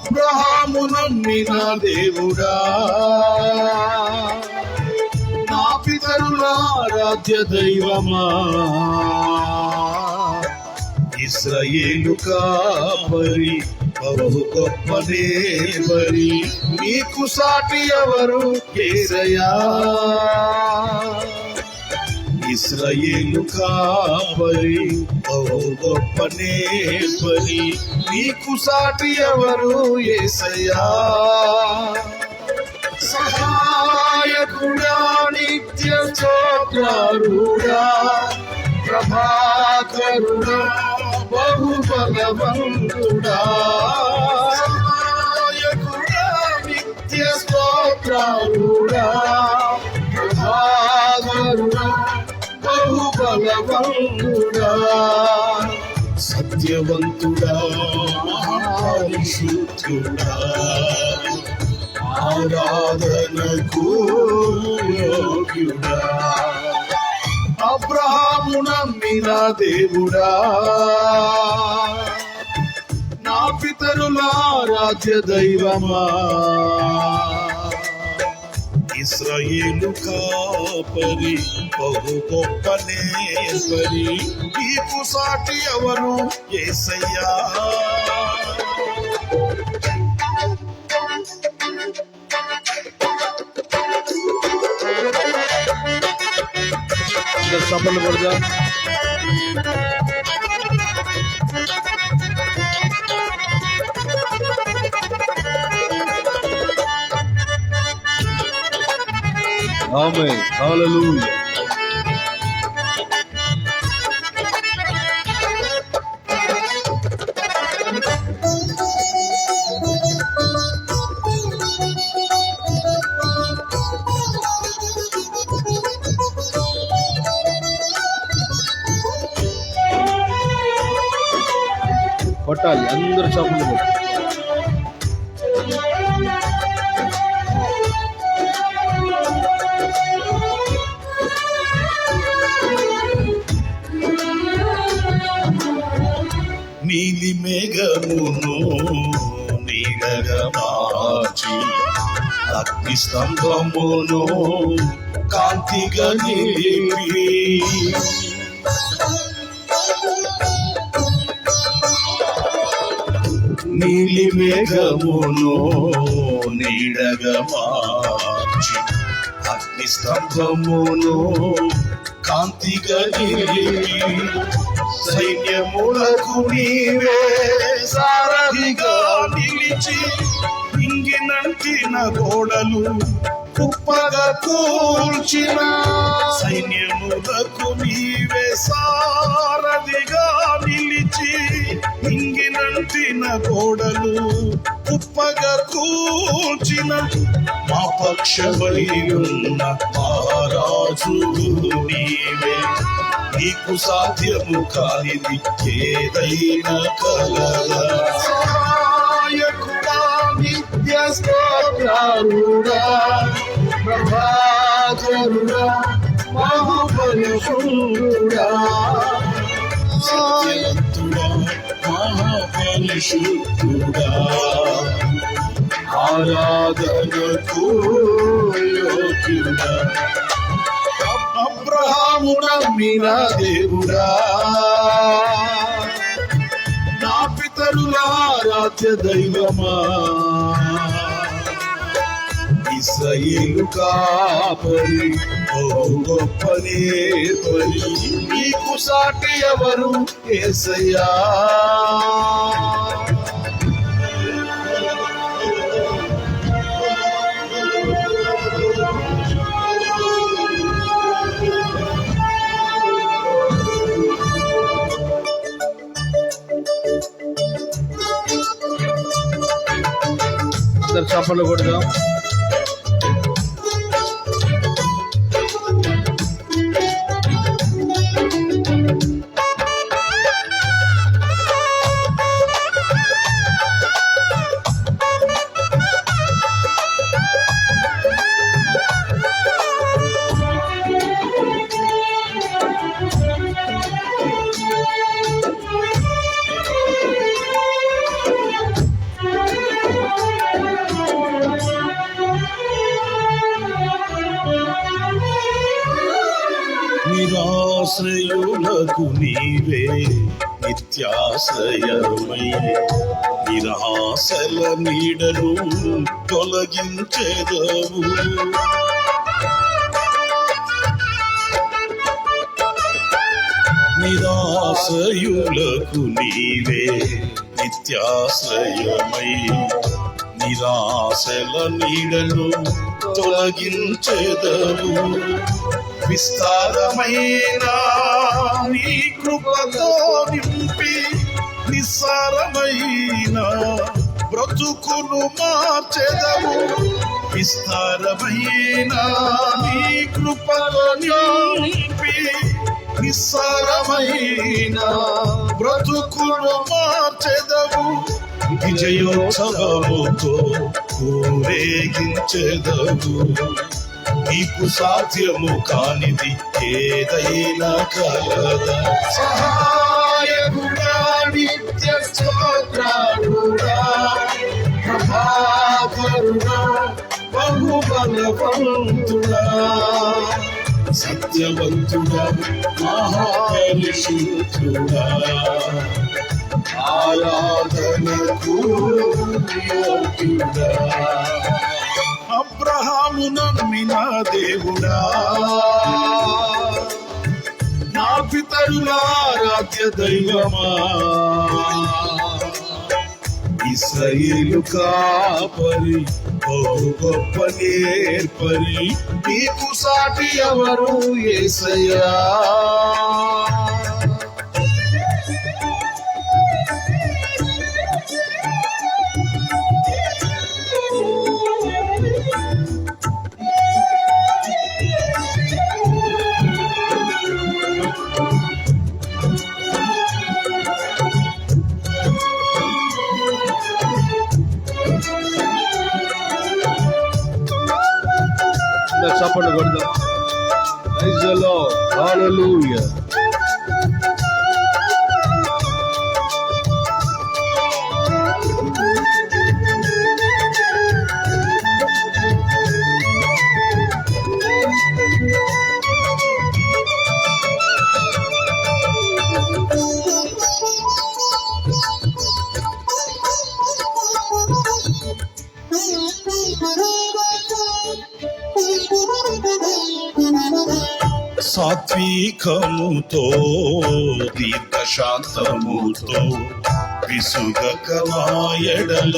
అబ్రహాము నమ్మిన దేవుడా, నా పితరుల ఆరాధ్య దైవమా, ఇశ్రాయేలు కాపరి బహు గొప్ప నేపరి, నీకు సాటి ఎవరు యేసయ్యా. ఇశ్రాయేలు కాపరి బహు గొప్ప నేపరి, నీకు సాటి ఎవరు యేసయ్యా. సహాయకుడా నిత్య స్తోత్రారుడా, ప్రభాకరుడా బహు బలవంతుడా, సహాయకుడా నిత్య స్తోత్రారుడా, ప్రభాకరుడా బహు బలవంతుడా, సత్యవంతుడా పరిశుద్ధుడా, ఆరాధనకు యోగ్యుడా. అబ్రహాము నమ్మిన దేవుడా, నా పితరుల ఆరాధ్య దైవమా, ఇశ్రాయేలు కాపరి బహు గొప్ప నేపరి, నీకు సాటి ఎవరు యేసయ్యా. సఫలు పడదా ఆమేన్ హల్లెలూయా. కొట్టాలి అందరూ చప్పులు కొట్టాలి. నీలి మేఘమును నీడగా మార్చి, అగ్ని స్తంభమును కాంతిగా నిలిపి, నీలి మేఘమును నీడగా మార్చి, అగ్ని స్తంభమును కాంతిగా నిలిపి, సైన్యములకు నీవే సారథిగా నిలిచి, ఇంగినంటిన గోడలు కుప్పగా కూల్చిన, సైన్యములకు నీవే సారథిగా నిలిచి, ఇంగినంటిన గోడలు కుప్పగా కూల్చిన, మా పక్షమై ఉన్న మహారాజు నీవే, నీకు సాధ్యము కానిది ఏదైనా కలదా. సహాయకుడా నిత్య స్తోత్రారుడా, ప్రభాకరుడా మహాపరిశుద్ధుడా, సత్యవంతుడా మహాపరిశుద్ధుడా, ఆరాధనకు యోగ్యుడా. అబ్రహాము నమ్మిన దేవుడా, నా పితరుల ఆరాధ్య దైవమా, ఇశ్రాయేలు కాపరి బహు గొప్ప నేపరి, నీకు సాటి ఎవరు యేసయ్యా. అందరు చప్పట్లు కొడదాం. నిరాశ్రయులకు నీవే నిత్యాశ్రయమై నిరాశల నీడను తొలగించెదవు. నిరాశ్రయులకు నీవే నిత్యాశ్రయమై నిరాశల నీడను తొలగించెదవు. విస్తారమైన నీ కృపతో నింపి నిస్సారమైన బ్రతుకును మార్చెదవు. విస్తారమైన నీ కృపతో నింపి నిస్సారమైన బ్రతుకును మార్చెదవు. విజయోత్సవముతో ఊరేగించెదవు. నీకు సాధ్యము కానిది ఏదైనా కలదా. సహాయకుడా నిత్య స్తోత్రుడా ప్రభాకరుడా బహుబలవంతుడా సత్యవంతుడా మహాపరిశుద్ధుడా ఆరాధనకు యోగ్యుడా. అబ్రహాము నమ్మిన దేవుడా నా పితరుల ఆరాధ్య దైవమా ఇశ్రాయేలు కాపరి బహు గొప్ప నేర్పరి నీకు సాటి ఎవరు యేసయ్యా. చప్పట్లు కొడదాం. Praise the Lord. హల్లెలూయా. సాత్వికముతో దీర్ఘశాంతముతో విసుగక నా ఎడల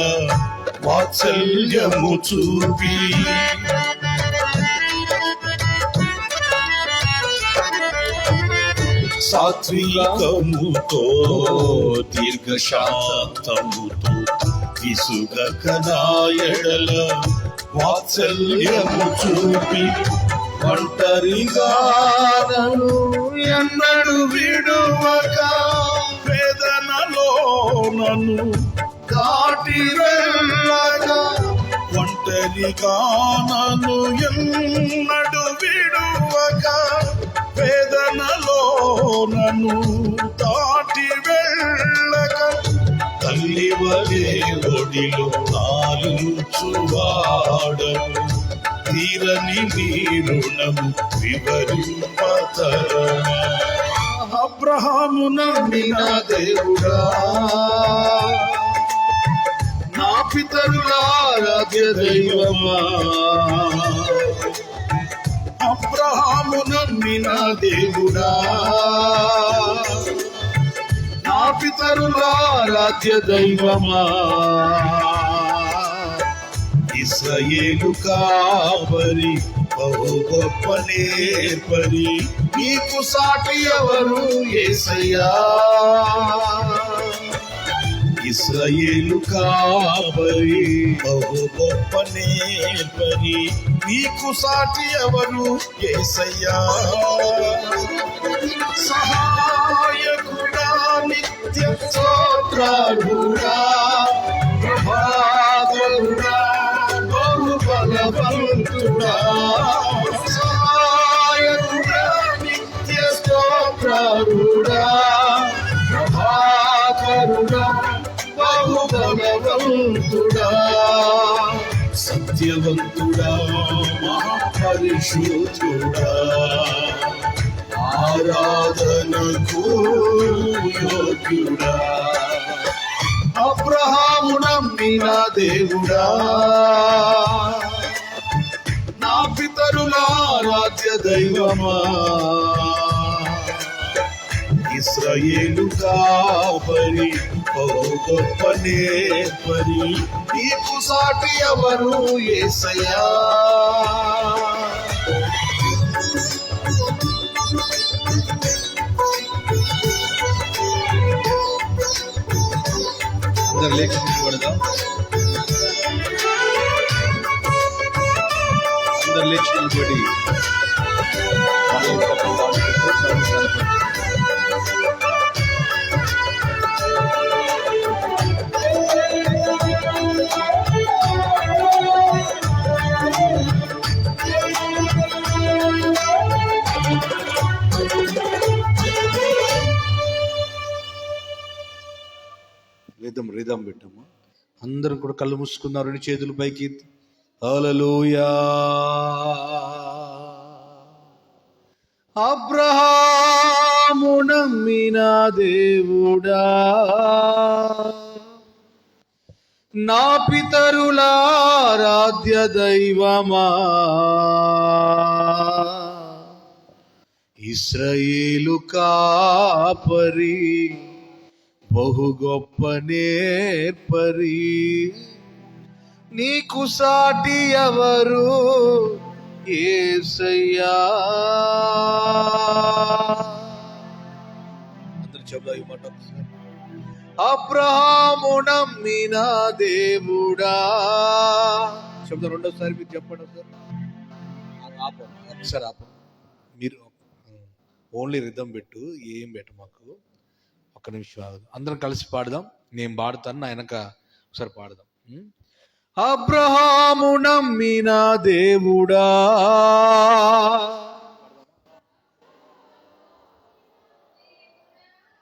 వాత్సల్యము చూపి సాత్వికముతో దీర్ఘశాంతముతో విసుగక నా ఎడల వాత్సల్యము చూపి ఒంటరిగా నన్ను ఎన్నడు విడువక వేదనలో నన్ను దాటి వెళ్ళగా ఒంటరిగా నన్ను ఎన్నడు విడువక వేదనలో నన్ను దాటి వెళ్ళగా తల్లి వలే ఒడిలో పాలించువాడవు తీరని నీ రుణము వివరింపతరమా. అబ్రహాము నమ్మిన దేవుడా నా పితరుల ఆరాధ్య దైవమా. అబ్రహాము నమ్మిన దేవుడా నా పితరుల ఆరాధ్య దైవమా. ఇశ్రాయేలు కాపరి బహు గొప్ప నేర్పరి నీకు సాటి ఎవరు యేసయ్యా. ఇశ్రాయేలు కాపరి బహు గొప్ప నేర్పరి నీకు సాటి ఎవరు యేసయ్యా. సహాయకుడా నిత్య స్తోత్రుడా ప్రభాకరుడా బలవంతుడా సహాయకుడా నిత్య స్తోత్రుడా ప్రభాకరుడా బహుబలవంతుడా సత్యవంతుడా మహాపరిశుద్ధుడా ఆరాధనకు యోగ్యుడా. అబ్రహాము నమ్మిన దేవుడా, నా పితరుల ఆరాధ్య దైవమా, ఇశ్రాయేలు కాపరి, బహు గొప్ప నేర్పరి, నీకు సాటి ఎవరు యేసయ్యా. అందరు లేచి నిలబడదాం. అందరు లేచి నిలబడి రిధం పెట్టాము. అందరూ కూడా కళ్ళు మూసుకున్నారు, రెండు చేతులు పైకి. హల్లెలూయా. అబ్రహాము నమ్మిన దేవుడా, నా పితరుల ఆరాధ్య దైవమా, ఇశ్రాయేలు కాపరి, బహు గొప్ప నేర్పరి, నీకు సాటి ఎవరు యేసయ్యా. అందరూ చెబుదా ఈ మాట ఒకసారి. అబ్రహాము నమ్మిన దేవుడా. చెబుదా రెండోసారి మీరు చెప్పండి ఒకసారి. ఒకసారి ఆప. మీరు ఓన్లీ రిధం పెట్టు, ఏం పెట్టు మాకు. ఒక్క నిమిషం ఆగదు. అందరం కలిసి పాడదాం. నేను పాడుతాను, నా వెనక ఒకసారి పాడదాం. అబ్రహాము నమ్మిన దేవుడా,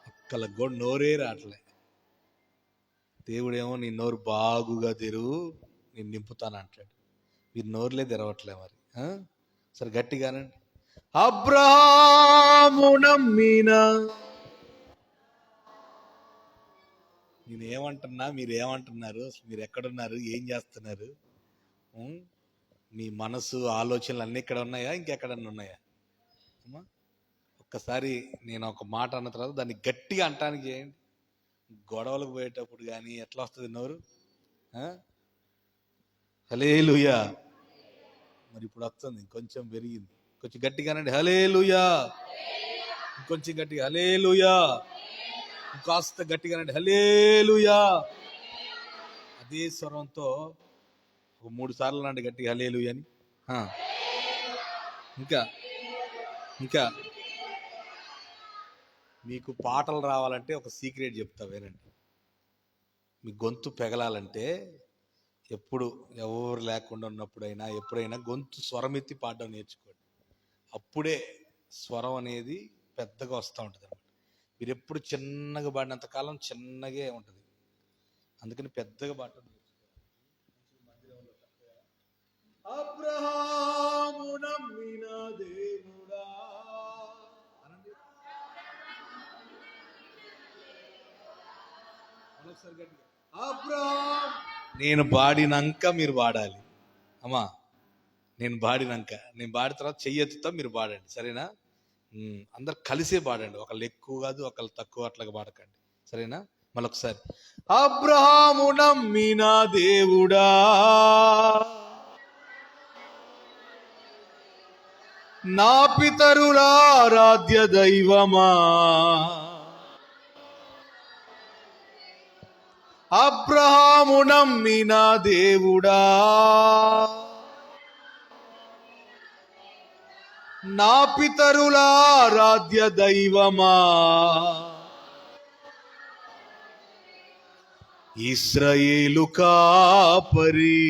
ఒక్కల గొడ్డు నోరే రావట్లే. దేవుడేమో నీ నోరు బాగుగా తెరువు, నేను నింపుతాను అంటాడు. మీరు నోరులే తెరవట్లే మరి. సరే గట్టిగానండి. అబ్రహాము నమ్మిన. నేను ఏమంటున్నా, మీరు ఏమంటున్నారు? మీరు ఎక్కడున్నారు? ఏం చేస్తున్నారు? మీ మనసు ఆలోచనలు అన్నీ ఇక్కడ ఉన్నాయా, ఇంకెక్కడన్నా ఉన్నాయా? ఒక్కసారి నేను ఒక మాట అన్న తర్వాత దాన్ని గట్టిగా అంటానికి చేయండి. గొడవలకు పోయేటప్పుడు కానీ ఎట్లా వస్తుంది నోరు? హల్లెలూయా. మరి ఇప్పుడు వస్తుంది, కొంచెం పెరిగింది. కొంచెం గట్టిగానండి. హల్లెలూయా. ఇంకొంచెం గట్టిగా హల్లెలూయా. కాస్త గట్టిగానండి. హల్లెలూయా. అదే స్వరంతో ఒక 3 సార్లు నండి గట్టిగా హల్లెలూయా అని. ఇంకా ఇంకా మీకు పాటలు రావాలంటే ఒక సీక్రెట్ చెప్తా వినండి. మీ గొంతు పెగలాలంటే ఎప్పుడు ఎవరు లేకుండా ఉన్నప్పుడైనా ఎప్పుడైనా గొంతు స్వరం ఎత్తి పాడడం నేర్చుకోండి. అప్పుడే స్వరం అనేది పెద్దగా వస్తూ ఉంటుంది అన్నమాట. మీరు ఎప్పుడు చిన్నగా పాడినంత కాలం చిన్నగే ఉంటుంది. అందుకని పెద్దగా పాడటం నేర్చుకోండి. అబ్రహాము నమ్మిన దేవుడా అనండి. అబ్రహాం. నేను పాడినాక మీరు పాడాలి అమ్మా. నేను పాడినాక, నేను పాడిన తర్వాత చెయ్యెత్తుతా, మీరు పాడండి, సరేనా? అందరు కలిసే పాడండి. ఒకళ్ళు ఎక్కువ కాదు, ఒకళ్ళు తక్కువ, అట్లాగా పాడకండి, సరేనా? మళ్ళొకసారి. అబ్రహాము నమ్మిన దేవుడా, నా పితరుల ఆరాధ్య దైవమా, అబ్రహాము నమ్మిన దేవుడా, నా పితరుల ఆరాధ్య దైవమా, ఇశ్రాయేలు కాపరి,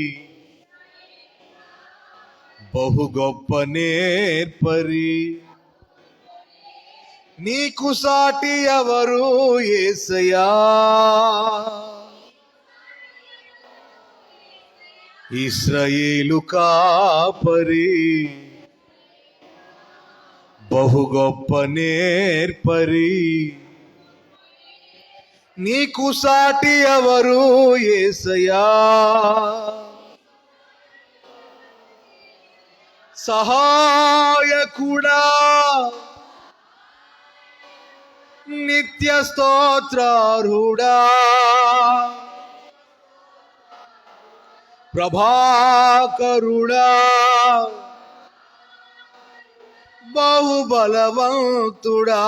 బహు గొప్ప నేర్పరి, నీకు సాటి ఎవరు యేసయ్యా, ఇశ్రాయేలు కాపరి, బహు గొప్ప నేర్పరి, నీకు సాటి ఎవరు యేసయ్యా. సహాయకుడా, నిత్య స్తోత్రార్హుడా, ప్రభాకరుడా, బహుబలవంతుడా,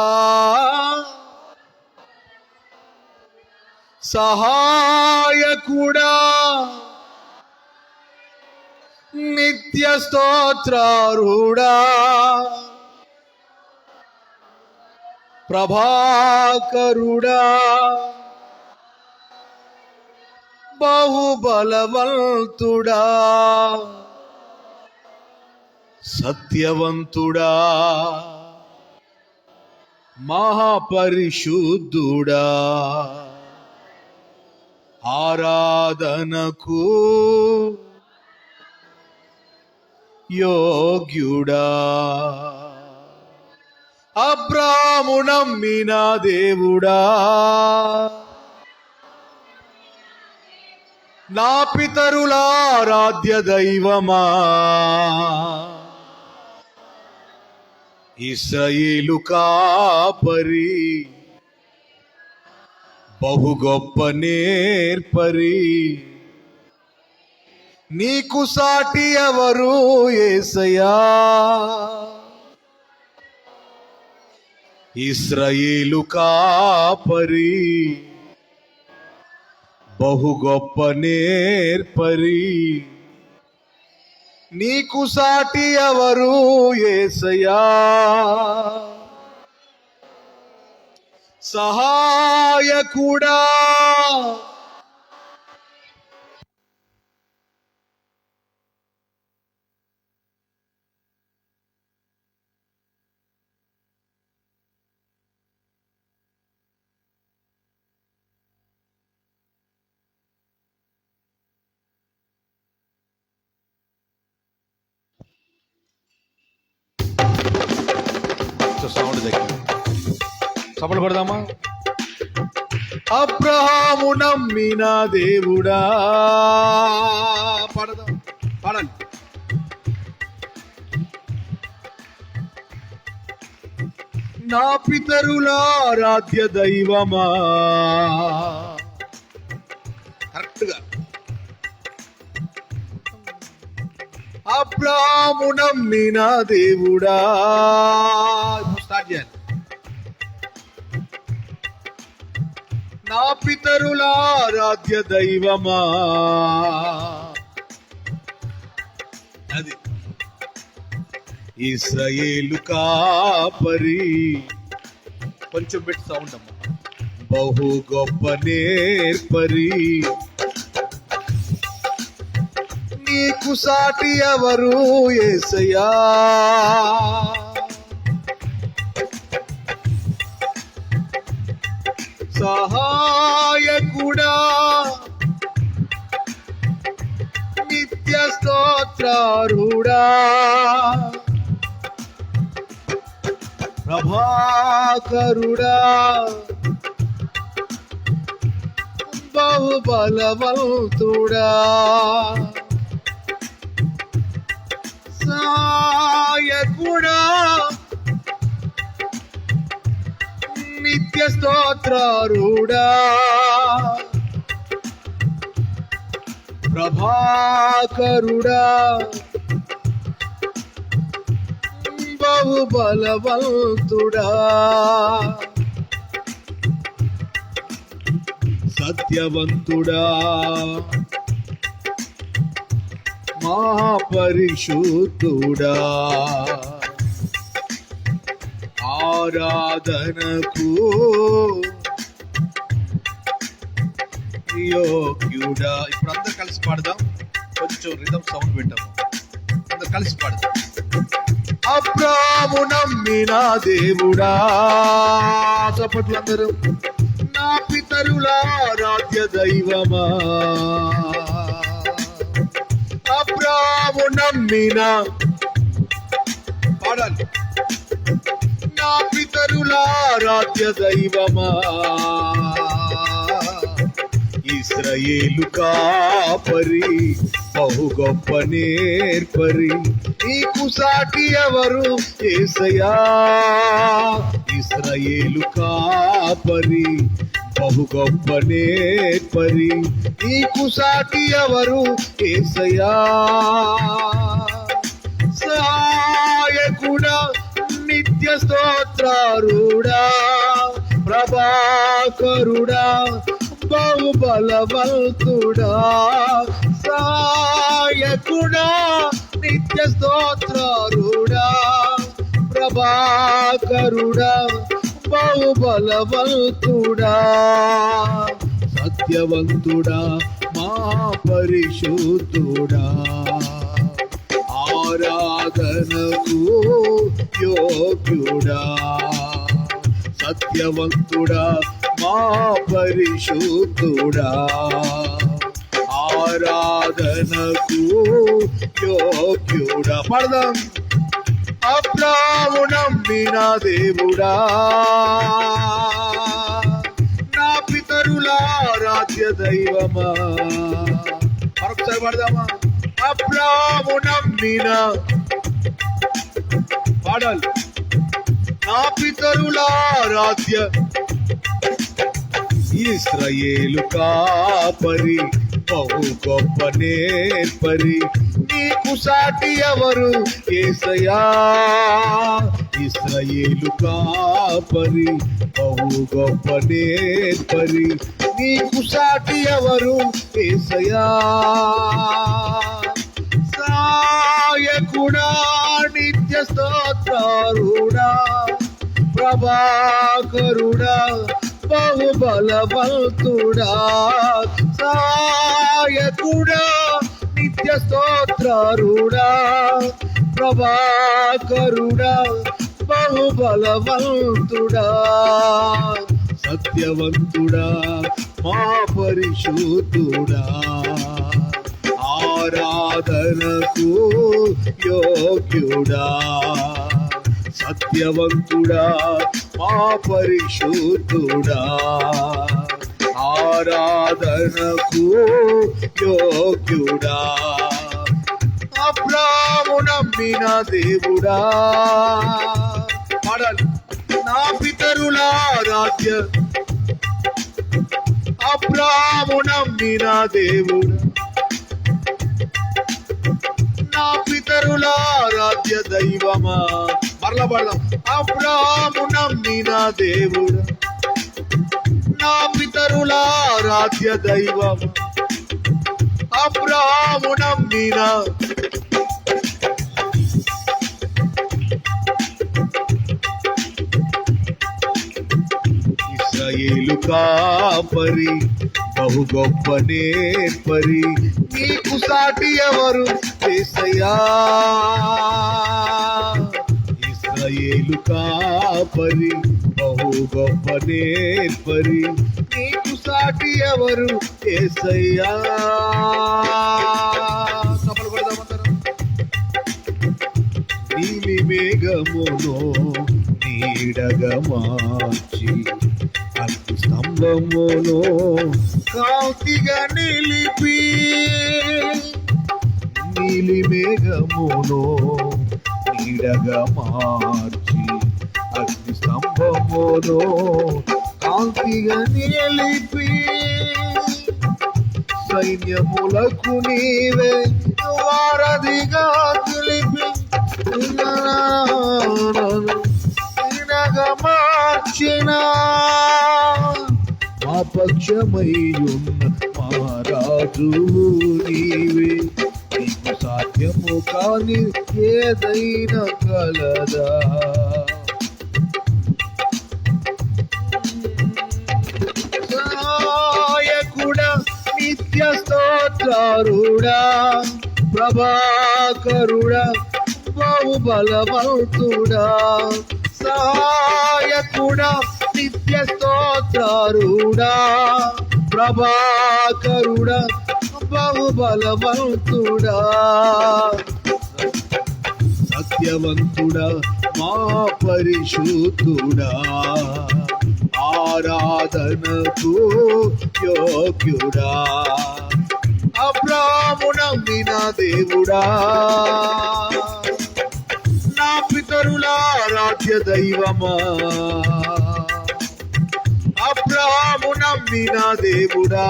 సహాయకుడా, నిత్య స్తోత్రార్హుడా, ప్రభాకరుడా, బహుబలవంతుడా, సత్యవంతుడా, మహాపరిశుద్ధుడా, ఆరాధనకు యోగ్యుడా, అబ్రాహాము నమ్మిన దేవుడా, నా పితరుల ఆరాధ్య దైవమా, ఇశ్రాయేలు కాపరి, బహు గొప్ప నేర్పరి, నీకు సాటి ఎవరు యేసయ్యా. ఇశ్రాయేలు కాపరి, బహు గొప్ప నేర్పరి, నీకు సాటి ఎవరు యేసయ్యా. సహాయకుడా, సౌండ్ దగ్గర సపలు పడదామా. అబ్రహాము నమ్మిన దేవుడా, పడదాం, పడండి. నా పితరుల ఆరాధ్య దైవమా, కరెక్ట్గా అబ్రహాము నమ్మిన దేవుడా. స్టార్ట్ చేయాలి. నా పితరుల ఆరాధ్య దైవమా, అది ఇశ్రాయేలు కాపరి, కొంచెం పెట్టి సౌండ్ అమ్మ, బహు గొప్ప నేర్పరి, నీకు సాటి ఎవరు యేసయ్యా. సహాయకుడా, నిత్య స్తోత్రార్హుడా, ప్రభాకరుడా, బహుబలవంతుడా, సహాయకుడా, నిత్య స్తోత్రార్హుడా, ప్రభాకరుడా, బహుబలవంతుడా, సత్యవంతుడా, మహాపరిశుద్ధుడా, ఆరాధనకు యోగ్యుడా. ఇప్పుడు అందరు కలిసి పాడదాం, కొంచెం రిథమ్ సౌండ్ పెట్టాము, అందరు కలిసి పాడదాం. అబ్రాహాము నమ్మిన దేవుడా, చప్పట్లు అందరూ. నా పితరుల ఆరాధ్య దైవమా, అబ్రాహాము నమ్మిన, పాడాలి. పితరులారాధ్య దైవమా, ఇశ్రాయేలు కాపరి, బహు గొప్ప నేర్పరి, నీకు సాటి ఎవరు యేసయ్యా. ఇశ్రాయేలు కాపరి, బహు గొప్ప నేర్పరి, నీకు సాటి ఎవరు యేసయ్యా. సహాయకుడా, నిత్య స్తోత్రారుడా, ప్రభాకరుడా, బహుబలవంతుడా, సహాయకుడా, నిత్య స్తోత్రారుడా, ప్రభాకరుడా, బహుబలవంతుడా, సత్యవంతుడా, మా పరిశుద్ధుడా, ఆరాధనకు యోగ్యుడా, సత్యవంతుడా, మా పరిశుద్ధుడా, ఆరాధనకు యోగ్యుడా. పడదాం. అబ్రాహాము నమ్మిన దేవుడా, నా పితరులారాధ్య దైవమా. మరొకసారి పడదామా? అబ్రాహాము నమ్మిన, పాడాలి, నా పితరులారాధ్య, ఇశ్రాయేలు కాపరి, బహు గొప్ప నేర్పరి, నీకు సాటి ఎవరు యేసయ్యా. ఇశ్రాయేలు కాపరి, బహు గొప్ప నేర్పరి, నీకు సాటి ఎవరు యేసయ్యా. సహాయకుడా, నిత్య స్తోత్రారుడా, ప్రభాకరుడా, బహుబలవంతుడా, సహాయకుడా, నిత్య స్తోత్రారుడా, ప్రభాకరుడా, బహుబలవంతుడా, సత్యవంతుడా, మా పరిశుద్ధుడా, ఆరాధనకు యోగ్యుడా, సత్యవంతుడా, మా పరిశుద్ధుడా, ఆరాధనకు యోగ్యుడా. అబ్రాహాము నమ్మిన దేవుడా, పాడాలి, నా పితరులారాధ్య, అబ్రాహాము నమ్మిన దేవుడా, నా పితరులారాధ్య దైవమా. మరలా పడదాం. అబ్రాహాము నమ్మిన దేవుడా, నా పితరులారాధ్య దైవమా, అబ్రాహాము నమ్మిన, ఇశ్రాయేలు కాపరి, బహు గొప్ప నేర్పరి, నీకు సాటి ఎవరు యేసయ్యా. ఇశ్రాయేలు కాపరి, బహు గొప్ప నేర్పరి, నీకు సాటి ఎవరు యేసయ్యా. కపలు పడదామంటారు. నీలి మేఘమును నీడగా మార్చి, అగ్ని స్తంభమును కాంతిగా నిలిపి, నీలి మేఘమును నీడగా మార్చి, అగ్ని స్తంభమును కాంతిగా నిలిపి, సైన్యములకు నీవే వారధిగా తెలిపి, మార్చిన మా పక్షమయ్యున్న మా రాజు నీవే. నీకు సాధ్యము కాని ఏదైనా కలదా. సహాయకుడా, నిత్య స్తోత్రారుడా, ప్రభాకరుడా, బహుబలవంతుడా, సహాయకుడా, నిత్య స్తోత్రారుడా, ప్రభాకరుడా, బహుబలవంతుడా, సత్యవంతుడా, మా పరిశుద్ధుడా, ఆరాధనకు యోగ్యుడా, అబ్రాహాము నమ్మిన దేవుడా, నా పితరుల ఆరాధ్య దైవమా, అబ్రాహాము నమ్మిన దేవుడా,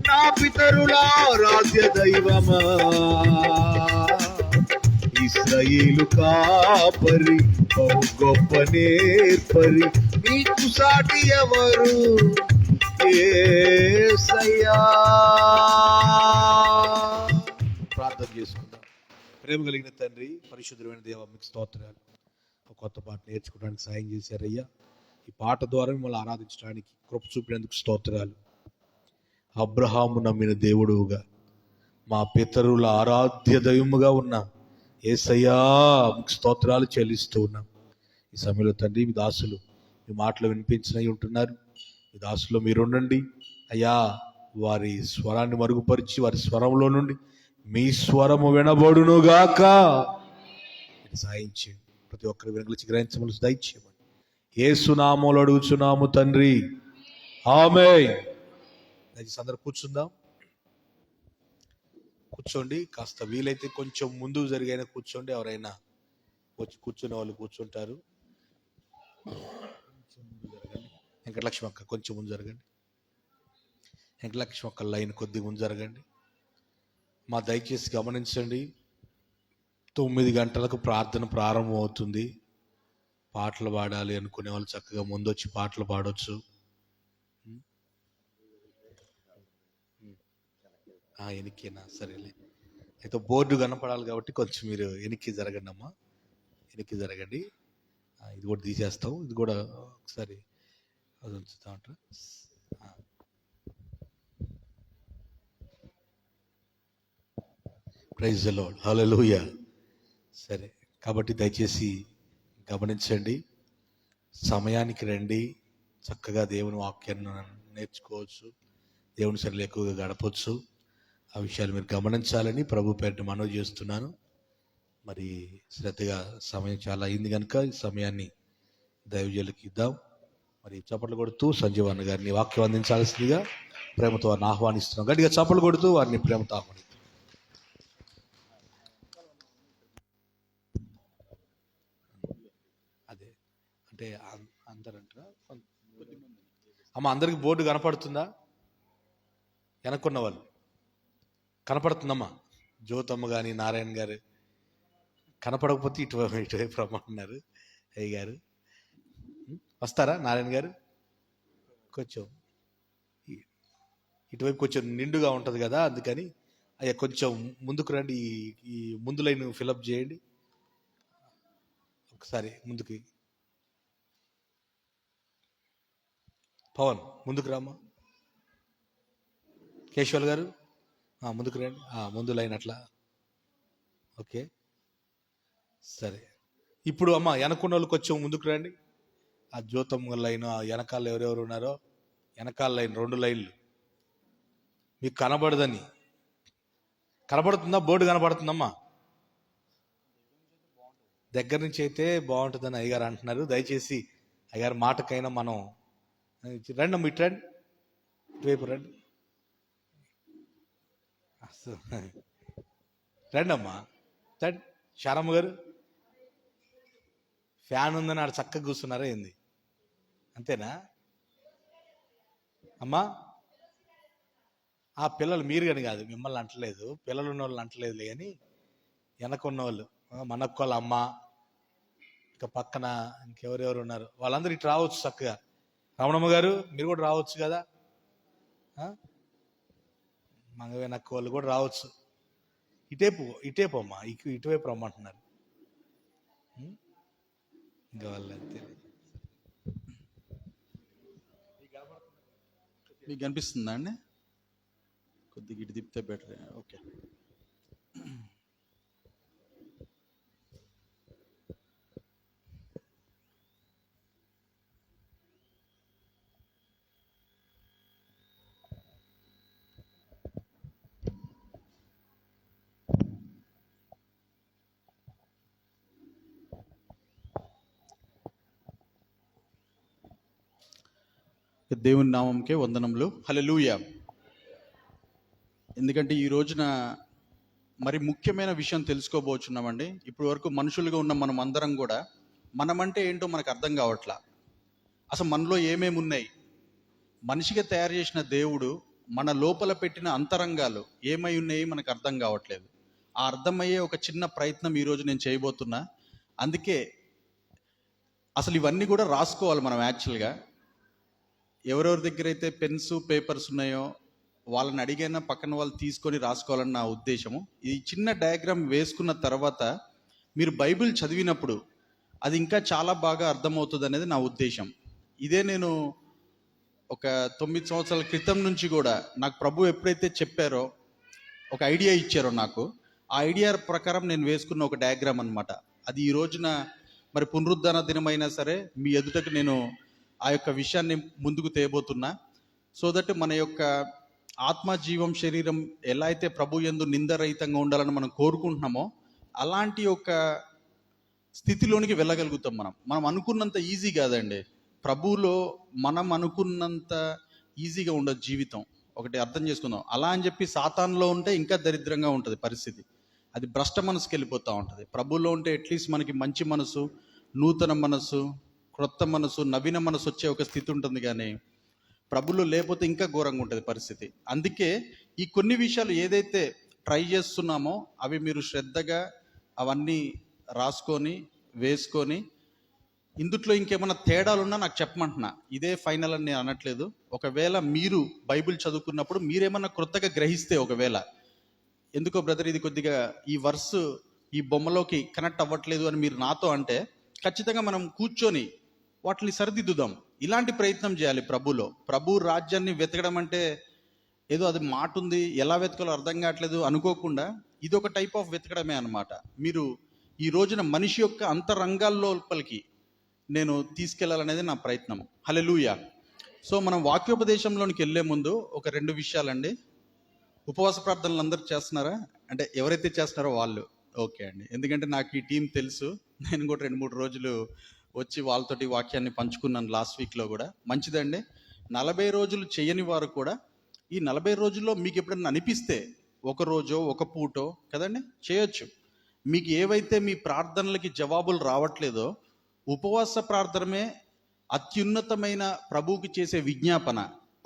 నా పితరుల ఆరాధ్య దైవమా, ఇశ్రాయేలు కాపరి, బహు గొప్ప నేర్పరి, నీకు సాటి ఎవరు యేసయ్యా. ప్రార్థన చేసుకుందాం. ప్రేమ కలిగిన తండ్రి, పరిశుద్ధమైన దేవ, మీకు స్తోత్రాలు. ఒక కొత్త పాట నేర్చుకోవడానికి సాయం చేశారయ్యా. ఈ పాట ద్వారా మిమ్మల్ని ఆరాధించడానికి కృప చూపినందుకు స్తోత్రాలు. అబ్రహాము నమ్మిన దేవుడుగా, మా పితరుల ఆరాధ్య దైవముగా ఉన్న యేసయ్యా, మీకు స్తోత్రాలు చెల్లిస్తూ ఉన్నాం. ఈ సమయంలో తండ్రి, మీ దాసులు మీ మాటలు వినిపించినవి ఉంటున్నారు. మీ దాసులో మీరుండండి అయ్యా. వారి స్వరాన్ని మరుగుపరిచి వారి స్వరంలో నుండి మీ స్వరము వినబడునుగాక. సాయం చేయండి. ప్రతి ఒక్కరి వెనుకలిచి గ్రహించవలసి దయచేయమని యేసు నామములో అడుగుచున్నాము తండ్రి, ఆమేన్. దయచేసి అందరూ కూర్చుందాం. కూర్చోండి. కాస్త వీలైతే కొంచెం ముందుకు జరిగైనా కూర్చోండి. ఎవరైనా వచ్చి కూర్చునే వాళ్ళు కూర్చుంటారు. వెంకటలక్ష్మి అక్క కొంచెం ముందు జరగండి. వెంకటలక్ష్మి అక్క లైన్ కొద్దిగా ముందు జరగండి. మా దయచేసి గమనించండి, 9 గంటలకు ప్రార్థన ప్రారంభం అవుతుంది. పాటలు పాడాలి అనుకునే వాళ్ళు చక్కగా ముందు వచ్చి పాటలు పాడవచ్చు. ఎనికేనా? సరేలే. అయితే బోర్డు కనపడాలి కాబట్టి కొంచెం మీరు వెనక్కి జరగండి అమ్మా, వెనక్కి జరగండి. ఇది కూడా తీసేస్తాం. ఇది కూడా ఒకసారి అది ఉంచుతా ఉంటా. ప్రైజ్ ది లార్డ్, హల్లెలూయా. సరే, కాబట్టి దయచేసి గమనించండి. సమయానికి రండి. చక్కగా దేవుని వాక్యాన్ని నేర్చుకోవచ్చు, దేవుని సరిలో ఎక్కువగా గడపవచ్చు. ఆ విషయాలు మీరు గమనించాలని ప్రభు పేరిట మనవి చేస్తున్నాను. మరి శ్రద్ధగా, సమయం చాలా అయింది కనుక ఈ సమయాన్ని దైవజనులకు ఇద్దాం. మరి చప్పట్లు కొడుతూ సంజీవన్న గారిని వాక్యం అందించాల్సిందిగా ప్రేమతో వారిని ఆహ్వానిస్తున్నాం. గట్టిగా చప్పట్లు కొడుతూ వారిని ప్రేమతో ఆహ్వానిస్తున్నాం. అదే అంటే అందరంటారా? అమ్మ, అందరికి బోర్డు కనపడుతుందా? వెనక్కున్న వాళ్ళు కనపడుతుందమ్మా. జ్యోతమ్మ కానీ నారాయణ గారు కనపడకపోతే ఇటువైపు రమ్మన్నారు. అయ్య గారు వస్తారా? నారాయణ గారు కొంచెం ఇటువైపు కొంచెం నిండుగా ఉంటుంది కదా, అందుకని అయ్యా కొంచెం ముందుకు రండి. ఈ ముందు లైన్ ఫిలప్ చేయండి. ఒకసారి ముందుకి. పవన్ ముందుకు రామ్మా. కేశవల్ గారు ముందుకు రండి. ముందు లైన్ అట్లా. ఓకే, సరే. ఇప్పుడు అమ్మ, వెనకున్న వాళ్ళు కొంచెం ముందుకు రండి. ఆ జ్యోతమ్మ లైన్, ఆ వెనకాల ఎవరెవరు ఉన్నారో వెనకాల లైన్, 2 లైన్లు మీకు కనబడదని. కనబడుతుందా? బోర్డు కనబడుతుందమ్మా? దగ్గర నుంచి అయితే బాగుంటుందని అయ్యగారు అంటున్నారు. దయచేసి అయ్యగారు మాటకైనా మనం రండి అమ్మ, ఇటు రండి, ఇటువైపు రండి. రండి అమ్మా, రండి. శారమ్మ గారు, ఫ్యాన్ ఉందని ఆడ చక్కగా కూర్చున్నారా ఏంది? అంతేనా అమ్మా? పిల్లలు మీరు కానీ కాదు, మిమ్మల్ని అంటలేదు, పిల్లలు ఉన్న వాళ్ళని అంటలేదులే, కానీ వెనకున్న వాళ్ళు, మనకు వాళ్ళ అమ్మ, ఇంకా పక్కన ఇంకెవరెవరు ఉన్నారు వాళ్ళందరూ ఇటు రావచ్చు చక్కగా. రమణమ్మ గారు మీరు కూడా రావచ్చు కదా, మంగవేనక్క వాళ్ళు కూడా రావచ్చు. ఇటేపు అమ్మా, ఇటువైపు రమ్మంటున్నారు. ఇంకా వాళ్ళు అంతే. మీకు కనిపిస్తుందా అండి? కొద్దిగా ఇటు తిప్పితే బెటర్. ఓకే. దేవుని నామంకే వందనములు. హల్లెలూయా. ఎందుకంటే ఈ రోజున మరి ముఖ్యమైన విషయం తెలుసుకోబోచున్నామండి. ఇప్పటి వరకు మనుషులుగా ఉన్న మనం అందరం కూడా మనమంటే ఏంటో మనకు అర్థం కావట్లా. అసలు మనలో ఏమేమి ఉన్నాయి, మనిషిగా తయారు చేసిన దేవుడు మన లోపల పెట్టిన అంతరంగాలు ఏమై ఉన్నాయి మనకు అర్థం కావట్లేదు. ఆ అర్థమయ్యే ఒక చిన్న ప్రయత్నం ఈరోజు నేను చేయబోతున్నా. అందుకే అసలు ఇవన్నీ కూడా రాసుకోవాలి మనం. యాక్చువల్గా ఎవరెవరి దగ్గర అయితే పెన్స్ పేపర్స్ ఉన్నాయో వాళ్ళని అడిగైనా పక్కన వాళ్ళు తీసుకొని రాసుకోవాలని నా ఉద్దేశము. ఈ చిన్న డయాగ్రామ్ వేసుకున్న తర్వాత మీరు బైబిల్ చదివినప్పుడు అది ఇంకా చాలా బాగా అర్థమవుతుంది అనేది నా ఉద్దేశం. ఇదే నేను ఒక 9 సంవత్సరాల క్రితం నుంచి కూడా నాకు ప్రభు ఎప్పుడైతే చెప్పారో, ఒక ఐడియా ఇచ్చారో నాకు, ఆ ఐడియా ప్రకారం నేను వేసుకున్న ఒక డయాగ్రామ్ అనమాట. అది ఈ రోజున మరి పునరుద్ధాన దినమైనా సరే మీ ఎదుటకు నేను ఆ యొక్క విషయాన్ని ముందుకు తేబోతున్నా. సో దట్ మన యొక్క ఆత్మ జీవం శరీరం ఎలా అయితే ప్రభు యందు నిందరహితంగా ఉండాలని మనం కోరుకుంటున్నామో అలాంటి ఒక స్థితిలోనికి వెళ్ళగలుగుతాం. మనం అనుకున్నంత ఈజీ కాదండి. ప్రభువులో మనం అనుకున్నంత ఈజీగా ఉండదు జీవితం. ఒకటి అర్థం చేసుకుందాం. అలా అని చెప్పి సాతానులో ఉంటే ఇంకా దరిద్రంగా ఉంటుంది పరిస్థితి. అది భ్రష్ట మనసుకి వెళ్ళిపోతూ ఉంటుంది. ప్రభువులో ఉంటే అట్లీస్ట్ మనకి మంచి మనసు, నూతన మనసు, క్రొత్త మనసు, నవీన మనసు వచ్చే ఒక స్థితి ఉంటుంది. కానీ ప్రభువులో లేకపోతే ఇంకా ఘోరంగా ఉంటుంది పరిస్థితి. అందుకే ఈ కొన్ని విషయాలు ఏదైతే ట్రై చేస్తున్నామో అవి మీరు శ్రద్ధగా అవన్నీ రాసుకొని వేసుకొని, ఇందుట్లో ఇంకేమైనా తేడాలున్నా నాకు చెప్పమంటున్నా. ఇదే ఫైనల్ అని నేను అనట్లేదు. ఒకవేళ మీరు బైబిల్ చదువుకున్నప్పుడు మీరేమన్నా క్రొత్తగా గ్రహిస్తే, ఒకవేళ ఎందుకో బ్రదర్ ఇది కొద్దిగా ఈ వర్స్ ఈ బొమ్మలోకి కనెక్ట్ అవ్వట్లేదు అని మీరు నాతో అంటే, ఖచ్చితంగా మనం కూర్చొని వాటిని సరిదిద్దుదాం. ఇలాంటి ప్రయత్నం చేయాలి ప్రభులో. ప్రభు రాజ్యాన్ని వెతకడం అంటే ఏదో అది మాట ఉంది, ఎలా వెతకాలో అర్థం కావట్లేదు అనుకోకుండా ఇది ఒక టైప్ ఆఫ్ వెతకడమే అనమాట. మీరు ఈ రోజున మనిషి యొక్క అంతరంగాల లోపలికి నేను తీసుకెళ్లాలనేది నా ప్రయత్నం. హల్లెలూయా. సో మనం వాక్యోపదేశంలోనికి వెళ్ళే ముందు ఒక 2 విషయాలండి. ఉపవాస ప్రార్థనలు అందరూ చేస్తున్నారా? అంటే ఎవరైతే చేస్తున్నారో వాళ్ళు ఓకే అండి. ఎందుకంటే నాకు ఈ టీం తెలుసు. నేను కూడా 2-3 రోజులు వచ్చి వాళ్ళతోటి వాక్యాన్ని పంచుకున్నాను లాస్ట్ వీక్లో కూడా. మంచిదండి. 40 రోజులు చేయని వారు కూడా ఈ 40 రోజుల్లో మీకు ఎప్పుడైనా అనిపిస్తే ఒక రోజో ఒక పూటో కదండి చేయొచ్చు. మీకు ఏవైతే మీ ప్రార్థనలకి జవాబులు రావట్లేదో ఉపవాస ప్రార్థనమే అత్యున్నతమైన ప్రభువుకి చేసే విజ్ఞాపన.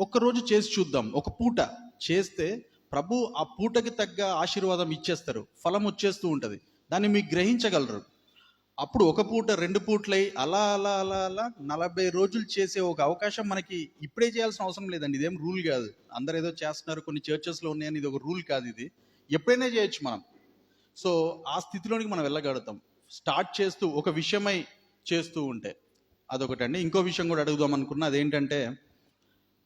ఒక్కరోజు చేసి చూద్దాం. ఒక పూట చేస్తే ప్రభు ఆ పూటకి తగ్గ ఆశీర్వాదం ఇచ్చేస్తారు, ఫలం వచ్చేస్తూ ఉంటుంది. దాన్ని మీకు గ్రహించగలరు. అప్పుడు ఒక పూట 2 పూటలై అలా అలా అలా అలా 40 రోజులు చేసే ఒక అవకాశం మనకి ఇప్పుడే చేయాల్సిన అవసరం లేదండి. ఇదేం రూల్ కాదు. అందరు ఏదో చేస్తున్నారు, కొన్ని చర్చెస్లో ఉన్నాయని ఇది ఒక రూల్ కాదు. ఇది ఎప్పుడైనా చేయొచ్చు మనం. సో ఆ స్థితిలోనికి మనం వెళ్ళగలుగుతాం. స్టార్ట్ చేస్తూ ఒక విషయమై చేస్తూ ఉంటే అదొకటండి. ఇంకో విషయం కూడా అడుగుదాం అనుకున్నా. అదేంటంటే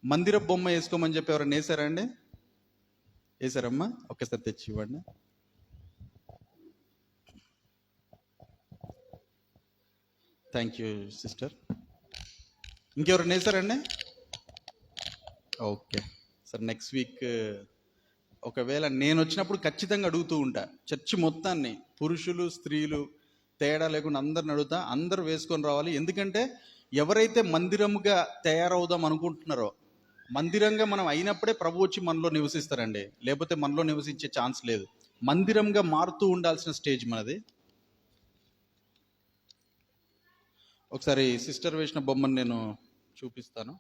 మందిర బొమ్మ వేసుకోమని చెప్పి ఎవరైనా వేసారా అండి? వేసారమ్మా? ఒక్కసారి తెచ్చి ఇవ్వండి. Thank you sister. ఇంకెవరైనా వేసారండి? Okay sir. నెక్స్ట్ వీక్ ఒకవేళ నేను వచ్చినప్పుడు ఖచ్చితంగా అడుగుతూ ఉంటా. చర్చి మొత్తాన్ని, పురుషులు స్త్రీలు తేడా లేకుండా అందరిని అడుగుతా. అందరూ వేసుకొని రావాలి. ఎందుకంటే ఎవరైతే మందిరముగా తయారవుదాం అనుకుంటున్నారో, మందిరంగా మనం అయినప్పుడే ప్రభు వచ్చి మనలో నివసిస్తారండి. లేకపోతే మనలో నివసించే ఛాన్స్ లేదు. మందిరంగా మారుతూ ఉండాల్సిన స్టేజ్ మనది. ఒకసారి సిస్టర్ వేసిన బొమ్మను నేను చూపిస్తాను.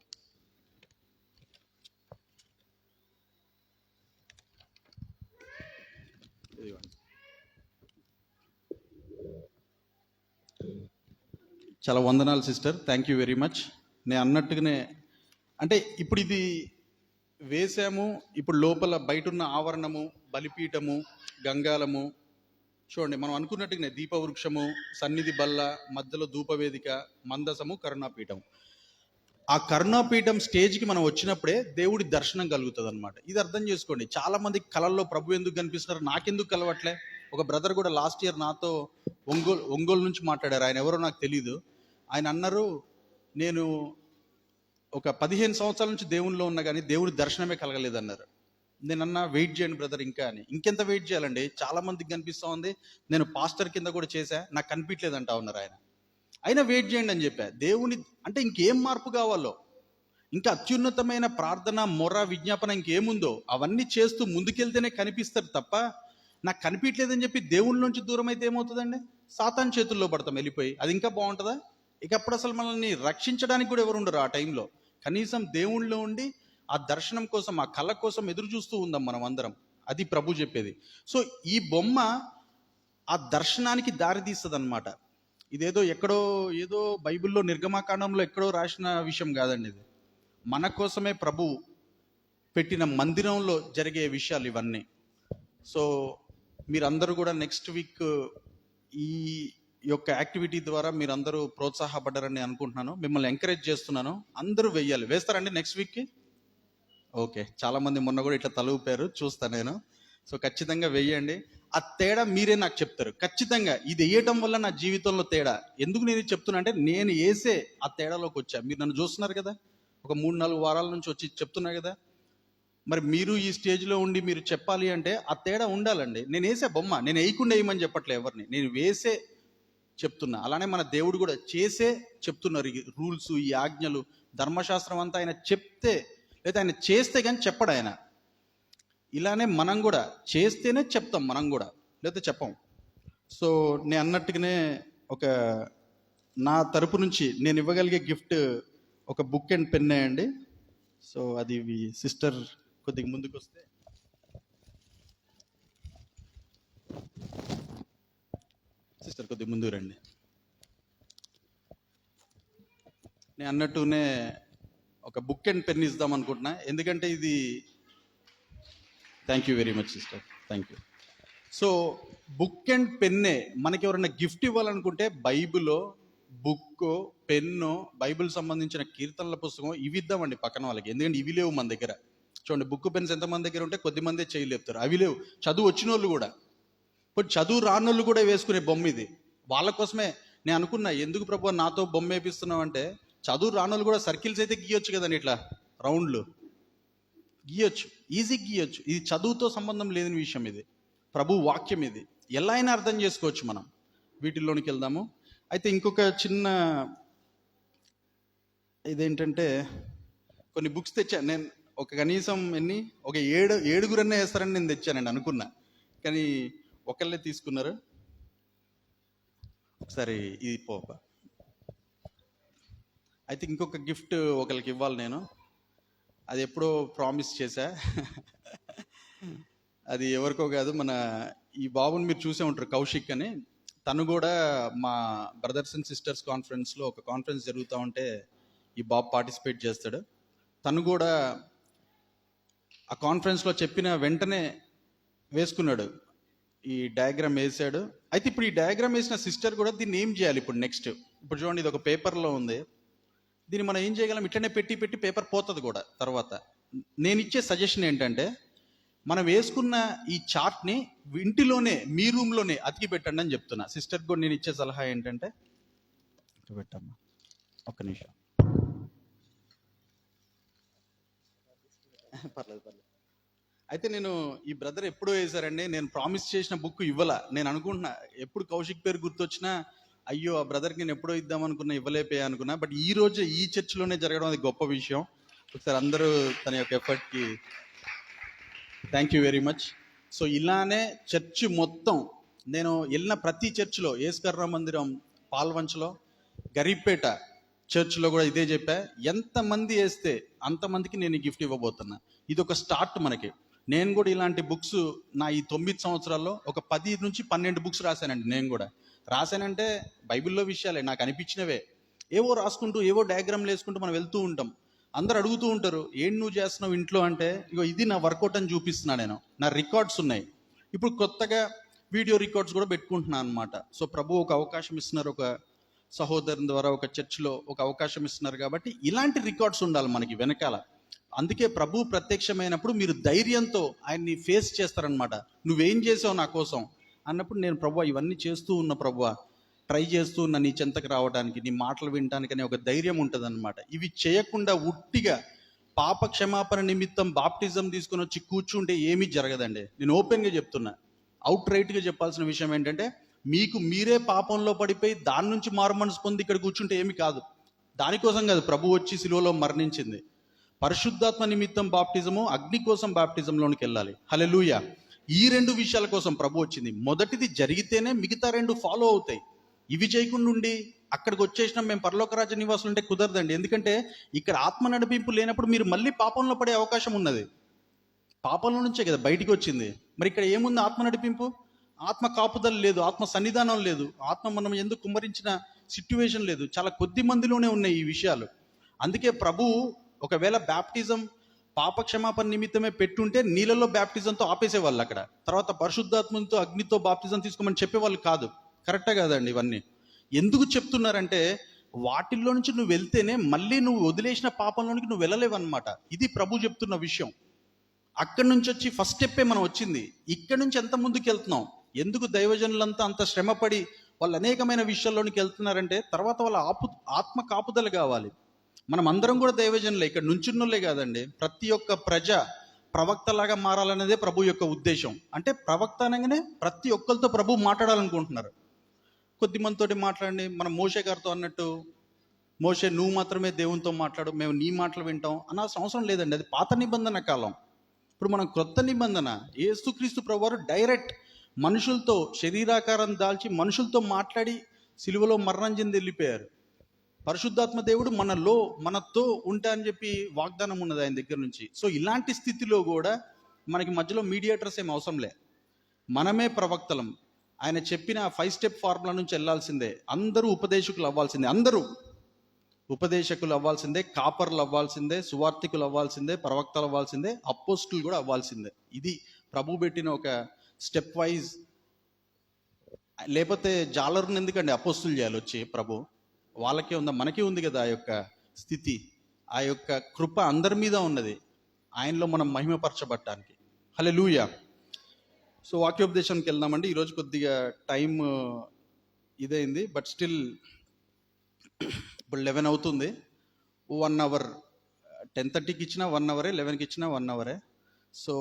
చాలా వందనాలు sister. Thank you very much. నేను అన్నట్టుగానే అంటే ఇప్పుడు ఇది వేసాము. ఇప్పుడు లోపల బయట ఉన్న ఆవరణము, బలిపీఠము, గంగాలము చూడండి. మనం అనుకున్నట్టుగానే దీపవృక్షము, సన్నిధి బల్ల, మధ్యలో ధూపవేదిక, మందసము, కరుణాపీఠం. ఆ కరుణాపీఠం స్టేజ్కి మనం వచ్చినప్పుడే దేవుడి దర్శనం కలుగుతుంది అనమాట. ఇది అర్థం చేసుకోండి. చాలా మందికి కళల్లో ప్రభు ఎందుకు కనిపిస్తున్నారు, నాకెందుకు కలవట్లే. ఒక బ్రదర్ కూడా లాస్ట్ ఇయర్ నాతో ఒంగోలు నుంచి మాట్లాడారు. ఆయన ఎవరో నాకు తెలీదు. ఆయన అన్నారు, నేను ఒక 15 సంవత్సరాల నుంచి దేవునిలో ఉన్నా కానీ దేవుడి దర్శనమే కలగలేదన్నారు. నేనన్నా వెయిట్ చేయండి బ్రదర్ ఇంకా అని. ఇంకెంత వెయిట్ చేయాలండి? చాలా మందికి కనిపిస్తూ ఉంది. నేను పాస్టర్ కింద కూడా చేశా, నాకు కనిపించలేదు అంటా ఉన్నారు ఆయన. అయినా వెయిట్ చేయండి అని చెప్పా. దేవుని అంటే ఇంకేం మార్పు కావాలో. ఇంకా అత్యున్నతమైన ప్రార్థన, మొర, విజ్ఞాపన ఇంకేముందో అవన్నీ చేస్తూ ముందుకెళ్తేనే కనిపిస్తారు తప్ప, నాకు కనిపించలేదని చెప్పి దేవుళ్ళ నుంచి దూరం అయితే ఏమవుతుందండి? సాతాను చేతుల్లో పడతాం వెళ్ళిపోయి. అది ఇంకా బాగుంటుందా? ఇక అప్పుడు అసలు మనల్ని రక్షించడానికి కూడా ఎవరు ఉండరు ఆ టైంలో. కనీసం దేవుళ్ళలో ఉండి ఆ దర్శనం కోసం, ఆ కళ కోసం ఎదురు చూస్తూ ఉందాం మనం అందరం. అది ప్రభు చెప్పేది. సో ఈ బొమ్మ ఆ దర్శనానికి దారి తీస్తుంది అనమాట. ఇదేదో ఎక్కడో ఏదో బైబిల్లో నిర్గమాకాండంలో ఎక్కడో రాసిన విషయం కాదండి. ఇది మన కోసమే ప్రభు పెట్టిన మందిరంలో జరిగే విషయాలు ఇవన్నీ. సో మీరందరూ కూడా నెక్స్ట్ వీక్ ఈ యొక్క యాక్టివిటీ ద్వారా మీరందరూ ప్రోత్సాహపడ్డారని అనుకుంటున్నాను. మిమ్మల్ని ఎంకరేజ్ చేస్తున్నాను. అందరూ వెయ్యాలి. వేస్తారండి నెక్స్ట్ వీక్కి? ఓకే, చాలామంది మొన్న కూడా ఇట్లా తలూపారు, చూస్తాను నేను. సో ఖచ్చితంగా వెయ్యండి. ఆ తేడా మీరే నాకు చెప్తారు ఖచ్చితంగా. ఇది వేయటం వల్ల నా జీవితంలో తేడా. ఎందుకు నేను చెప్తున్నా అంటే, నేను వేసే ఆ తేడాలోకి వచ్చా. మీరు నన్ను చూస్తున్నారు కదా, ఒక 3-4 వారాల నుంచి వచ్చి చెప్తున్నా కదా. మరి మీరు ఈ స్టేజ్లో ఉండి మీరు చెప్పాలి అంటే ఆ తేడా ఉండాలండి. నేను వేసే బొమ్మ, నేను వేయకుండా వేయమని చెప్పట్లే ఎవరిని, నేను వేసే చెప్తున్నా. అలానే మన దేవుడు కూడా చేసే చెప్తున్నారు. ఈ రూల్స్, ఈ ఆజ్ఞలు, ధర్మశాస్త్రం అంతా ఆయన చెప్తే, లేదా ఆయన చేస్తే కానీ చెప్పడు ఆయన. ఇలానే మనం కూడా చేస్తేనే చెప్తాం, మనం కూడా లేదా చెప్పం. సో నేను అన్నట్టుగానే ఒక నా తరపు నుంచి నేను ఇవ్వగలిగే గిఫ్ట్ ఒక బుక్ అండ్ పెన్ అండి. సో అది సిస్టర్ కొద్దిగా ముందుకు వస్తే. సిస్టర్ కొద్దిగా ముందుకు రండి. నేను అన్నట్టునే ఒక బుక్ అండ్ పెన్ ఇద్దాం అనుకుంటున్నా. ఎందుకంటే ఇది, thank you very much sister, thank you. So book and పెన్నే మనకి ఎవరైనా గిఫ్ట్ ఇవ్వాలనుకుంటే బైబిలో బుక్, పెన్ను, బైబిల్ సంబంధించిన కీర్తనల పుస్తకం ఇవి ఇద్దామండి పక్కన వాళ్ళకి. ఎందుకంటే ఇవి లేవు మన దగ్గర. చూడండి, బుక్, పెన్స్ ఎంతమంది దగ్గర ఉంటే కొద్ది మందే చేయలేపుతారు. అవి లేవు. చదువు వచ్చిన వాళ్ళు కూడా, ఇప్పుడు చదువు రానోళ్ళు కూడా వేసుకునే బొమ్మ ఇది. వాళ్ళ కోసమే నేను అనుకున్నా, ఎందుకు ప్రభు నాతో బొమ్మ వేపిస్తున్నావు అంటే, చదువు రానోళ్ళు కూడా సర్కిల్స్ అయితే గీయొచ్చు కదండి, ఇట్లా రౌండ్లు గీయొచ్చు, ఈజీ గీయొచ్చు. ఇది చదువుతో సంబంధం లేని విషయం, ఇది ప్రభు వాక్యం. ఇది ఎలా అయినా అర్థం చేసుకోవచ్చు మనం. వీటిల్లోనికి వెళ్దాము. అయితే ఇంకొక చిన్న ఇదేంటంటే, కొన్ని బుక్స్ తెచ్చాను నేను. ఒక కనీసం ఒక 7-8 వేస్తారని నేను తెచ్చానండి అనుకున్నా, కానీ ఒకళ్ళే తీసుకున్నారు. ఒకసారి ఇది పోపా. అయితే ఇంకొక గిఫ్ట్ ఒకరికి ఇవ్వాలి నేను. అది ఎప్పుడో ప్రామిస్ చేశా. అది ఎవరికో కాదు, మన ఈ బాబుని మీరు చూసే ఉంటారు, కౌశిక్ అని. తను కూడా మా బ్రదర్స్ అండ్ సిస్టర్స్ కాన్ఫరెన్స్లో ఒక కాన్ఫరెన్స్ జరుగుతూ ఉంటే ఈ బాబు పార్టిసిపేట్ చేస్తాడు. తను కూడా ఆ కాన్ఫరెన్స్లో చెప్పిన వెంటనే వేసుకున్నాడు, ఈ డయాగ్రామ్ వేసాడు. అయితే ఇప్పుడు ఈ డయాగ్రామ్ వేసిన సిస్టర్ కూడా దీన్ని ఏం చేయాలి ఇప్పుడు నెక్స్ట్? ఇప్పుడు చూడండి, ఇది ఒక పేపర్లో ఉంది. దీన్ని మనం ఏం చేయగలం? ఇట్లనే పెట్టి పేపర్ పోతుంది కూడా తర్వాత. నేను ఇచ్చే సజెషన్ ఏంటంటే, మనం వేసుకున్న ఈ చార్ట్ని ఇంటిలోనే, మీ రూమ్లోనే అతికి పెట్టండి అని చెప్తున్నా. సిస్టర్కి కూడా నేను ఇచ్చే సలహా ఏంటంటే, పెట్టమ్మా ఒక్క నిమిషం. పర్లేదు. అయితే నేను ఈ బ్రదర్ ఎప్పుడు వేశారండి, నేను ప్రామిస్ చేసిన బుక్ ఇవ్వాల. నేను అనుకుంటున్నా, ఎప్పుడు కౌశిక్ పేరు గుర్తొచ్చినా అయ్యో ఆ బ్రదర్కి నేను ఎప్పుడో ఇద్దాం అనుకున్నా, ఇవ్వలేపోయా అనుకున్నా. బట్ ఈ రోజు ఈ చర్చ్లోనే జరగడం అది గొప్ప విషయం. ఒకసారి అందరూ తన యొక్క ఎఫర్ట్కి thank you very much. So ఇలానే చర్చ్ మొత్తం, నేను వెళ్ళిన ప్రతి చర్చ్లో, ఏస్కర్ర మందిరం పాల్వంచలో, గరీపేట చర్చ్లో కూడా ఇదే చెప్పా. ఎంతమంది వేస్తే అంతమందికి నేను ఈ గిఫ్ట్ ఇవ్వబోతున్నా. ఇది ఒక స్టార్ట్ మనకి. నేను కూడా ఇలాంటి బుక్స్ నా ఈ 9 సంవత్సరాల్లో ఒక 10 నుంచి 12 బుక్స్ రాశానండి. నేను కూడా రాశానంటే బైబిల్లో విషయాలే నాకు అనిపించినవే, ఏవో రాసుకుంటూ, ఏవో డయాగ్రామ్లు వేసుకుంటూ మనం వెళ్తూ ఉంటాం. అందరు అడుగుతూ ఉంటారు, ఏం నువ్వు చేస్తున్నావు ఇంట్లో అంటే, ఇగో ఇది నా వర్కౌట్ అని చూపిస్తున్నా నేను. నా రికార్డ్స్ ఉన్నాయి. ఇప్పుడు కొత్తగా వీడియో రికార్డ్స్ కూడా పెట్టుకుంటున్నాను అనమాట. సో ప్రభు ఒక అవకాశం ఇస్తున్నారు, ఒక సహోదరుని ద్వారా ఒక చర్చ్లో ఒక అవకాశం ఇస్తున్నారు. కాబట్టి ఇలాంటి రికార్డ్స్ ఉండాలి మనకి వెనకాల. అందుకే ప్రభు ప్రత్యక్షమైనప్పుడు మీరు ధైర్యంతో ఆయన్ని ఫేస్ చేస్తారనమాట. నువ్వేం చేసావు నా కోసం అన్నప్పుడు, నేను ప్రభు ఇవన్నీ చేస్తూ ఉన్న ప్రభు, ట్రై చేస్తూ ఉన్న నీ చెంతకు రావడానికి, నీ మాటలు వినడానికి అనే ఒక ధైర్యం ఉంటుంది అనమాట. ఇవి చేయకుండా ఉట్టిగా పాప క్షమాపణ నిమిత్తం బాప్టిజం తీసుకుని వచ్చి కూర్చుంటే ఏమీ జరగదండి. నేను ఓపెన్గా చెప్తున్నా. అవుట్ రైట్గా చెప్పాల్సిన విషయం ఏంటంటే, మీకు మీరే పాపంలో పడిపోయి దాని నుంచి మారు మనసు పొంది ఇక్కడ కూర్చుంటే ఏమి కాదు. దానికోసం కాదు ప్రభు వచ్చి సిలువలో మరణించింది. పరిశుద్ధాత్మ నిమిత్తం బాప్టిజము, అగ్ని కోసం బాప్టిజంలోనికి వెళ్ళాలి. హల్లెలూయా. ఈ రెండు విషయాల కోసం ప్రభు వచ్చింది. మొదటిది జరిగితేనే మిగతా రెండు ఫాలో అవుతాయి. ఇవి చేయకుండా ఉండి అక్కడికి వచ్చేసినాం మేము పరలోక రాజ్య నివాసులు అంటే కుదరదండి. ఎందుకంటే ఇక్కడ ఆత్మ నడిపింపు లేనప్పుడు మీరు మళ్ళీ పాపంలో పడే అవకాశం ఉన్నది. పాపంలో నుంచే కదా బయటికి వచ్చింది. మరి ఇక్కడ ఏముంది? ఆత్మ నడిపింపు, ఆత్మ కాపుదల లేదు, ఆత్మ సన్నిధానం లేదు, ఆత్మ మనం ఎందుకు కుమ్మరించిన సిట్యువేషన్ లేదు. చాలా కొద్ది మందిలోనే ఉన్నాయి ఈ విషయాలు. అందుకే ప్రభు ఒకవేళ బ్యాప్టిజం పాప క్షమాపణ నిమిత్తమే పెట్టుంటే నీళ్ళలో బ్యాప్టిజంతో ఆపేసేవాళ్ళు. అక్కడ తర్వాత పరిశుద్ధాత్మతో అగ్నితో బాప్టిజం తీసుకోమని చెప్పేవాళ్ళు కాదు. కరెక్టే కాదండి ఇవన్నీ. ఎందుకు చెప్తున్నారంటే వాటిల్లో నుంచి నువ్వు వెళ్తేనే మళ్ళీ నువ్వు వదిలేసిన పాపంలోనికి నువ్వు వెళ్ళలేవన్నమాట. ఇది ప్రభు చెప్తున్న విషయం. అక్కడి నుంచి వచ్చి ఫస్ట్ స్టెప్పే మనం వచ్చింది. ఇక్కడి నుంచి ఎంత ముందుకు వెళ్తున్నాం? ఎందుకు దైవజనులంతా అంత శ్రమపడి వాళ్ళు అనేకమైన విషయాల్లోనికి వెళ్తున్నారంటే తర్వాత వాళ్ళ ఆత్మ కాపుదల కావాలి. మనం అందరం కూడా దైవజనులే, ఇక్కడ నుంచున్నోళ్ళే కాదండి. ప్రతి ఒక్క ప్రజ ప్రవక్తలాగా మారాలనేదే ప్రభు యొక్క ఉద్దేశం. అంటే ప్రవక్త అనగానే ప్రతి ఒక్కరితో ప్రభు మాట్లాడాలనుకుంటున్నారు. కొద్ది మందితోటి మాట్లాడండి. మనం మోషే గారితో అన్నట్టు, మోషే నువ్వు మాత్రమే దేవునితో మాట్లాడు, మేము నీ మాటలు వింటాం అనాల్సిన అవసరం లేదండి. అది పాత నిబంధన కాలం. ఇప్పుడు మనం క్రొత్త నిబంధన, యేసుక్రీస్తు ప్రభువారు డైరెక్ట్ మనుషులతో శరీరాకారం దాల్చి మనుషులతో మాట్లాడి సిలువలో మరణం చెంది వెళ్ళిపోయారు. పరిశుద్ధాత్మ దేవుడు మనతో ఉంటా అని చెప్పి వాగ్దానం ఉన్నది ఆయన దగ్గర నుంచి. సో ఇలాంటి స్థితిలో కూడా మనకి మధ్యలో మీడియేటర్స్ ఏం అవసరం లే, మనమే ప్రవక్తలం. ఆయన చెప్పిన 5 స్టెప్ ఫార్ములా నుంచి వెళ్ళాల్సిందే. అందరూ ఉపదేశకులు అవ్వాల్సిందే, అందరూ ఉపదేశకులు అవ్వాల్సిందే, కాపర్లు అవ్వాల్సిందే, సువార్థికులు అవ్వాల్సిందే, ప్రవక్తలు అవ్వాల్సిందే, అపోస్టులు కూడా అవ్వాల్సిందే. ఇది ప్రభు పెట్టిన ఒక స్టెప్ వైజ్. లేకపోతే జాలరుని ఎందుకండి అపోస్తులు చేయాలి వచ్చి ప్రభు? వాళ్ళకే ఉందా? మనకే ఉంది కదా ఆ యొక్క స్థితి. ఆ యొక్క కృప అందరి మీద ఉన్నది, ఆయనలో మనం మహిమపరచబడటానికి. హల్లెలూయా. సో వాక్యోపదేశానికి వెళ్దామండి. ఈరోజు కొద్దిగా టైం ఇదైంది, బట్ స్టిల్ ఇప్పుడు 11 అవుతుంది. 1 అవర్, 10:30కి ఇచ్చినా 1 అవరే, 11కి ఇచ్చినా 1 అవరే. సో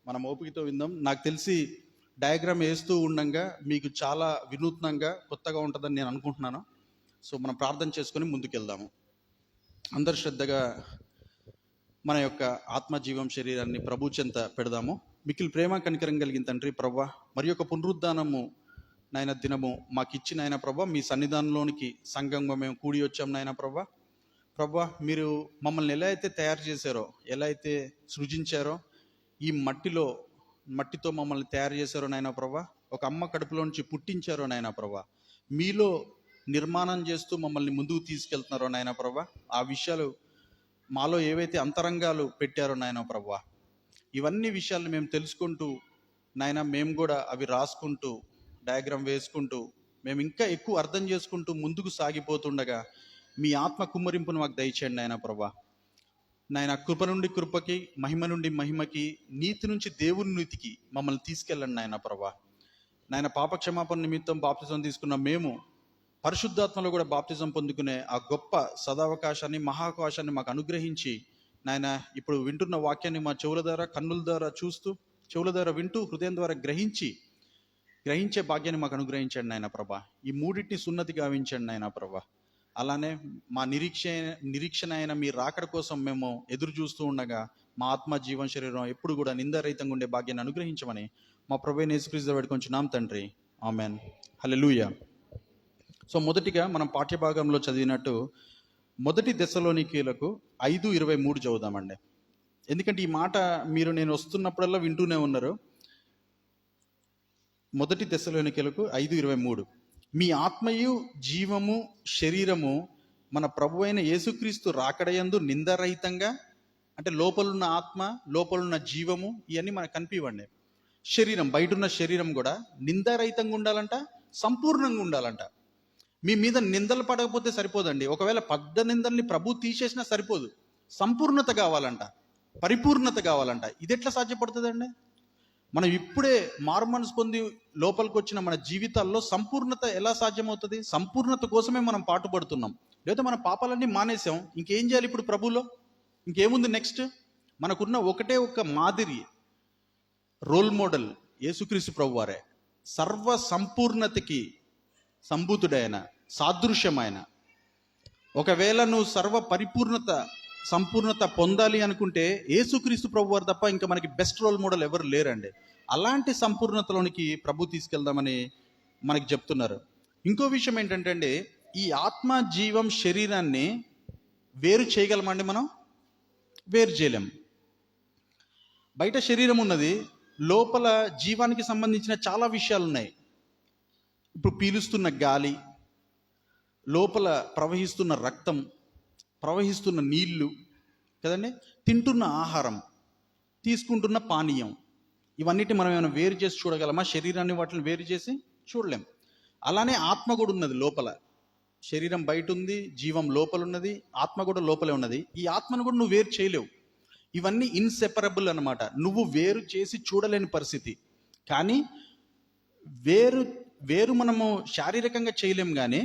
మనం ఓపికతో విందాం. నాకు తెలిసి డయాగ్రామ్ వేస్తూ ఉండగా మీకు చాలా వినూత్నంగా కొత్తగా ఉంటుందని నేను అనుకుంటున్నాను. సో మనం ప్రార్థన చేసుకొని ముందుకెళ్దాము. అందరు శ్రద్ధగా మన యొక్క ఆత్మజీవం శరీరాన్ని ప్రభు చెంత పెడదాము. మిక్కిలి ప్రేమ కనికరం కలిగిన తండ్రి ప్రభా, మరి యొక్క పునరుద్ధానము నాయన దినము మాకు ఇచ్చిన ఆయన ప్రభా, మీ సన్నిధానంలోనికి సంఘంగా మేము కూడి వచ్చాం నాయన ప్రభా. మీరు మమ్మల్ని ఎలా అయితే తయారు చేశారో, ఎలా అయితే సృజించారో, ఈ మట్టితో మమ్మల్ని తయారు చేశారో నాయన ప్రభా, ఒక అమ్మ కడుపులో నుంచి పుట్టించారో నాయన ప్రభా, మీలో నిర్మాణం చేస్తూ మమ్మల్ని ముందుకు తీసుకెళ్తున్నారో నాయన ప్రభా, ఆ విషయాలు మాలో ఏవైతే అంతరంగాలు పెట్టారో నాయన ప్రభా, ఇవన్నీ విషయాలు మేము తెలుసుకుంటూ నాయన మేము కూడా అవి రాసుకుంటూ డయాగ్రామ్ వేసుకుంటూ మేము ఇంకా ఎక్కువ అర్థం చేసుకుంటూ ముందుకు సాగిపోతుండగా మీ ఆత్మ కుమ్మరింపును మాకు దయచేయండి నాయన ప్రభా. నాయన కృప నుండి కృపకి, మహిమ నుండి మహిమకి, నీతి నుంచి దేవుని నీతికి మమ్మల్ని తీసుకెళ్ళండి నాయన ప్రభా. నాయన పాప క్షమాపణ నిమిత్తం బాప్తిజం తీసుకున్న మేము పరిశుద్ధాత్మలో కూడా బాప్తిజం పొందుకునే ఆ గొప్ప సదావకాశాన్ని, మహావకాశాన్ని మాకు అనుగ్రహించి నాయన ఇప్పుడు వింటున్న వాక్యాన్ని మా చెవుల ద్వారా, కన్నుల ద్వారా చూస్తూ, చెవుల ద్వారా వింటూ, హృదయం ద్వారా గ్రహించే భాగ్యాన్ని మాకు అనుగ్రహించండి నాయన ప్రభా. ఈ మూడింటిని సున్నతి గావించండి నాయన ప్రభా. అలానే మా నిరీక్షణ అయిన మీ రాకడ కోసం మేము ఎదురు చూస్తూ ఉండగా మా ఆత్మ జీవన శరీరం ఎప్పుడు కూడా నిందారహితంగా ఉండే భాగ్యాన్ని అనుగ్రహించమని మా ప్రభువైన యేసుక్రీస్తు వేడుకొంచున్నాం తండ్రి. ఆమెన్. హల్లెలూయా. సో మొదటిగా మనం పాఠ్యభాగంలో చదివినట్టు 1 దెస్సలోనికీయులకు 5:23 చదువుదామండి. ఎందుకంటే ఈ మాట మీరు నేను వస్తున్నప్పుడల్లా వింటూనే ఉన్నారు. 1 దెస్సలోనికీయులకు 5:23, మీ ఆత్మయు జీవము శరీరము మన ప్రభువైన యేసుక్రీస్తు రాకడయందు నిందారహితంగా, అంటే లోపలున్న ఆత్మ, లోపలున్న జీవము ఇవన్నీ మనకు కనిపివ్వండి. శరీరం, బయటున్న శరీరం కూడా నిందారహితంగా ఉండాలంట, సంపూర్ణంగా ఉండాలంట. మీ మీద నిందలు పడకపోతే సరిపోదండి. ఒకవేళ పడ్డ నిందల్ని ప్రభు తీసేసినా సరిపోదు. సంపూర్ణత కావాలంట, పరిపూర్ణత కావాలంట. ఇది ఎట్లా సాధ్యపడుతుందండి? మనం ఇప్పుడే మారుమనసు పొంది లోపలికి వచ్చిన మన జీవితాల్లో సంపూర్ణత ఎలా సాధ్యమవుతుంది? సంపూర్ణత కోసమే మనం పాటుపడుతున్నాం. లేదా మన పాపాలన్నీ మానేసాం, ఇంకేం చేయాలి ఇప్పుడు ప్రభులో? ఇంకేముంది నెక్స్ట్? మనకున్న ఒకటే ఒక మాదిరి, రోల్ మోడల్ యేసుక్రీస్తు ప్రభువారే. సర్వ సంపూర్ణతకి సంభూతుడైన, సాదృశ్యమైన. ఒకవేళ నువ్వు సర్వ పరిపూర్ణత సంపూర్ణత పొందాలి అనుకుంటే యేసుక్రీస్తు ప్రభు వారు తప్ప ఇంకా మనకి బెస్ట్ రోల్ మోడల్ ఎవరు లేరండి. అలాంటి సంపూర్ణతలోనికి ప్రభు తీసుకెళ్దామని మనకి చెప్తున్నారు. ఇంకో విషయం ఏంటంటే అండి, ఈ ఆత్మ జీవం శరీరాన్ని వేరు చేయగలమండి మనం? వేరు చేయలేం. బయట శరీరం ఉన్నది, లోపల జీవానికి సంబంధించిన చాలా విషయాలు ఉన్నాయి. ఇప్పుడు పీలుస్తున్న గాలి, లోపల ప్రవహిస్తున్న రక్తం, ప్రవహిస్తున్న నీళ్లు కదండి, తింటున్న ఆహారం, తీసుకుంటున్న పానీయం, ఇవన్నిటి మనం ఏమైనా వేరు చేసి చూడగలమా? శరీరాన్ని వాటిని వేరు చేసి చూడలేం. అలానే ఆత్మ కూడా ఉన్నది లోపల. శరీరం బయట ఉంది, జీవం లోపల ఉన్నది, ఆత్మ కూడా లోపలే ఉన్నది. ఈ ఆత్మను కూడా నువ్వు వేరు చేయలేవు. ఇవన్నీ ఇన్సెపరబుల్ అన్నమాట. నువ్వు వేరు చేసి చూడలేని పరిస్థితి. కానీ వేరు మనము శారీరకంగా చేయలేం, కానీ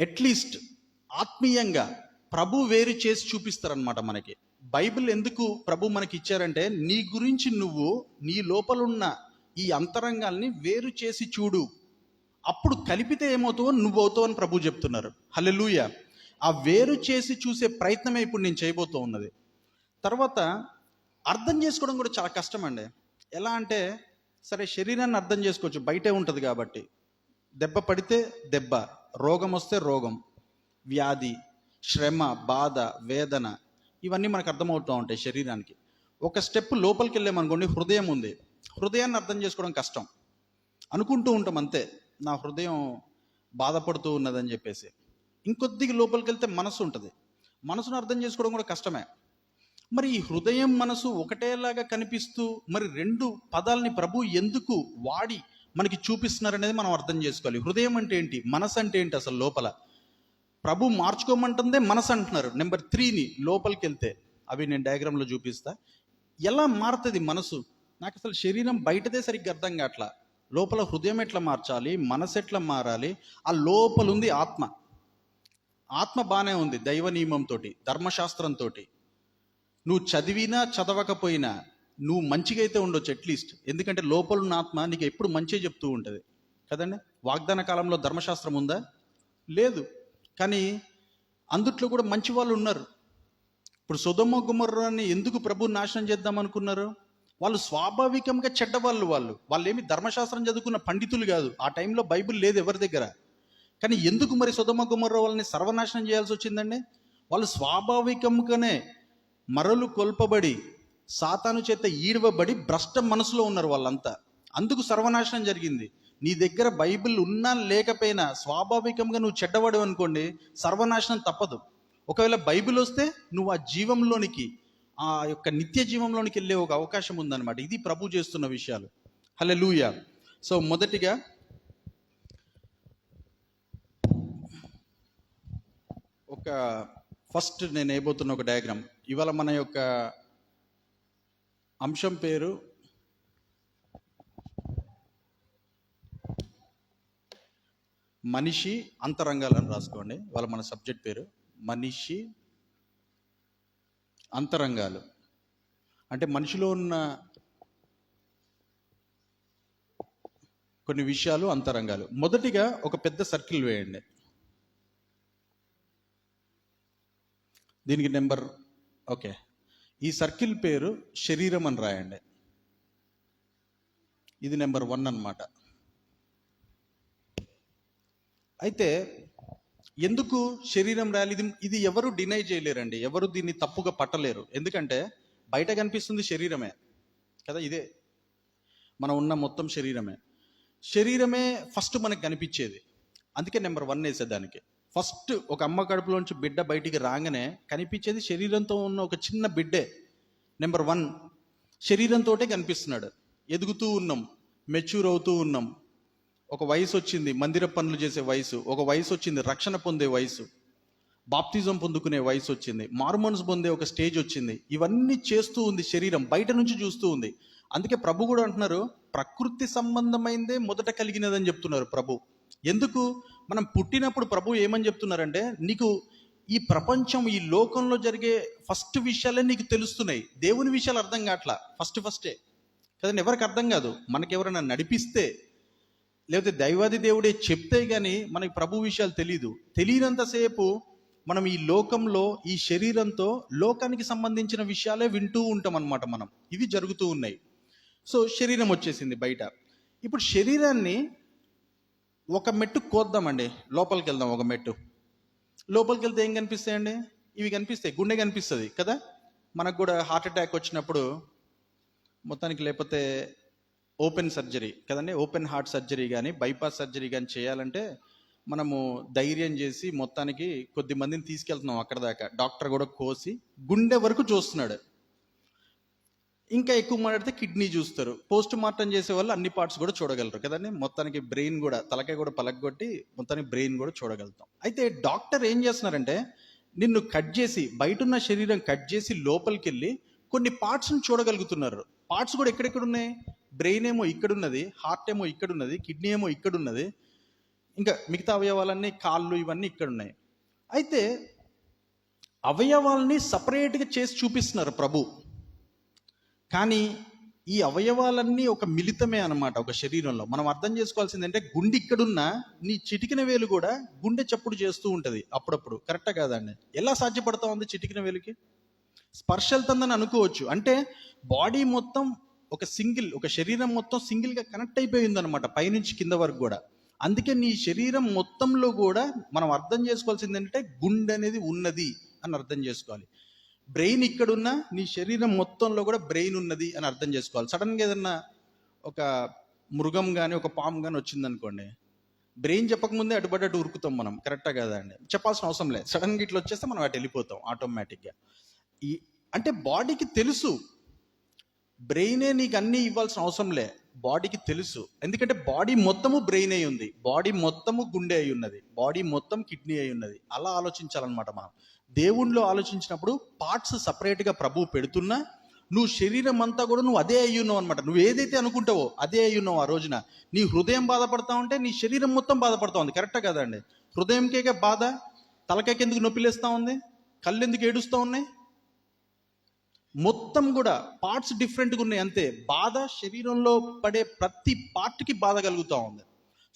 అట్లీస్ట్ ఆత్మీయంగా ప్రభు వేరు చేసి చూపిస్తారనమాట మనకి. బైబిల్ ఎందుకు ప్రభు మనకి ఇచ్చారంటే, నీ గురించి నువ్వు నీ లోపలున్న ఈ అంతరంగాల్ని వేరు చేసి చూడు, అప్పుడు కలిపితే ఏమవుతావో నువ్వు అవుతావు అని ప్రభు చెప్తున్నారు. హల్లెలూయా. ఆ వేరు చేసి చూసే ప్రయత్నమే ఇప్పుడు నేను చేయబోతూ ఉన్నది. తర్వాత అర్థం చేసుకోవడం కూడా చాలా కష్టం అండి. ఎలా అంటే, సరే శరీరాన్ని అర్థం చేసుకోవచ్చు, బయటే ఉంటుంది కాబట్టి. దెబ్బ పడితే దెబ్బ, రోగం వస్తే రోగం, వ్యాధి, శ్రమ, బాధ, వేదన, ఇవన్నీ మనకు అర్థమవుతూ ఉంటాయి శరీరానికి. ఒక స్టెప్ లోపలికి వెళ్ళామనుకోండి, హృదయం ఉంది. హృదయాన్ని అర్థం చేసుకోవడం కష్టం. అనుకుంటూ ఉంటాం అంతే, నా హృదయం బాధపడుతూ ఉన్నదని చెప్పేసి. ఇంకొద్దిగా లోపలికి వెళ్తే మనసు ఉంటుంది. మనసును అర్థం చేసుకోవడం కూడా కష్టమే. మరి ఈ హృదయం మనసు ఒకటేలాగా కనిపిస్తూ మరి రెండు పదాలని ప్రభు ఎందుకు వాడి మనకి చూపిస్తున్నారనేది మనం అర్థం చేసుకోవాలి. హృదయం అంటే ఏంటి, మనసు అంటే ఏంటి, అసలు లోపల ప్రభు మార్చుకోమంటుందే మనసు అంటున్నారు. నెంబర్ 3ని లోపలికి వెళ్తే, అవి నేను డయాగ్రామ్లో చూపిస్తా. ఎలా మారుతుంది మనసు? నాకు అసలు శరీరం బయటదే సరిగ్గా అర్థం కావట్లా. లోపల హృదయం ఎట్లా మార్చాలి, మనసు ఎట్లా మారాలి? ఆ లోపల ఉంది ఆత్మ. ఆత్మ బాగానే ఉంది, దైవ నియమంతో, ధర్మశాస్త్రంతో. నువ్వు చదివినా చదవకపోయినా నువ్వు మంచిగా అయితే ఉండొచ్చు అట్లీస్ట్. ఎందుకంటే లోపల ఉన్న ఆత్మ నీకు ఎప్పుడు మంచిగా చెప్తూ ఉంటుంది కదండి. వాగ్దాన కాలంలో ధర్మశాస్త్రం ఉందా? లేదు. కానీ అందుట్లో కూడా మంచి వాళ్ళు ఉన్నారు. ఇప్పుడు సొదొమ గొమొర్రాని ఎందుకు ప్రభు నాశనం చేద్దాం అనుకున్నారు? వాళ్ళు స్వాభావికంగా చెడ్డవాళ్ళు. వాళ్ళు ఏమి ధర్మశాస్త్రం చదువుకున్న పండితులు కాదు. ఆ టైంలో బైబిల్ లేదు ఎవరి దగ్గర. కానీ ఎందుకు మరి సొదొమ గొమొర్రా వాళ్ళని సర్వనాశనం చేయాల్సి వచ్చిందండి? వాళ్ళు స్వాభావికంగానే మరలు కొల్పబడి సాతాను చేత ఈడవబడి భ్రష్ట మనసులో ఉన్నారు వాళ్ళంతా. అందుకు సర్వనాశనం జరిగింది. నీ దగ్గర బైబిల్ ఉన్నా లేకపోయినా స్వాభావికంగా నువ్వు చెడ్డవాడు అనుకోండి, సర్వనాశనం తప్పదు. ఒకవేళ బైబిల్ వస్తే నువ్వు ఆ జీవంలోనికి, ఆ యొక్క నిత్య జీవంలోనికి వెళ్ళే ఒక అవకాశం ఉందన్నమాట. ఇది ప్రభు చేస్తున్న విషయాలు. హల్లెలూయా. సో మొదటిగా ఫస్ట్ నేను వేయబోతున్న ఒక డయాగ్రామ్. ఇవాళ మన యొక్క అంశం పేరు మనిషి అంతరంగాలను రాసుకోండి. ఇవాళ మన సబ్జెక్ట్ పేరు మనిషి అంతరంగాలు. అంటే మనిషిలో ఉన్న కొన్ని విషయాలు అంతరంగాలు. మొదటిగా ఒక పెద్ద సర్కిల్ వేయండి. దీనికి నెంబర్ ఓకే, ఈ సర్కిల్ పేరు శరీరం అని రాయండి. ఇది నెంబర్ 1 అన్నమాట. అయితే ఎందుకు శరీరం రాయాలి? ఇది ఎవరు డినై చేయలేరండి, ఎవరు దీన్ని తప్పుగా పట్టలేరు. ఎందుకంటే బయట కనిపిస్తుంది శరీరమే కదా, ఇదే మనం ఉన్న మొత్తం శరీరమే ఫస్ట్ మనకు కనిపించేది. అందుకే నెంబర్ 1 వేసేదానికి. ఫస్ట్ ఒక అమ్మ కడుపులోంచి బిడ్డ బయటికి రాగానే కనిపించేది శరీరంతో ఉన్న ఒక చిన్న బిడ్డే. నెంబర్ 1 శరీరంతో కనిపిస్తున్నాడు. ఎదుగుతూ ఉన్నాం, మెచ్యూర్ అవుతూ ఉన్నాం. ఒక వయసు వచ్చింది మందిర పనులు చేసే వయసు, ఒక వయసు వచ్చింది రక్షణ పొందే వయసు, బాప్తిజం పొందుకునే వయసు వచ్చింది, మారుమనసు పొందే ఒక స్టేజ్ వచ్చింది. ఇవన్నీ చేస్తూ ఉంది శరీరం, బయట నుంచి చూస్తూ ఉంది. అందుకే ప్రభు కూడా అంటున్నారు, ప్రకృతి సంబంధమైందే మొదట కలిగినదని చెప్తున్నారు ప్రభు. ఎందుకు? మనం పుట్టినప్పుడు ప్రభు ఏమని చెప్తున్నారంటే, నీకు ఈ ప్రపంచం, ఈ లోకంలో జరిగే ఫస్ట్ విషయాలే నీకు తెలుస్తున్నాయి. దేవుని విషయాలు అర్థం కావట్లా ఫస్టే కదండి. ఎవరికి అర్థం కాదు. మనకి ఎవరైనా నడిపిస్తే, లేకపోతే దైవాది దేవుడే చెప్తే కానీ మనకి ప్రభు విషయాలు తెలియదు. తెలియనంతసేపు మనం ఈ లోకంలో ఈ శరీరంతో లోకానికి సంబంధించిన విషయాలే వింటూ ఉంటాం అన్నమాట. మనం ఇవి జరుగుతూ ఉన్నాయి. సో శరీరం వచ్చేసింది బయట. ఇప్పుడు శరీరాన్ని ఒక మెట్టు కోద్దామండి, లోపలికి వెళ్దాం. ఒక మెట్టు లోపలికి వెళ్తే ఏం కనిపిస్తాయండి? ఇవి కనిపిస్తాయి. గుండె కనిపిస్తుంది కదా. మనకు కూడా హార్ట్ అటాక్ వచ్చినప్పుడు మొత్తానికి, లేకపోతే ఓపెన్ సర్జరీ కదండి, ఓపెన్ హార్ట్ సర్జరీ కానీ బైపాస్ సర్జరీ కానీ చేయాలంటే మనము ధైర్యం చేసి మొత్తానికి కొద్ది మందిని తీసుకెళ్తున్నాం అక్కడ దాకా. డాక్టర్ కూడా కోసి గుండె వరకు చూస్తున్నాడు. ఇంకా ఎక్కువ మాట్లాడితే కిడ్నీ చూస్తారు. పోస్ట్ మార్టం చేసే వాళ్ళు అన్ని పార్ట్స్ కూడా చూడగలరు కదండి. మొత్తానికి బ్రెయిన్ కూడా, తలకాయ కూడా పలగొట్టి మొత్తానికి బ్రెయిన్ కూడా చూడగలుగుతాం. అయితే డాక్టర్ ఏం చేస్తున్నారంటే నిన్ను కట్ చేసి, బయటున్న శరీరం కట్ చేసి లోపలికి వెళ్ళి కొన్ని పార్ట్స్ని చూడగలుగుతున్నారు. పార్ట్స్ కూడా ఎక్కడెక్కడ ఉన్నాయి? బ్రెయిన్ ఏమో ఇక్కడ ఉన్నది, హార్ట్ ఏమో ఇక్కడ ఉన్నది, కిడ్నీ ఏమో ఇక్కడ ఉన్నది, ఇంకా మిగతా అవయవాలన్నీ కాళ్ళు ఇవన్నీ ఇక్కడ ఉన్నాయి. అయితే అవయవాలని సపరేట్గా చేసి చూపిస్తున్నారు ప్రభు. కానీ ఈ అవయవాలన్నీ ఒక మిళితమే అన్నమాట ఒక శరీరంలో. మనం అర్థం చేసుకోవాల్సింది అంటే గుండె ఇక్కడున్నా నీ చిటికిన వేలు కూడా గుండె చప్పుడు చేస్తూ ఉంటుంది అప్పుడప్పుడు. కరెక్టా కాదండి? ఎలా సాధ్యపడతా ఉంది చిటికిన వేలుకి? స్పర్శ వెళ్తుందని అనుకోవచ్చు. అంటే బాడీ మొత్తం ఒక శరీరం మొత్తం సింగిల్గా కనెక్ట్ అయిపోయింది అనమాట, పైనుంచి కింద వరకు కూడా. అందుకే నీ శరీరం మొత్తంలో కూడా మనం అర్థం చేసుకోవాల్సింది ఏంటంటే గుండె అనేది ఉన్నది అని అర్థం చేసుకోవాలి. బ్రెయిన్ ఇక్కడున్నా నీ శరీరం మొత్తంలో కూడా బ్రెయిన్ ఉన్నది అని అర్థం చేసుకోవాలి. సడన్గా ఏదన్నా ఒక మృగం కానీ ఒక పాము కానీ వచ్చిందనుకోండి, బ్రెయిన్ చెప్పకముందే అటుబడి ఉరుకుతాం మనం. కరెక్టా కదా అండి? చెప్పాల్సిన అవసరం లేదు. సడన్గా ఇట్లా వచ్చేస్తే మనం అటు వెళ్ళిపోతాం ఆటోమేటిక్గా. అంటే బాడీకి తెలుసు, బ్రెయినే నీకు అన్నీ ఇవ్వాల్సిన అవసరం లే, బాడీకి తెలుసు. ఎందుకంటే బాడీ మొత్తము బ్రెయిన్ అయి ఉంది, బాడీ మొత్తము గుండె అయి ఉన్నది, బాడీ మొత్తం కిడ్నీ అయి ఉన్నది. అలా ఆలోచించాలన్నమాట మనం. దేవుణ్ణిలో ఆలోచించినప్పుడు పార్ట్స్ సపరేట్గా ప్రభువు పెడుతున్నా నువ్వు శరీరం అంతా కూడా నువ్వు అదే అయ్యున్నావు అనమాట. నువ్వు ఏదైతే అనుకుంటావో అదే అయ్యున్నావు. ఆ రోజున నీ హృదయం బాధపడతా ఉంటే నీ శరీరం మొత్తం బాధపడతా ఉంది. కరెక్టా కదండి? హృదయంకే బాధ, తలకాయకి ఎందుకు నొప్పిలేస్తూ ఉంది, కళ్ళు ఎందుకు ఏడుస్తూ ఉన్నాయి? మొత్తం కూడా పార్ట్స్ డిఫరెంట్గా ఉన్నాయి అంతే. బాధ శరీరంలో పడే ప్రతి పార్ట్కి బాధ కలుగుతూ ఉంది.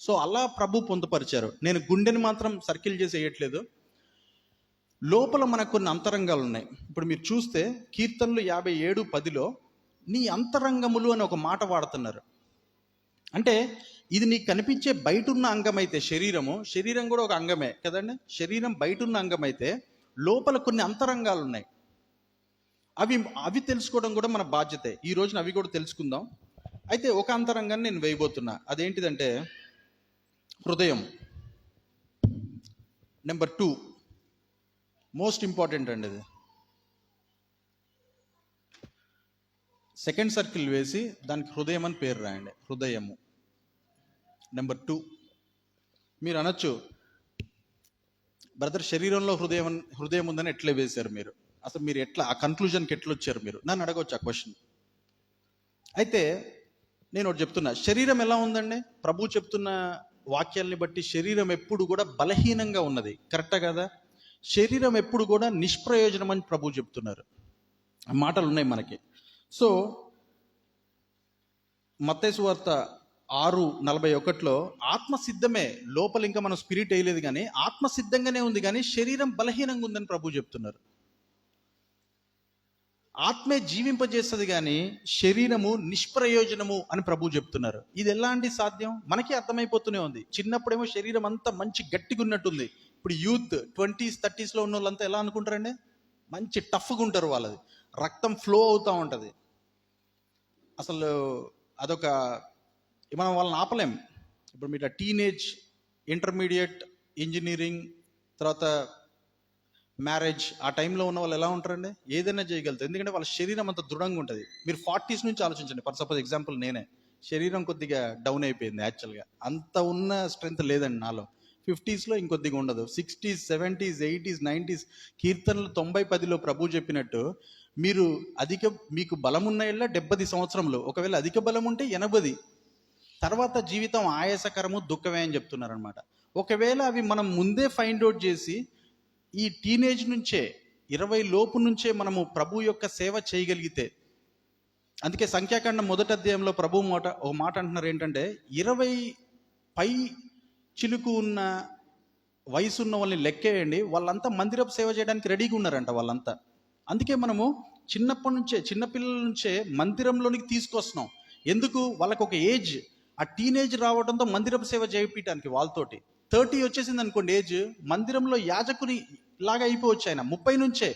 సో అలా ప్రభు పొందుపరిచారు. నేను గుండెని మాత్రం సర్కిల్ చేసి వేయట్లేదు. లోపల మనకు కొన్ని అంతరంగాలు ఉన్నాయి. ఇప్పుడు మీరు చూస్తే కీర్తనలు 57:10 నీ అంతరంగములు అని ఒక మాట వాడుతున్నారు. అంటే ఇది నీకు కనిపించే బయటున్న అంగం అయితే శరీరం కూడా ఒక అంగమే కదండి. శరీరం బయటున్న అంగం అయితే లోపల కొన్ని అంతరంగాలు ఉన్నాయి. అవి తెలుసుకోవడం కూడా మన బాధ్యతే. ఈ రోజున అవి కూడా తెలుసుకుందాం. అయితే ఒక అంతరంగాన్ని నేను వేయబోతున్నా. అదేంటిదంటే హృదయం. నెంబర్ 2 మోస్ట్ ఇంపార్టెంట్ అండి. ఇది సెకండ్ సర్కిల్ వేసి దానికి హృదయం అని పేరు రాయండి. హృదయము నెంబర్ 2. మీరు అనొచ్చు, బ్రదర్ శరీరంలో హృదయం ఉందని ఎట్లా వేశారు మీరు? అసలు మీరు ఎట్లా ఆ కన్క్లూజన్కి ఎట్లా వచ్చారు? మీరు నన్ను అడగవచ్చు ఆ క్వశ్చన్. అయితే నేను ఒకటి చెప్తున్నా, శరీరం ఎలా ఉందండి? ప్రభు చెప్తున్న వాక్యాల్ని బట్టి శరీరం ఎప్పుడు కూడా బలహీనంగా ఉన్నది. కరెక్టా కదా? శరీరం ఎప్పుడు కూడా నిష్ప్రయోజనం అని ప్రభు చెప్తున్నారు. మాటలు ఉన్నాయి మనకి. సో మత్తయి సువార్త 6:41 ఆత్మ సిద్ధమే, లోపల ఇంకా మనం స్పిరిట్ వేయలేదు కానీ ఆత్మ సిద్ధంగానే ఉంది, కానీ శరీరం బలహీనంగా ఉందని ప్రభు చెప్తున్నారు. ఆత్మే జీవింపజేస్తుంది కానీ శరీరము నిష్ప్రయోజనము అని ప్రభు చెప్తున్నారు. ఇది ఎలాంటి సాధ్యం? మనకి అర్థమైపోతూనే ఉంది. చిన్నప్పుడేమో శరీరం అంతా మంచి గట్టిగా ఉన్నట్టుంది. ఇప్పుడు యూత్ 20s 30s ఉన్న వాళ్ళంతా ఎలా అనుకుంటారండి? మంచి టఫ్గా ఉంటారు. వాళ్ళది రక్తం ఫ్లో అవుతూ ఉంటుంది. అసలు అదొక మనం వాళ్ళని ఆపలేం. ఇప్పుడు మీరు టీనేజ్, ఇంటర్మీడియట్, ఇంజనీరింగ్, తర్వాత మ్యారేజ్, ఆ టైంలో ఉన్న వాళ్ళు ఎలా ఉంటారండి? ఏదైనా చేయగలుగుతారు. ఎందుకంటే వాళ్ళ శరీరం అంత దృఢంగా ఉంటుంది. మీరు 40s నుంచి ఆలోచించండి. ఫర్ సపోజ్ ఎగ్జాంపుల్ నేనే, శరీరం కొద్దిగా డౌన్ అయిపోయింది. యాక్చువల్గా అంత ఉన్న స్ట్రెంగ్త్ లేదండి నాలో. 50sలో ఇంకొద్దిగా ఉండదు. 60s 70s 80s 90s కీర్తనలు 90:10 ప్రభు చెప్పినట్టు మీకు బలం ఉన్న 70 సంవత్సరంలో, ఒకవేళ అధిక బలం ఉంటే 80. తర్వాత జీవితం ఆయాసకరము, దుఃఖమే అని చెప్తున్నారు అనమాట. ఒకవేళ అవి మనం ముందే ఫైండ్ అవుట్ చేసి ఈ టీనేజ్ నుంచే 20 లోపు నుంచే మనము ప్రభు యొక్క సేవ చేయగలిగితే, అందుకే సంఖ్యాకాండం 1వ అధ్యాయంలో ప్రభు ఒక మాట అంటున్నారు ఏంటంటే 20 పై చిలుకు ఉన్న వయసు ఉన్న వాళ్ళని లెక్కేయండి, వాళ్ళంతా మందిరపు సేవ చేయడానికి రెడీగా ఉన్నారంట వాళ్ళంతా. అందుకే మనము చిన్నప్పటి నుంచే, చిన్నపిల్లల నుంచే మందిరంలోనికి తీసుకొస్తున్నాం. ఎందుకు? వాళ్ళకు ఒక ఏజ్, ఆ టీనేజ్ రావడంతో మందిరపు సేవ చేయించడానికి వాళ్ళతోటి 30 వచ్చేసింది అనుకోండి ఏజ్, మందిరంలో యాజకుని లాగా అయిపోవచ్చు ఆయన 30 నుంచే.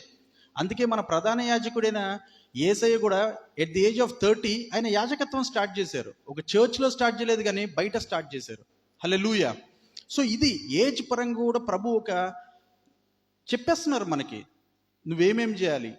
అందుకే మన ప్రధాన యాజకుడైన యేసయ్య కూడా ఎట్ ది ఏజ్ ఆఫ్ 30 ఆయన యాజకత్వం స్టార్ట్ చేశారు. ఒక చర్చ్లో స్టార్ట్ చేయలేదు, కానీ బయట స్టార్ట్ చేశారు. హల్లెలూయా. సో ఇది ఏజ్ పరంగా కూడా ప్రభు ఒక చెప్పేస్తున్నారు మనకి, నువ్వేమేం చేయాలి,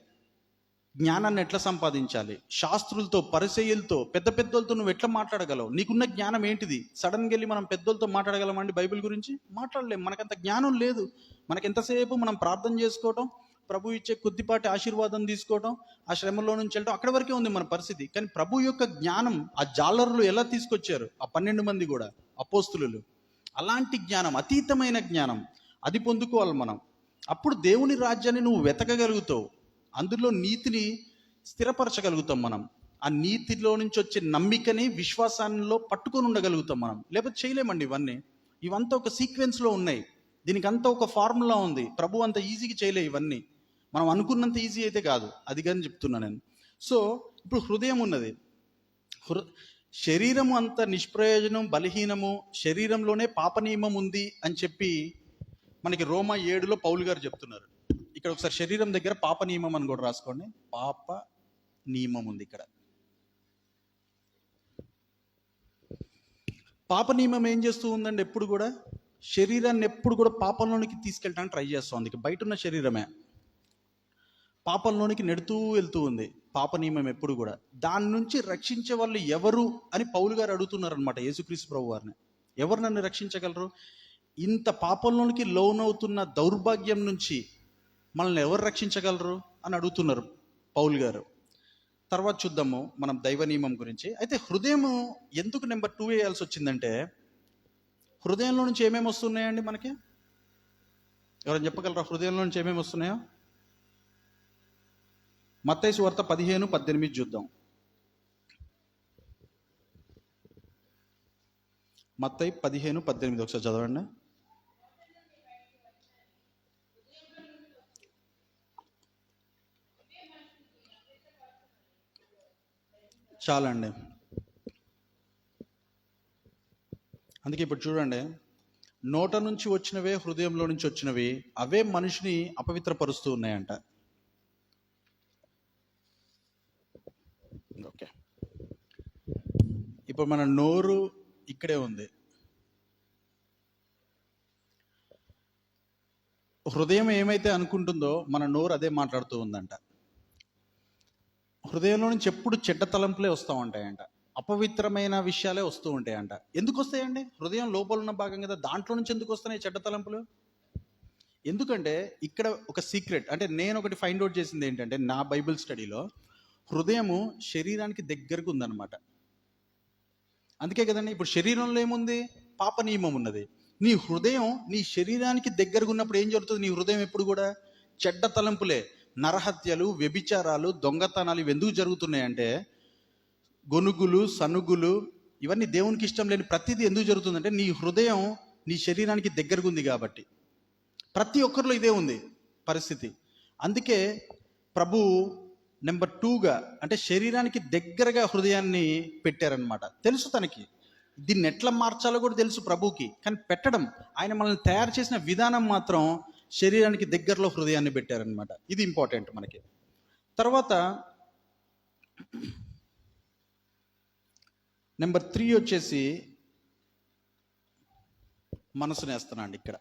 జ్ఞానాన్ని ఎట్లా సంపాదించాలి, శాస్త్రులతో పరిసయ్యులతో పెద్ద పెద్దోళ్ళతో నువ్వు ఎట్లా మాట్లాడగలవు, నీకున్న జ్ఞానం ఏంటిది. సడన్గా వెళ్ళి మనం పెద్దోళ్ళతో మాట్లాడగలమండి బైబిల్ గురించి? మాట్లాడలేము. మనకంత జ్ఞానం లేదు. మనకి ఎంతసేపు మనం ప్రార్థన చేసుకోవటం, ప్రభు ఇచ్చే కొద్దిపాటి ఆశీర్వాదం తీసుకోవటం, ఆ శ్రమలో నుంచి వెళ్ళటం, అక్కడి వరకే ఉంది మన పరిస్థితి. కానీ ప్రభు యొక్క జ్ఞానం ఆ జాలరులు ఎలా తీసుకొచ్చారు, ఆ 12 మంది కూడా అపోస్తులు, అలాంటి జ్ఞానం, అతీతమైన జ్ఞానం, అది పొందుకోవాలి మనం. అప్పుడు దేవుని రాజ్యాన్ని నువ్వు వెతకగలుగుతావు, అందులో నీతిని స్థిరపరచగలుగుతాం మనం. ఆ నీతిలో నుంచి వచ్చే నమ్మికని, విశ్వాసాల్లో పట్టుకొని ఉండగలుగుతాం మనం. లేకపోతే చేయలేమండి ఇవన్నీ. ఇవంతా ఒక సీక్వెన్స్లో ఉన్నాయి, దీనికి అంతా ఒక ఫార్ములా ఉంది. ప్రభు అంత ఈజీగా చేయలే ఇవన్నీ, మనం అనుకున్నంత ఈజీ అయితే కాదు, అది కానీ చెప్తున్నా నేను. సో ఇప్పుడు హృదయం ఉన్నది, శరీరము అంత నిష్ప్రయోజనం, బలహీనము, శరీరంలోనే పాప నియమం ఉంది అని చెప్పి మనకి రోమా 7లో పౌలు గారు చెప్తున్నారు. ఇక్కడ ఒకసారి శరీరం దగ్గర పాప నియమం అని కూడా రాసుకోండి. పాప నియమం ఉంది ఇక్కడ. పాప నియమం ఏం చేస్తూ ఉందండి? ఎప్పుడు కూడా శరీరాన్ని ఎప్పుడు కూడా పాపంలోనికి తీసుకెళ్ళడానికి ట్రై చేస్తాం. అందుకే బయట ఉన్న శరీరమే పాపంలోనికి నెడుతూ వెళ్తూ ఉంది పాప నియమం ఎప్పుడు కూడా. దాని నుంచి రక్షించే వాళ్ళు ఎవరు అని పౌలు గారు అడుగుతున్నారు అనమాట యేసుక్రీస్తు ప్రభు వారిని. ఎవరు నన్ను రక్షించగలరు? ఇంత పాపంలోనికి లోనవుతున్న దౌర్భాగ్యం నుంచి మనల్ని ఎవరు రక్షించగలరు అని అడుగుతున్నారు పౌలు గారు. తర్వాత చూద్దాము మనం దైవ నియమం గురించి. అయితే హృదయం ఎందుకు నెంబర్ 2 వేయాల్సి వచ్చిందంటే, హృదయంలో నుంచి ఏమేమి వస్తున్నాయండి మనకి? ఎవరైనా చెప్పగలరా హృదయంలో నుంచి ఏమేమి వస్తున్నాయో? మత్తయి సువార్త 15:18 చూద్దాం. మత్తయి 15:18 ఒకసారి చదవండి. చాలండి. అందుకే ఇప్పుడు చూడండి, నోట నుంచి వచ్చినవే, హృదయంలో నుంచి వచ్చినవి, అవే మనిషిని అపవిత్రపరుస్తూ ఉన్నాయంట. ఓకే, ఇప్పుడు మన నోరు ఇక్కడే ఉంది. హృదయం ఏమైతే అనుకుంటుందో మన నోరు అదే మాట్లాడుతూ ఉందంట. హృదయంలో నుంచి ఎప్పుడు చెడ్డ తలంపులే వస్తూ ఉంటాయంట, అపవిత్రమైన విషయాలే వస్తూ ఉంటాయంట. ఎందుకు వస్తాయండి? హృదయం లోపల ఉన్న భాగం కదా, దాంట్లో నుంచి ఎందుకు వస్తున్నాయి చెడ్డ తలంపులు? ఎందుకంటే ఇక్కడ ఒక సీక్రెట్, అంటే నేను ఒకటి ఫైండ్ అవుట్ చేసింది ఏంటంటే, నా బైబిల్ స్టడీలో హృదయము శరీరానికి దగ్గరకు ఉందన్నమాట. అందుకే కదండి ఇప్పుడు శరీరంలో ఏముంది? పాప నియమం ఉన్నది. నీ హృదయం నీ శరీరానికి దగ్గరకు ఉన్నప్పుడు ఏం జరుగుతుంది? నీ హృదయం ఎప్పుడు కూడా చెడ్డ తలంపులే, నరహత్యలు, వ్యభిచారాలు, దొంగతనాలు ఇవి ఎందుకు జరుగుతున్నాయంటే, గొనుగులు, సనుగులు, ఇవన్నీ దేవునికి ఇష్టం లేని ప్రతిదీ ఎందుకు జరుగుతుందంటే, నీ హృదయం నీ శరీరానికి దగ్గరకు ఉంది కాబట్టి. ప్రతి ఒక్కరిలో ఇదే ఉంది పరిస్థితి. అందుకే ప్రభు నెంబర్ 2గా, అంటే శరీరానికి దగ్గరగా హృదయాన్ని పెట్టారనమాట. తెలుసు తనకి దీన్ని ఎట్లా మార్చాలో కూడా తెలుసు ప్రభుకి, కానీ పెట్టడం, ఆయన మనల్ని తయారు చేసిన విధానం మాత్రం శరీరానికి దగ్గరలో హృదయాన్ని పెట్టారనమాట. ఇది ఇంపార్టెంట్ మనకి. తర్వాత నెంబర్ 3 వచ్చేసి మనసుని వేస్తున్నా అండి. ఇక్కడ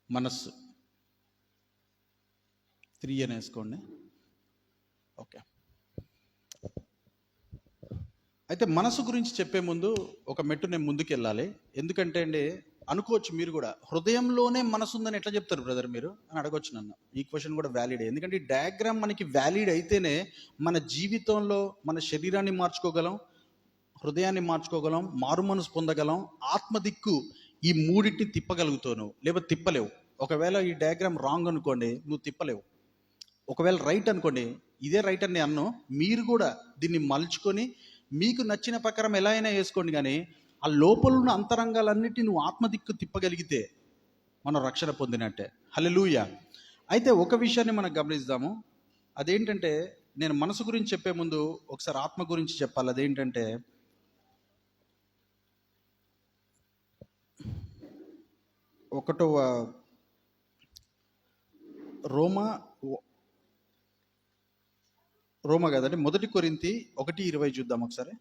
మనస్సు 3 అని వేసుకోండి. ఓకే, అయితే మనసు గురించి చెప్పే ముందు ఒక మెట్టు నేను ముందుకు వెళ్ళాలి. ఎందుకంటే అండి, అనుకోవచ్చు మీరు కూడా, హృదయంలోనే మనసు ఉందని ఎట్లా చెప్తారు బ్రదర్ మీరు అని అడగొచ్చు నన్ను. ఈ క్వశ్చన్ కూడా వ్యాలిడ్. ఎందుకంటే ఈ డయాగ్రామ్ మనకి వ్యాలిడ్ అయితేనే మన జీవితంలో మన శరీరాన్ని మార్చుకోగలం, హృదయాన్ని మార్చుకోగలం, మారు మనసు పొందగలం, ఆత్మదిక్కు ఈ మూడింటిని తిప్పగలుగుతావు నువ్వు, లేకపోతే తిప్పలేవు. ఒకవేళ ఈ డయాగ్రామ్ రాంగ్ అనుకోండి, నువ్వు తిప్పలేవు. ఒకవేళ రైట్ అనుకోండి, ఇదే రైట్ అని అన్ను, మీరు కూడా దీన్ని మలుచుకొని మీకు నచ్చిన ప్రకారం ఎలా అయినా వేసుకోండి, కానీ ఆ లోపల ఉన్న అంతరంగాలన్నిటిని నువ్వు ఆత్మదిక్కు తిప్పగలిగితే మనం రక్షణ పొందినట్టే. హల్లెలూయా. అయితే ఒక విషయాన్ని మనం గమనిద్దాము. అదేంటంటే, నేను మనసు గురించి చెప్పే ముందు ఒకసారి ఆత్మ గురించి చెప్పాలి. అదేంటంటే, ఒకటవ రోమా కదండి, 1 కొరింథీ 1:20 చూద్దాం ఒకసారి.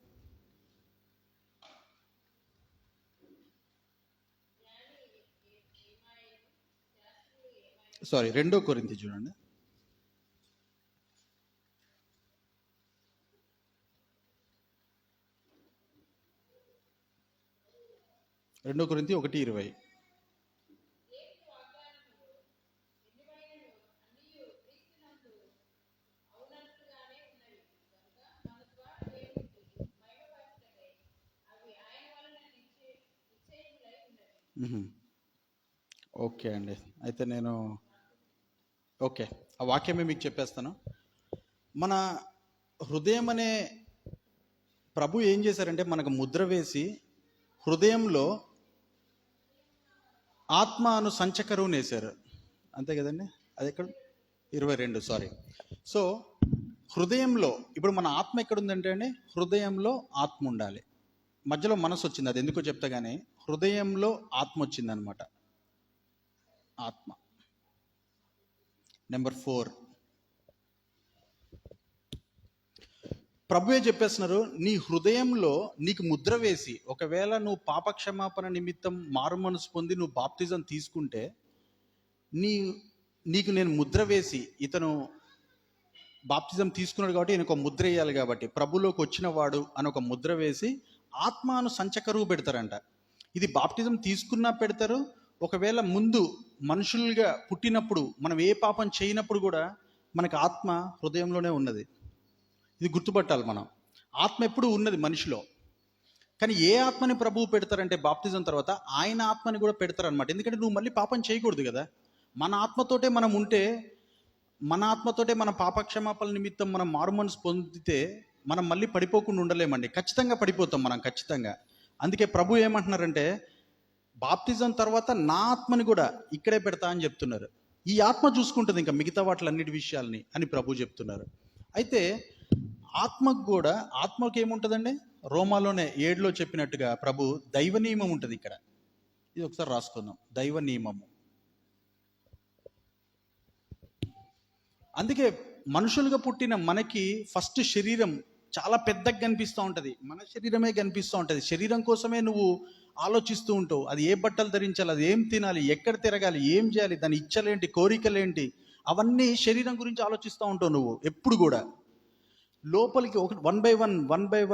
సారీ, 2 కొరింథీ చూడండి. 2 కొరింథీ 1:20. ఓకే అండి, అయితే నేను ఆ వాక్యమే మీకు చెప్పేస్తాను. మన హృదయం అనే ప్రభు ఏం చేశారంటే, మనకు ముద్ర వేసి హృదయంలో ఆత్మ అను సంచకరువు వేశారు. అంతే కదండి, అది ఎక్కడ 22 సారీ. సో హృదయంలో ఇప్పుడు మన ఆత్మ ఎక్కడ ఉందంటే అండి, హృదయంలో ఆత్మ ఉండాలి. మధ్యలో మనసు వచ్చింది, అది ఎందుకో చెప్తా, కానీ హృదయంలో ఆత్మ వచ్చింది అనమాట. ఆత్మ. నెంబర్ 4, ప్రభువే చెప్పేస్తున్నారు, నీ హృదయంలో నీకు ముద్ర వేసి, ఒకవేళ నువ్వు పాపక్షమాపణ నిమిత్తం మారు మనసు పొంది నువ్వు బాప్తిజం తీసుకుంటే, నీకు నేను ముద్ర వేసి, ఇతను బాప్తిజం తీసుకున్నాడు కాబట్టి ఈయనకు ఒక ముద్ర వేయాలి కాబట్టి ప్రభులోకి వచ్చిన వాడు అని ఒక ముద్ర వేసి ఆత్మను సంచకరువు పెడతారంట. ఇది బాప్టిజం తీసుకున్నా పెడతారు. ఒకవేళ ముందు మనుషులుగా పుట్టినప్పుడు మనం ఏ పాపం చేయనప్పుడు కూడా మనకు ఆత్మ హృదయంలోనే ఉన్నది. ఇది గుర్తుపట్టాలి మనం. ఆత్మ ఎప్పుడు ఉన్నది మనిషిలో. కానీ ఏ ఆత్మని ప్రభువు పెడతారంటే బాప్తిజం తర్వాత ఆయన ఆత్మని కూడా పెడతారనమాట. ఎందుకంటే నువ్వు మళ్ళీ పాపం చేయకూడదు కదా. మన ఆత్మతోటే మనం ఉంటే, మన ఆత్మతోటే మన పాపక్షమాపణ నిమిత్తం మనం మారుమనసు పొందితే మనం మళ్ళీ పడిపోకుండా ఉండలేమండి. ఖచ్చితంగా పడిపోతాం మనం, ఖచ్చితంగా. అందుకే ప్రభు ఏమంటున్నారంటే, బాప్తిజం తర్వాత నా ఆత్మని కూడా ఇక్కడే పెడతా అని చెప్తున్నారు. ఈ ఆత్మ చూసుకుంటుంది ఇంకా మిగతా వాటిలన్నిటి విషయాల్ని అని ప్రభు చెప్తున్నారు. అయితే ఆత్మకు కూడా, ఆత్మకి ఏముంటుందండి, రోమాలోనే 7లో చెప్పినట్టుగా ప్రభు దైవ నియమం ఉంటుంది ఇక్కడ. ఇది ఒకసారి రాసుకుందాం, దైవ నియమము. అందుకే మనుషులుగా పుట్టిన మనకి ఫస్ట్ శరీరం చాలా పెద్దగా కనిపిస్తూ ఉంటుంది. మన శరీరమే కనిపిస్తూ ఉంటుంది. శరీరం కోసమే నువ్వు ఆలోచిస్తూ ఉంటావు. అది ఏ బట్టలు ధరించాలి, అది ఏం తినాలి, ఎక్కడ తిరగాలి, ఏం చేయాలి, దాని ఇచ్చలేంటి, కోరికలేంటి, అవన్నీ శరీరం గురించి ఆలోచిస్తూ ఉంటావు నువ్వు ఎప్పుడు కూడా. లోపలికి ఒక 1 by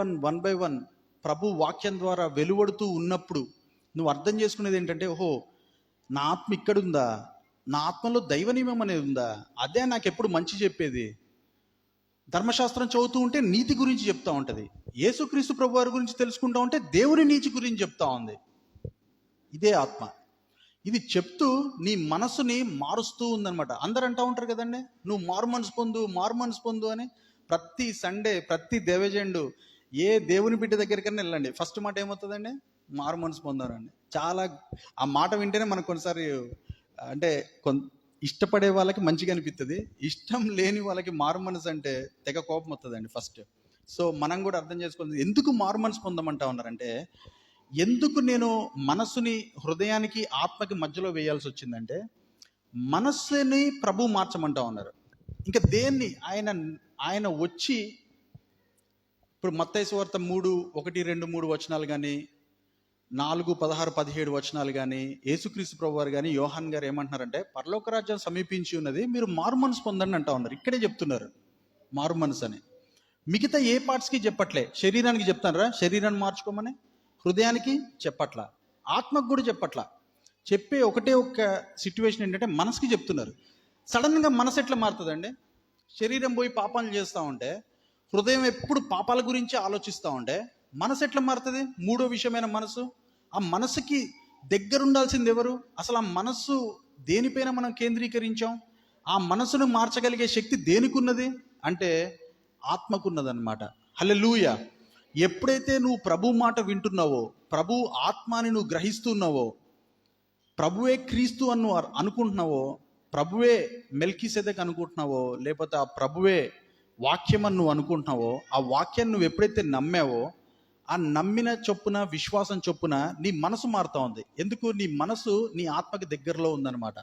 1 ప్రభు వాక్యం ద్వారా వెలువడుతూ ఉన్నప్పుడు నువ్వు అర్థం చేసుకునేది ఏంటంటే, ఓహో నా ఆత్మ ఇక్కడుందా, నా ఆత్మలో దైవ నియమం అనేది ఉందా, అదే నాకు ఎప్పుడు మంచి చెప్పేది. ధర్మశాస్త్రం చదువుతూ ఉంటే నీతి గురించి చెప్తా ఉంటుంది. యేసుక్రీస్తు ప్రభు వారి గురించి తెలుసుకుంటా ఉంటే దేవుని నీతి గురించి చెప్తా ఉంది. ఇదే ఆత్మ. ఇది చెప్తూ నీ మనసుని మారుస్తూ ఉందన్నమాట. అందరు అంటూ ఉంటారు కదండి, నువ్వు మారు మనసు పొందు అని. ప్రతి సండే, ప్రతి దేవజెండు, ఏ దేవుని బిడ్డ దగ్గరికైనా వెళ్ళండి, ఫస్ట్ మాట ఏమవుతుందండి, మారు మనసు పొందారండి. చాలా ఆ మాట వింటేనే మనకు కొన్నిసారి అంటే ఇష్టపడే వాళ్ళకి మంచిగా అనిపిస్తుంది, ఇష్టం లేని వాళ్ళకి మారు మనసు అంటే తెగ కోపం వస్తుందండి ఫస్ట్. సో మనం కూడా అర్థం చేసుకోవాలి, ఎందుకు మారు మనసు పొందమంటా ఉన్నారంటే, ఎందుకు నేను మనసుని హృదయానికి ఆత్మకి మధ్యలో వేయాల్సి వచ్చిందంటే, మనస్సుని ప్రభు మార్చమంటా ఉన్నారు. ఇంకా దేన్ని ఆయన వచ్చి, ఇప్పుడు మత్తయి సువార్త 3:1-2-3 వచనాలు కానీ, 4:16-17 వచనాలు కానీ, యేసుక్రీస్తు ప్రభు వారు కానీ, యోహాన్ గారు ఏమంటున్నారంటే, పరలోక రాజ్యం సమీపించి ఉన్నది, మీరు మారు మనసు పొందండి అంటా ఉన్నారు. ఇక్కడే చెప్తున్నారు మారు మనసు అని. మిగతా ఏ పార్ట్స్కి చెప్పట్లే. శరీరానికి చెప్తారా శరీరాన్ని మార్చుకోమని, హృదయానికి చెప్పట్లా, ఆత్మకు కూడా చెప్పట్లా. చెప్పే ఒకటే ఒక్క సిచ్యువేషన్ ఏంటంటే మనసుకి చెప్తున్నారు. సడన్గా మనసు ఎట్లా మారుతుందండి? శరీరం పోయి పాపాలు చేస్తూ ఉంటే, హృదయం ఎప్పుడు పాపాల గురించి ఆలోచిస్తూ ఉంటే మనసు ఎట్లా మారుతుంది? మూడో విషయమైన మనసు. ఆ మనసుకి దగ్గరుండాల్సింది ఎవరు? అసలు ఆ మనస్సు దేనిపైన మనం కేంద్రీకరించాం? ఆ మనసును మార్చగలిగే శక్తి దేనికి ఉన్నది అంటే ఆత్మకున్నదన్నమాట. హల్లెలూయా. ఎప్పుడైతే నువ్వు ప్రభు మాట వింటున్నావో, ప్రభు ఆత్మాని నువ్వు గ్రహిస్తున్నావో, ప్రభువే క్రీస్తు అని నువ్వు అనుకుంటున్నావో, ప్రభువే మెల్కీసెదెక్ అనుకుంటున్నావో, లేకపోతే ఆ ప్రభువే వాక్యం అని నువ్వు అనుకుంటున్నావో, ఆ వాక్యాన్ని నువ్వు ఎప్పుడైతే నమ్మావో, ఆ నమ్మిన చొప్పున, విశ్వాసం చొప్పున నీ మనసు మారుతూ ఉంది. ఎందుకు? నీ మనసు నీ ఆత్మకి దగ్గరలో ఉందన్నమాట.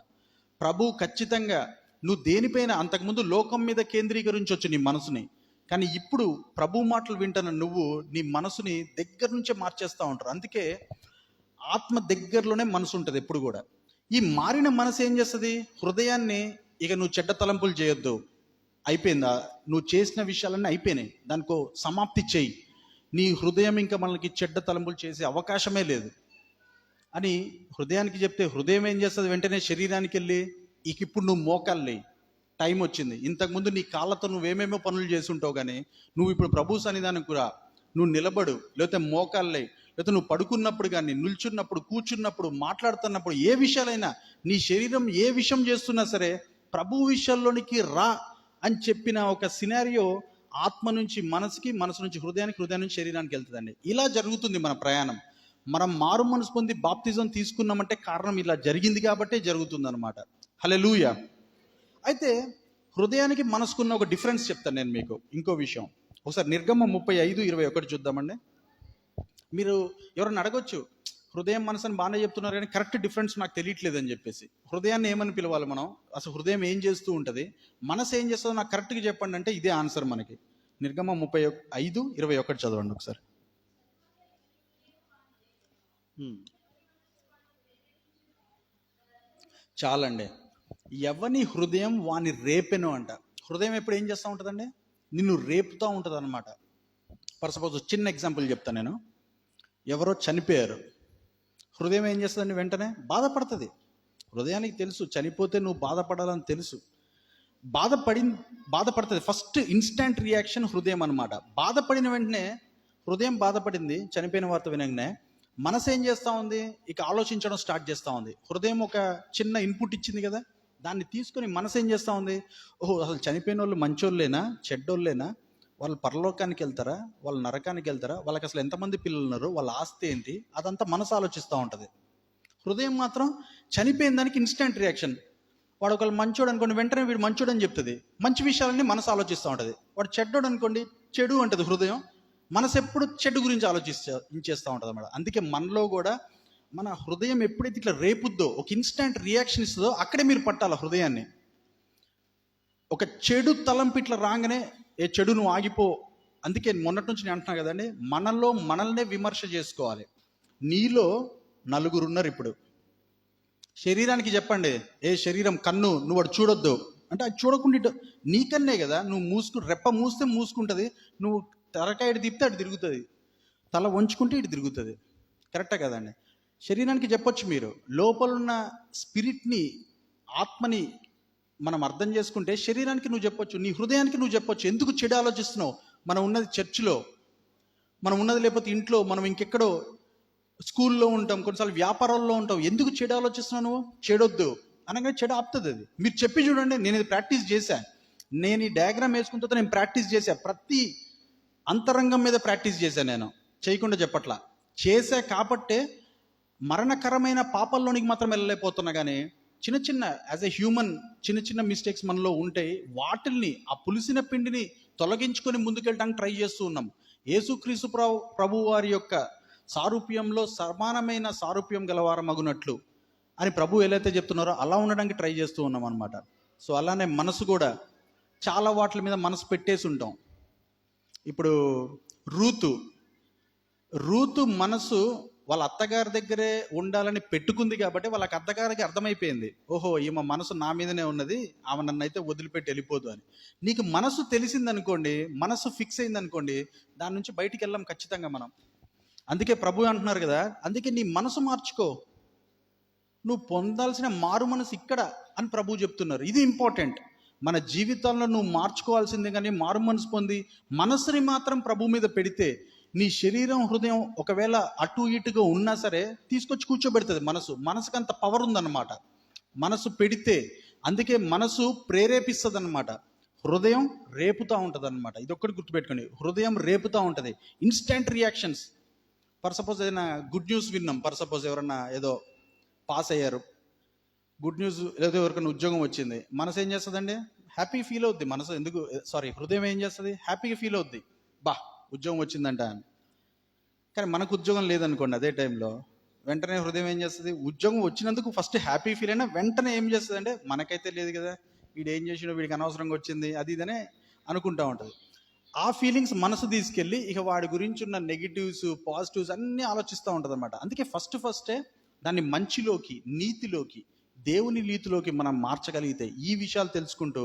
ప్రభు ఖచ్చితంగా నువ్వు దేనిపైన అంతకుముందు లోకం మీద కేంద్రీకరించవచ్చు నీ మనసుని, కానీ ఇప్పుడు ప్రభు మాటలు వింటున్న నువ్వు నీ మనసుని దగ్గర నుంచే మార్చేస్తూ ఉంటారు. అందుకే ఆత్మ దగ్గరలోనే మనసు ఉంటుంది ఎప్పుడు కూడా. ఈ మారిన మనసు ఏం చేస్తుంది? హృదయాన్ని ఇక నువ్వు చెడ్డ తలంపులు చేయొద్దు, అయిపోయిందా, నువ్వు చేసిన విషయాలన్నీ అయిపోయినాయి, దానికో సమాప్తి చేయి, నీ హృదయం ఇంకా మనకి చెడ్డ తలంపులు చేసే అవకాశమే లేదు అని హృదయానికి చెప్తే, హృదయం ఏం చేస్తుంది? వెంటనే శరీరానికి వెళ్ళి ఇక ఇప్పుడు నువ్వు మోకాళ్ళే, టైం వచ్చింది. ఇంతకుముందు నీ కాళ్ళతో నువ్వేమేమో పనులు చేసి ఉంటావు, కానీ నువ్వు ఇప్పుడు ప్రభు సన్నిధానం కూడా నువ్వు నిలబడు, లేకపోతే మోకాళ్ళే, లేకపోతే నువ్వు పడుకున్నప్పుడు కానీ, నిల్చున్నప్పుడు, కూర్చున్నప్పుడు, మాట్లాడుతున్నప్పుడు, ఏ విషయాలైనా నీ శరీరం ఏ విషయం చేస్తున్నా సరే ప్రభు విషయాల్లోనికి రా అని చెప్పిన ఒక సినారియో ఆత్మ నుంచి మనసుకి, మనసు నుంచి హృదయానికి, హృదయం నుంచి శరీరానికి వెళ్తుందండి. ఇలా జరుగుతుంది మన ప్రయాణం. మనం మారు మనసు పొంది బాప్తిజం తీసుకున్నామంటే కారణం ఇలా జరిగింది కాబట్టే జరుగుతుంది అనమాట. హల్లెలూయా. అయితే హృదయానికి మనసుకున్న ఒక డిఫరెన్స్ చెప్తాను నేను మీకు. ఇంకో విషయం ఒకసారి నిర్గమం 35:21 చూద్దామండి. మీరు ఎవరన్నా అడగొచ్చు, హృదయం మనసు అని బాగానే చెప్తున్నారు కానీ కరెక్ట్ డిఫరెన్స్ నాకు తెలియట్లేదు అని చెప్పేసి. హృదయాన్ని ఏమని పిలవాలి మనం? అసలు హృదయం ఏం చేస్తూ ఉంటుంది, మనసు ఏం చేస్తుందో నాకు కరెక్ట్గా చెప్పండి అంటే ఇదే ఆన్సర్ మనకి. నిర్గమం 35:21 చదవండి ఒకసారి. చాలండి. ఎవని హృదయం వాని రేపెను అంట. హృదయం ఎప్పుడు ఏం చేస్తూ ఉంటుందండి? నిన్ను రేపుతూ ఉంటుంది అనమాట. ఫర్ సపోజ్ చిన్న ఎగ్జాంపుల్ చెప్తాను నేను. ఎవరో చనిపోయారు, హృదయం ఏం చేస్తుందండి? వెంటనే బాధపడుతుంది. హృదయానికి తెలుసు చనిపోతే నువ్వు బాధపడాలని తెలుసు, బాధపడుతుంది. ఫస్ట్ ఇన్స్టాంట్ రియాక్షన్ హృదయం అనమాట. బాధపడిన వెంటనే హృదయం బాధపడింది, చనిపోయిన వార్త వినగానే మనసు ఏం చేస్తూ ఉంది? ఇక ఆలోచించడం స్టార్ట్ చేస్తూ ఉంది. హృదయం ఒక చిన్న ఇన్పుట్ ఇచ్చింది కదా, దాన్ని తీసుకొని మనసు ఏం చేస్తూ ఉంది? ఓహో, అసలు చనిపోయిన వాళ్ళు మంచోళ్ళేనా, చెడ్డోళ్ళేనా, వాళ్ళు పరలోకానికి వెళ్తారా, వాళ్ళు నరకానికి వెళ్తారా, వాళ్ళకి అసలు ఎంతమంది పిల్లలు ఉన్నారు, వాళ్ళ ఆస్తి ఏంటి, అదంతా మనసు ఆలోచిస్తూ ఉంటుంది. హృదయం మాత్రం చనిపోయిన దానికి ఇన్స్టెంట్ రియాక్షన్. వాడు ఒకళ్ళు మంచోడు అనుకోండి, వెంటనే వీడు మంచోడు అని చెప్తుంది. మంచి విషయాలన్నీ మనసు ఆలోచిస్తూ ఉంటుంది. వాడు చెడ్డోడు అనుకోండి, చెడు అంటుంది హృదయం. మనసు ఎప్పుడు చెడు గురించి ఆలోచిస్తూ ఉంటుంది అన్నమాట. అందుకే మనలో కూడా మన హృదయం ఎప్పుడైతే ఇట్లా రేపుద్దో, ఒక ఇన్స్టెంట్ రియాక్షన్ ఇస్తుందో, అక్కడే మీరు పట్టాలి హృదయాన్ని. ఒక చెడు తలంపు ఇట్లా రాగానే, ఏ చెడు నువ్వు ఆగిపో. అందుకే మొన్నటి నుంచి నేను అంటున్నా కదండి, మనలో మనల్నే విమర్శ చేసుకోవాలి. నీలో నలుగురు ఉన్నారు. ఇప్పుడు శరీరానికి చెప్పండి, ఏ శరీరం కన్ను నువ్వు వాడు చూడొద్దు అంటే అది చూడకుండా నీకన్నే కదా, నువ్వు రెప్ప మూస్తే మూసుకుంటుంది, నువ్వు తలకాయ ఇటు తిప్పితే అటు తిరుగుతుంది, తల వంచుకుంటే ఇటు తిరుగుతుంది. కరెక్టా కదండి? శరీరానికి చెప్పొచ్చు, మీరు లోపలున్న స్పిరిట్ని, ఆత్మని మనం అర్థం చేసుకుంటే శరీరానికి నువ్వు చెప్పొచ్చు, నీ హృదయానికి నువ్వు చెప్పొచ్చు, ఎందుకు చెడు ఆలోచిస్తున్నావు. మనం ఉన్నది చర్చిలో, మనం ఉన్నది లేకపోతే ఇంట్లో, మనం ఇంకెక్కడో స్కూల్లో ఉంటాం, కొన్నిసార్లు వ్యాపారాల్లో ఉంటాం. ఎందుకు చెడు ఆలోచిస్తున్నావు నువ్వు? చెడొద్దు అనగానే చెడు ఆపుతుంది అది. మీరు చెప్పి చూడండి, నేను ఇది ప్రాక్టీస్ చేశాను, నేను ఈ డయాగ్రామ్ వేసుకున్న తర్వాత నేను ప్రాక్టీస్ చేశాను, ప్రతి అంతరంగం మీద ప్రాక్టీస్ చేశాను, నేను చేయకుండా చెప్పట్లా, చేశా కాబట్టే మరణకరమైన పాపాల్లోనికి మాత్రం వెళ్ళలేకపోతున్నా. కానీ చిన్న చిన్న యాజ్ ఎ హ్యూమన్ చిన్న చిన్న మిస్టేక్స్ మనలో ఉంటాయి. వాటిల్ని, ఆ పులిసిన పిండిని తొలగించుకొని ముందుకెళ్ళడానికి ట్రై చేస్తూ ఉన్నాం. యేసుక్రీస్తు ప్రభు వారి యొక్క సారూప్యంలో సమానమైన సారూప్యం గలవారమగునట్లు అని ప్రభు ఎలా చెప్తున్నారో అలా ఉండడానికి ట్రై చేస్తూ ఉన్నాం అనమాట. సో అలానే మనసు కూడా చాలా వాటి మీద మనసు పెట్టేసి ఉంటాం. ఇప్పుడు రూతు మనసు వాళ్ళ అత్తగారి దగ్గరే ఉండాలని పెట్టుకుంది కాబట్టి వాళ్ళకి అత్తగారికి అర్థమైపోయింది, ఓహో ఈమె మనసు నా మీదనే ఉన్నది, ఆమె నన్ను అయితే వదిలిపెట్టి వెళ్ళిపోదు అని. నీకు మనసు తెలిసిందనుకోండి, మనసు ఫిక్స్ అయిందనుకోండి, దాని నుంచి బయటికి వెళ్ళాం ఖచ్చితంగా మనం. అందుకే ప్రభు అంటున్నారు కదా, అందుకే నీ మనసు మార్చుకో, నువ్వు పొందాల్సిన మారు మనసు ఇక్కడ అని ప్రభు చెప్తున్నారు. ఇది ఇంపార్టెంట్. మన జీవితాల్లో నువ్వు మార్చుకోవాల్సిందే. కానీ మారు మనసు పొంది మనసుని మాత్రం ప్రభు మీద పెడితే, నీ శరీరం హృదయం ఒకవేళ అటు ఇటుగా ఉన్నా సరే తీసుకొచ్చి కూర్చోబెడుతుంది. మనసుకు అంత పవర్ ఉందన్నమాట మనసు పెడితే. అందుకే మనసు ప్రేరేపిస్తుంది అన్నమాట. హృదయం రేపుతూ ఉంటుంది అనమాట. ఇది ఒక్కటి గుర్తుపెట్టుకోండి, హృదయం రేపుతూ ఉంటుంది. Instant reactions. ఫర్ సపోజ్ ఏదైనా గుడ్ న్యూస్ విన్నాం, ఫర్ సపోజ్ ఎవరన్నా ఏదో పాస్ అయ్యారు, గుడ్ న్యూస్, ఏదో ఎవరికైనా ఉద్యోగం వచ్చింది, మనసు ఏం చేస్తుందండి? హ్యాపీ ఫీల్ అవుద్ది. మనసు ఎందుకు, హృదయం ఏం చేస్తుంది? హ్యాపీగా ఫీల్ అవుద్ది, బా ఉద్యోగం వచ్చిందంట అని. కానీ మనకు ఉద్యోగం లేదనుకోండి, అదే టైంలో వెంటనే హృదయం ఏం చేస్తుంది? ఉద్యోగం వచ్చినందుకు ఫస్ట్ హ్యాపీ ఫీల్ అయినా వెంటనే ఏం చేస్తుంది అంటే, మనకైతే లేదు కదా, వీడు ఏం చేసినా, వీడికి అనవసరంగా వచ్చింది, అది ఇదనే అనుకుంటూ ఉంటుంది. ఆ ఫీలింగ్స్ మనసు తీసుకెళ్ళి ఇక వాడి గురించి ఉన్న నెగిటివ్స్ పాజిటివ్స్ అన్నీ ఆలోచిస్తూ ఉంటుంది అనమాట. అందుకే ఫస్టే దాన్ని మంచిలోకి, నీతిలోకి, దేవుని నీతిలోకి మనం మార్చగలిగితే, ఈ విషయాలు తెలుసుకుంటూ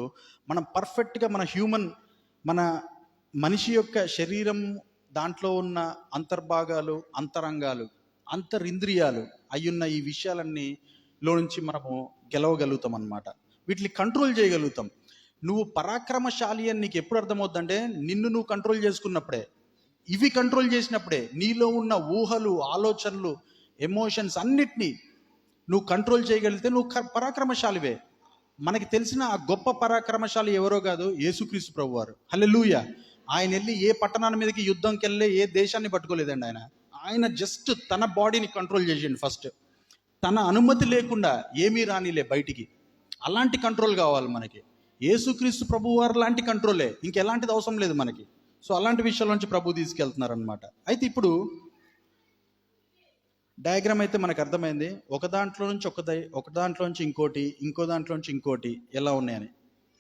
మనం పర్ఫెక్ట్గా మన మనిషి యొక్క శరీరం, దాంట్లో ఉన్న అంతర్భాగాలు, అంతరంగాలు, అంతరింద్రియాలు అయ్యున్న ఈ విషయాలన్నీ లో నుంచి మనము గెలవగలుగుతాం అన్నమాట. వీటిని కంట్రోల్ చేయగలుగుతాం. నువ్వు పరాక్రమశాలి అని నీకు ఎప్పుడు అర్థమవుతుందంటే, నిన్ను నువ్వు కంట్రోల్ చేసుకున్నప్పుడే, ఇవి కంట్రోల్ చేసినప్పుడే. నీలో ఉన్న ఊహలు, ఆలోచనలు, ఎమోషన్స్ అన్నిటినీ నువ్వు కంట్రోల్ చేయగలిగితే నువ్వు పరాక్రమశాలివే. మనకి తెలిసిన ఆ గొప్ప పరాక్రమశాలి ఎవరో కాదు, యేసుక్రీస్తు ప్రభువారు. హల్లెలూయా. ఆయన వెళ్ళి ఏ పట్టణాల మీదకి యుద్ధంకి వెళ్ళి ఏ దేశాన్ని పట్టుకోలేదండి. ఆయన జస్ట్ తన బాడీని కంట్రోల్ చేసిండు ఫస్ట్. తన అనుమతి లేకుండా ఏమీ రానిలే బయటికి. అలాంటి కంట్రోల్ కావాలి మనకి. యేసుక్రీస్తు ప్రభువారు లాంటి కంట్రోలే, ఇంకెలాంటిది అవసరం లేదు మనకి. సో అలాంటి విషయాల నుంచి ప్రభు తీసుకెళ్తున్నారు అనమాట. అయితే ఇప్పుడు డయాగ్రామ్ అయితే మనకు అర్థమైంది. ఒక దాంట్లో నుంచి ఇంకోటి, ఇంకో దాంట్లో నుంచి ఇంకోటి ఎలా ఉన్నాయని.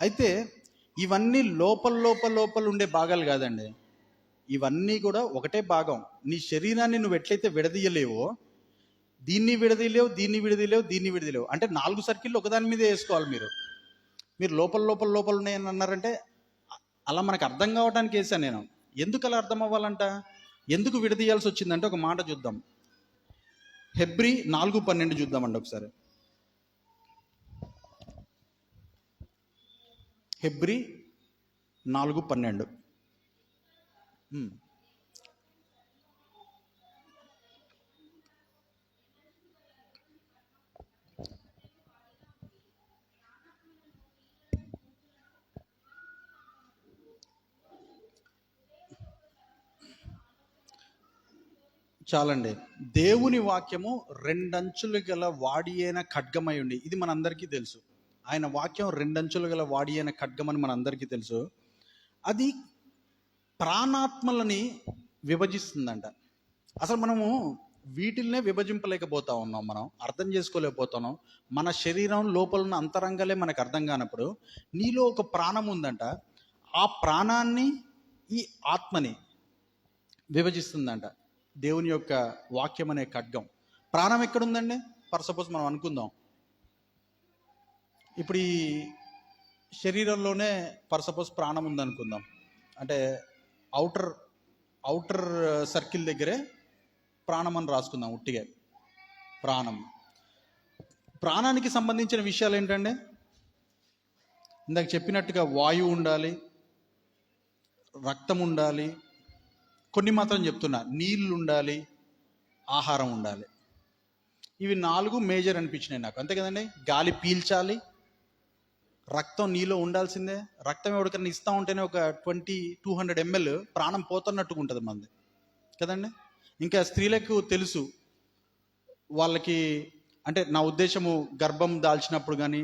అయితే ఇవన్నీ లోపల ఉండే భాగాలు కాదండి. ఇవన్నీ కూడా ఒకటే భాగం. నీ శరీరాన్ని నువ్వు ఎట్లయితే విడదీయలేవో, దీన్ని విడదీయలేవు అంటే 4 సర్కిళ్ళు ఒకదాని మీదే వేసుకోవాలి మీరు లోపల ఉన్నాయని అన్నారంటే అలా మనకు అర్థం కావడానికి వేసాను నేను. ఎందుకు అలా అర్థం అవ్వాలంట, ఎందుకు విడదీయాల్సి వచ్చిందంటే ఒక మాట చూద్దాం. హెబ్రీ 4:12 చూద్దామండి ఒకసారి. హెబ్రీ 4:12. చాలండి. దేవుని వాక్యము 2 అంచులు గల వాడి అయిన ఖడ్గమై ఉండి, ఇది మనందరికీ తెలుసు. ఆయన వాక్యం 2 అంచులు గల వాడి అయిన ఖడ్గం అని మనందరికీ తెలుసు. అది ప్రాణాత్మలని విభజిస్తుందంట. అసలు మనము వీటిల్నే విభజింపలేకపోతా ఉన్నాం, మనం అర్థం చేసుకోలేకపోతున్నాం. మన శరీరం లోపల ఉన్న అంతరంగాలే మనకు అర్థం కానప్పుడు నీలో ఒక ప్రాణం ఉందంట. ఆ ప్రాణాన్ని, ఈ ఆత్మని విభజిస్తుందంట దేవుని యొక్క వాక్యం అనే ఖడ్గం. ప్రాణం ఎక్కడుందండి? ఫర్ సపోజ్ మనం అనుకుందాం, ఇప్పుడు ఈ శరీరంలోనే ఫర్ సపోజ్ ప్రాణం ఉందనుకుందాం. అంటే అవుటర్ సర్కిల్ దగ్గరే ప్రాణం అని రాసుకుందాం ఉట్టిగా. ప్రాణానికి సంబంధించిన విషయాలు ఏంటంటే, ఇందాక చెప్పినట్టుగా వాయువు ఉండాలి, రక్తం ఉండాలి, కొన్ని మాత్రం చెప్తున్నా, నీళ్ళు ఉండాలి, ఆహారం ఉండాలి. ఇవి 4 మేజర్ అనిపించినాయి నాకు, అంతే కదండి. గాలి పీల్చాలి, రక్తం నీలో ఉండాల్సిందే. రక్తం ఎవరికైనా ఇస్తూ ఉంటేనే ఒక 200 ml ప్రాణం పోతున్నట్టుగా ఉంటుంది మంది కదండి. ఇంకా స్త్రీలకు తెలుసు, వాళ్ళకి అంటే నా ఉద్దేశము గర్భం దాల్చినప్పుడు కానీ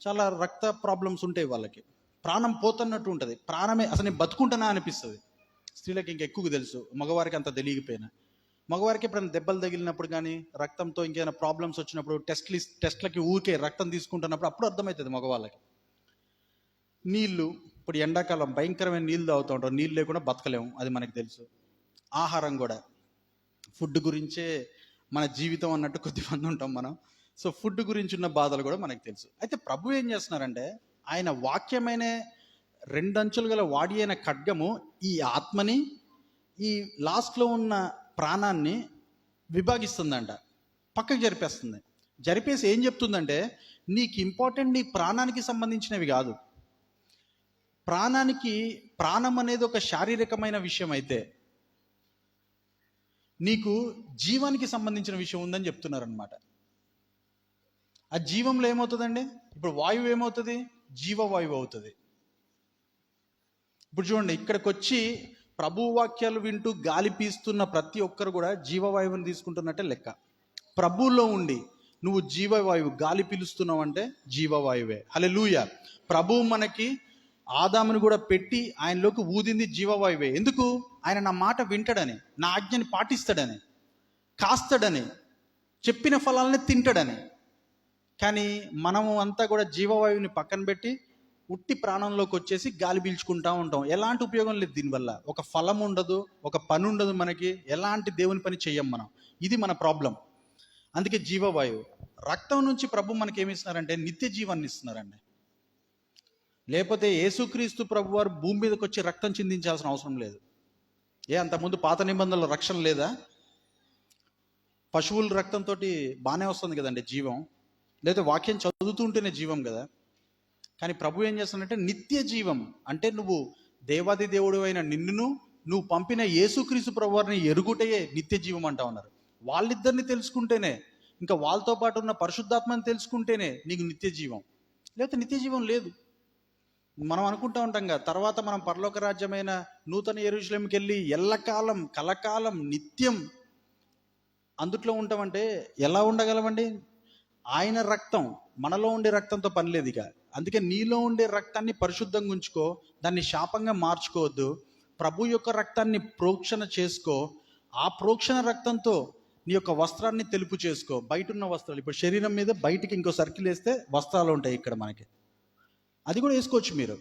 చాలా రక్త ప్రాబ్లమ్స్ ఉంటాయి, వాళ్ళకి ప్రాణం పోతున్నట్టు ఉంటుంది. ప్రాణమే అసలు నేను బతుకుంటానా అనిపిస్తుంది. స్త్రీలకు ఇంకా ఎక్కువ తెలుసు, మగవారికి అంత తెలియకపోయినా. మగవారికి ఎప్పుడైనా దెబ్బలు తగిలినప్పుడు కానీ, రక్తంతో ఇంకేమైనా ప్రాబ్లమ్స్ వచ్చినప్పుడు టెస్ట్లకి ఊరికే రక్తం తీసుకుంటున్నప్పుడు అప్పుడు అర్థమవుతుంది మగవాళ్ళకి. నీళ్ళు, ఇప్పుడు ఎండాకాలం భయంకరమైన నీళ్ళు తాగుతూ ఉంటాం, నీళ్ళు లేకుండా బతకలేము, అది మనకు తెలుసు. ఆహారం కూడా, ఫుడ్ గురించే మన జీవితం అన్నట్టు కొద్దిమంది ఉంటాం మనం. సో ఫుడ్ గురించి ఉన్న బాధలు కూడా మనకు తెలుసు. అయితే ప్రభు ఏం చేస్తున్నారంటే, ఆయన వాక్యమైన 2 అంచులు గల వాడి అయిన ఖడ్గము ఈ ఆత్మని, ఈ లాస్ట్లో ఉన్న ప్రాణాన్ని విభాగిస్తుందంట, పక్కకు జరిపేస్తుంది. జరిపేసి ఏం చెప్తుందంటే, నీకు ఇంపార్టెంట్ నీ ప్రాణానికి సంబంధించినవి కాదు. ప్రాణం అనేది ఒక శారీరకమైన విషయం అయితే, నీకు జీవానికి సంబంధించిన విషయం ఉందని చెప్తున్నారనమాట. ఆ జీవంలో ఏమవుతుందండి? ఇప్పుడు వాయువు ఏమవుతుంది? జీవవాయువు అవుతుంది. ఇప్పుడు చూడండి, ఇక్కడికి వచ్చి ప్రభు వాక్యాలు వింటూ గాలి పీస్తున్న ప్రతి ఒక్కరు కూడా జీవవాయువుని తీసుకుంటున్నట్టే లెక్క. ప్రభువులో ఉండి నువ్వు జీవవాయువు గాలి పీలుస్తున్నావు అంటే జీవవాయువే. హల్లెలూయా. ప్రభువు మనకి ఆదాముని కూడా పెట్టి ఆయనలోకి ఊదింది జీవవాయువే. ఎందుకు? ఆయన నా మాట వింటాడని, నా ఆజ్ఞని పాటిస్తాడని, కాస్తాడని, చెప్పిన ఫలాలని తింటాడని. కానీ మనము అంతా కూడా జీవవాయువుని పక్కన పెట్టి ఉట్టి ప్రాణంలోకి వచ్చేసి గాలి పీల్చుకుంటా ఉంటాం. ఎలాంటి ఉపయోగం లేదు దీనివల్ల. ఒక ఫలం ఉండదు, ఒక పని ఉండదు, మనకి ఎలాంటి దేవుని పని చెయ్యం మనం. ఇది మన ప్రాబ్లం. అందుకే జీవవాయువు. రక్తం నుంచి ప్రభు మనకి ఏమి ఇస్తున్నారంటే నిత్య జీవాన్ని ఇస్తున్నారండి. లేకపోతే యేసుక్రీస్తు ప్రభు వారు భూమి మీదకి వచ్చి రక్తం చిందించాల్సిన అవసరం లేదు. అంతకుముందు పాత నిబంధనలో రక్షణ లేదా? పశువుల రక్తంతో బాగానే వస్తుంది కదండి జీవం, లేదా వాక్యం చదువుతుంటేనే జీవం కదా. కానీ ప్రభు ఏం చేస్తానంటే నిత్య జీవం. అంటే నువ్వు దేవాది దేవుడు అయిన నిన్నును నువ్వు పంపిన యేసుక్రీస్తు ప్రభు వారిని ఎరుగుటయే నిత్య జీవం అంటా ఉన్నారు. వాళ్ళిద్దరిని తెలుసుకుంటేనే, ఇంకా వాళ్ళతో పాటు ఉన్న పరిశుద్ధాత్మని తెలుసుకుంటేనే నీకు నిత్య జీవం. లేకపోతే నిత్య జీవం లేదు. మనం అనుకుంటా ఉంటాం కదా, తర్వాత మనం పరలోక రాజ్యమైన నూతన యెరూషలేముకి వెళ్ళి ఎల్లకాలం కలకాలం నిత్యం అందుట్లో ఉంటామంటే ఎలా ఉండగలమండి? ఆయన రక్తం, మనలో ఉండే రక్తంతో పని లేదు ఇక. అందుకే నీలో ఉండే రక్తాన్ని పరిశుద్ధంగా ఉంచుకో, దాన్ని శాపంగా మార్చుకోవద్దు. ప్రభు యొక్క రక్తాన్ని ప్రోక్షణ చేసుకో. ఆ ప్రోక్షణ రక్తంతో నీ యొక్క వస్త్రాన్ని తెలుపు చేసుకో. బయట ఉన్న వస్త్రాలు, ఇప్పుడు శరీరం మీద బయటికి ఇంకో సర్కిల్ వేస్తే వస్త్రాలు ఉంటాయి ఇక్కడ మనకి, అది కూడా వేసుకోవచ్చు మీరు.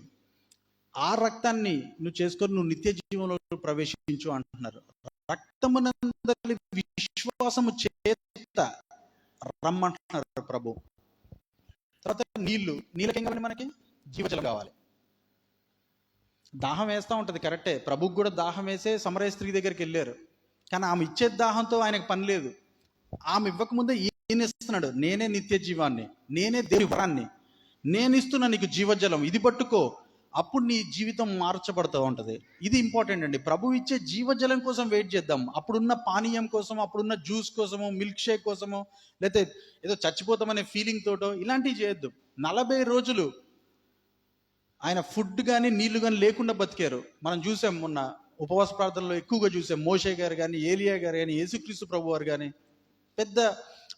ఆ రక్తాన్ని నువ్వు చేసుకొని నువ్వు నిత్య జీవంలో ప్రవేశించు అంటున్నారు. రక్తమునందలి విశ్వాసము చేత రమ్మంటున్నారు ప్రభు. తర్వాత నీళ్ళకేం కావాలి? మనకి జీవజలం కావాలి. దాహం వేస్తూ ఉంటుంది, కరెక్టే. ప్రభుకు కూడా దాహం వేసే సమరయ స్త్రీ దగ్గరికి వెళ్ళారు. కానీ ఆమె ఇచ్చే దాహంతో ఆయనకు పని లేదు. ఆమె ఇవ్వకముందే ఈయన ఇస్తున్నాడు. నేనే నిత్య జీవాన్ని, నేనే దేవుని వరాన్ని, నేను ఇస్తున్నా నీకు జీవజలం, ఇది పట్టుకో, అప్పుడు నీ జీవితం మార్చబడుతూ ఉంటుంది. ఇది ఇంపార్టెంట్ అండి. ప్రభు ఇచ్చే జీవజలం కోసం వెయిట్ చేద్దాం. అప్పుడున్న పానీయం కోసం, అప్పుడున్న జ్యూస్ కోసమో, మిల్క్ షేక్ కోసమో, లేకపోతే ఏదో చచ్చిపోతామనే ఫీలింగ్ తోటో ఇలాంటివి చేయొద్దు. 40 రోజులు ఆయన ఫుడ్ కానీ నీళ్లు కానీ లేకుండా బతికారు. మనం చూసాం మొన్న ఉపవాస ప్రార్థనలో ఎక్కువగా చూసాం. మోషే గారు కానీ, ఏలియా గారు కానీ, యేసుక్రీస్తు ప్రభు వారు కానీ. పెద్ద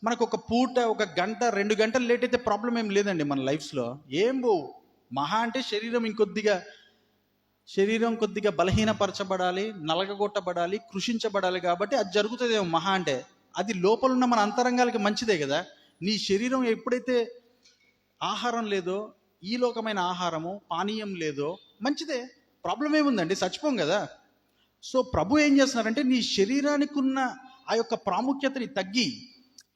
మనకు ఒక పూట, ఒక గంట, 2 గంటలు లేట్ అయితే ప్రాబ్లం ఏం లేదండి మన లైఫ్స్లో. ఏం పోవు. మహా అంటే శరీరం కొద్దిగా బలహీనపరచబడాలి, నలగగొట్టబడాలి, కృషించబడాలి. కాబట్టి అది జరుగుతుందేమో మహా అంటే. అది లోపల ఉన్న మన అంతరంగాలకి మంచిదే కదా. నీ శరీరం ఎప్పుడైతే ఆహారం లేదో, ఈ లోకమైన ఆహారము పానీయం లేదో, మంచిదే. ప్రాబ్లం ఏముందండి? చచ్చిపోం కదా. సో ప్రభు ఏం చేస్తున్నారంటే నీ శరీరానికి ఉన్న ఆ యొక్క ప్రాముఖ్యతని తగ్గి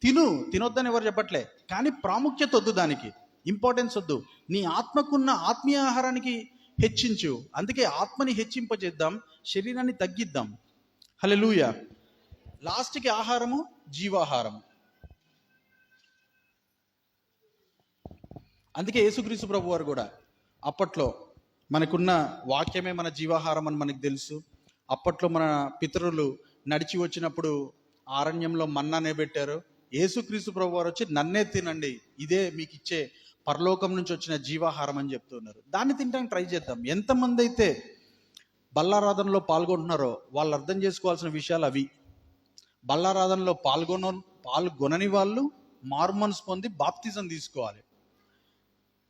తినొద్దని ఎవరు చెప్పట్లే, కానీ ప్రాముఖ్యత వద్దు, దానికి ఇంపార్టెన్స్ వద్దు. నీ ఆత్మకున్న ఆత్మీయ ఆహారానికి హెచ్చించు. అందుకే ఆత్మని హెచ్చింపజేద్దాం, శరీరాన్ని తగ్గిద్దాం. హల్లెలూయా. లాస్ట్కి ఆహారము జీవాహారము. అందుకే యేసుక్రీస్తు ప్రభు వారు కూడా అప్పట్లో మనకున్న వాక్యమే మన జీవాహారం అని మనకు తెలుసు. అప్పట్లో మన పితరులు నడిచి వచ్చినప్పుడు అరణ్యంలో మన్నానే పెట్టారు. యేసుక్రీస్తు ప్రభు వారు వచ్చి నన్నే తినండి, ఇదే మీకు ఇచ్చే పరలోకం నుంచి వచ్చిన జీవాహారం అని చెప్తున్నారు. దాన్ని తినడానికి ట్రై చేద్దాం. ఎంతమంది అయితే బల్లారాధనలో పాల్గొంటున్నారో వాళ్ళు అర్థం చేసుకోవాల్సిన విషయాలు అవి. బల్లారాధనలో పాల్గొనని వాళ్ళు మార్మన్స్ పొంది బాప్తిజం తీసుకోవాలి.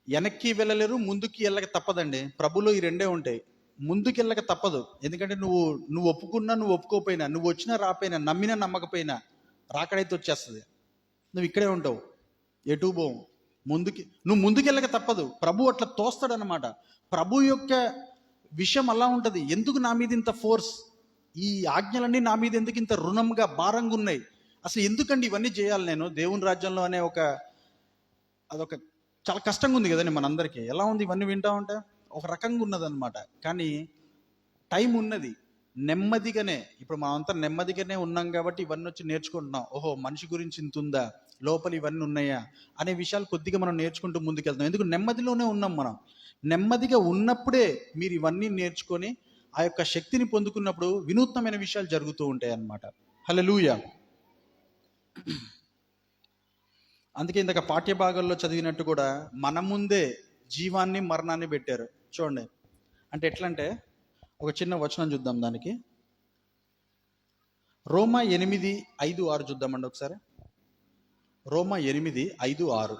వెనక్కి వెళ్ళలేరు, ముందుకి వెళ్ళక తప్పదండి. ప్రభులో ఈ రెండే ఉంటాయి. ముందుకు వెళ్ళక తప్పదు. ఎందుకంటే నువ్వు ఒప్పుకున్నా, నువ్వు ఒప్పుకోపోయినా, నువ్వు వచ్చినా రాపోయినా, నమ్మినా నమ్మకపోయినా రాకడైతే వచ్చేస్తుంది. నువ్వు ఇక్కడే ఉంటావు, ఎటు పోవు. నువ్వు ముందుకెళ్ళక తప్పదు. ప్రభు అట్లా తోస్తాడనమాట. ప్రభు యొక్క విషయం అలా ఉంటుంది. ఎందుకు నా మీద ఇంత ఫోర్స్? ఈ ఆజ్ఞలన్నీ నా మీద ఎందుకు ఇంత రుణంగా భారంగా ఉన్నాయి? అసలు ఎందుకండి ఇవన్నీ చేయాలి నేను దేవుని రాజ్యంలో అనే అదొక చాలా కష్టంగా ఉంది కదండి మనందరికీ. ఎలా ఉంది ఇవన్నీ వింటా ఉంటే? ఒక రకంగా ఉన్నదన్నమాట. కానీ టైం ఉన్నది. నెమ్మదిగానే, ఇప్పుడు మనమంతా నెమ్మదిగానే ఉన్నాం కాబట్టి ఇవన్నీ వచ్చి నేర్చుకుంటున్నాం. ఓహో, మనిషి గురించి ఇంత ఉందా, లోపల ఇవన్నీ ఉన్నాయా అనే విషయాలు కొద్దిగా మనం నేర్చుకుంటూ ముందుకెళ్తాం. ఎందుకు? నెమ్మదిలోనే ఉన్నాం మనం. నెమ్మదిగా ఉన్నప్పుడే మీరు ఇవన్నీ నేర్చుకొని ఆ యొక్క శక్తిని పొందుకున్నప్పుడు వినూత్నమైన విషయాలు జరుగుతూ ఉంటాయి అన్నమాట. హల్లెలూయా. అందుకే ఇందాక పాఠ్యభాగాల్లో చదివినట్టు కూడా మన ముందే జీవాన్ని మరణాన్ని పెట్టారు. చూడండి, అంటే ఎట్లంటే ఒక చిన్న వచనం చూద్దాం దానికి. రోమా 8:5-6 చూద్దామండి ఒకసారి. రోమా 8:5-6.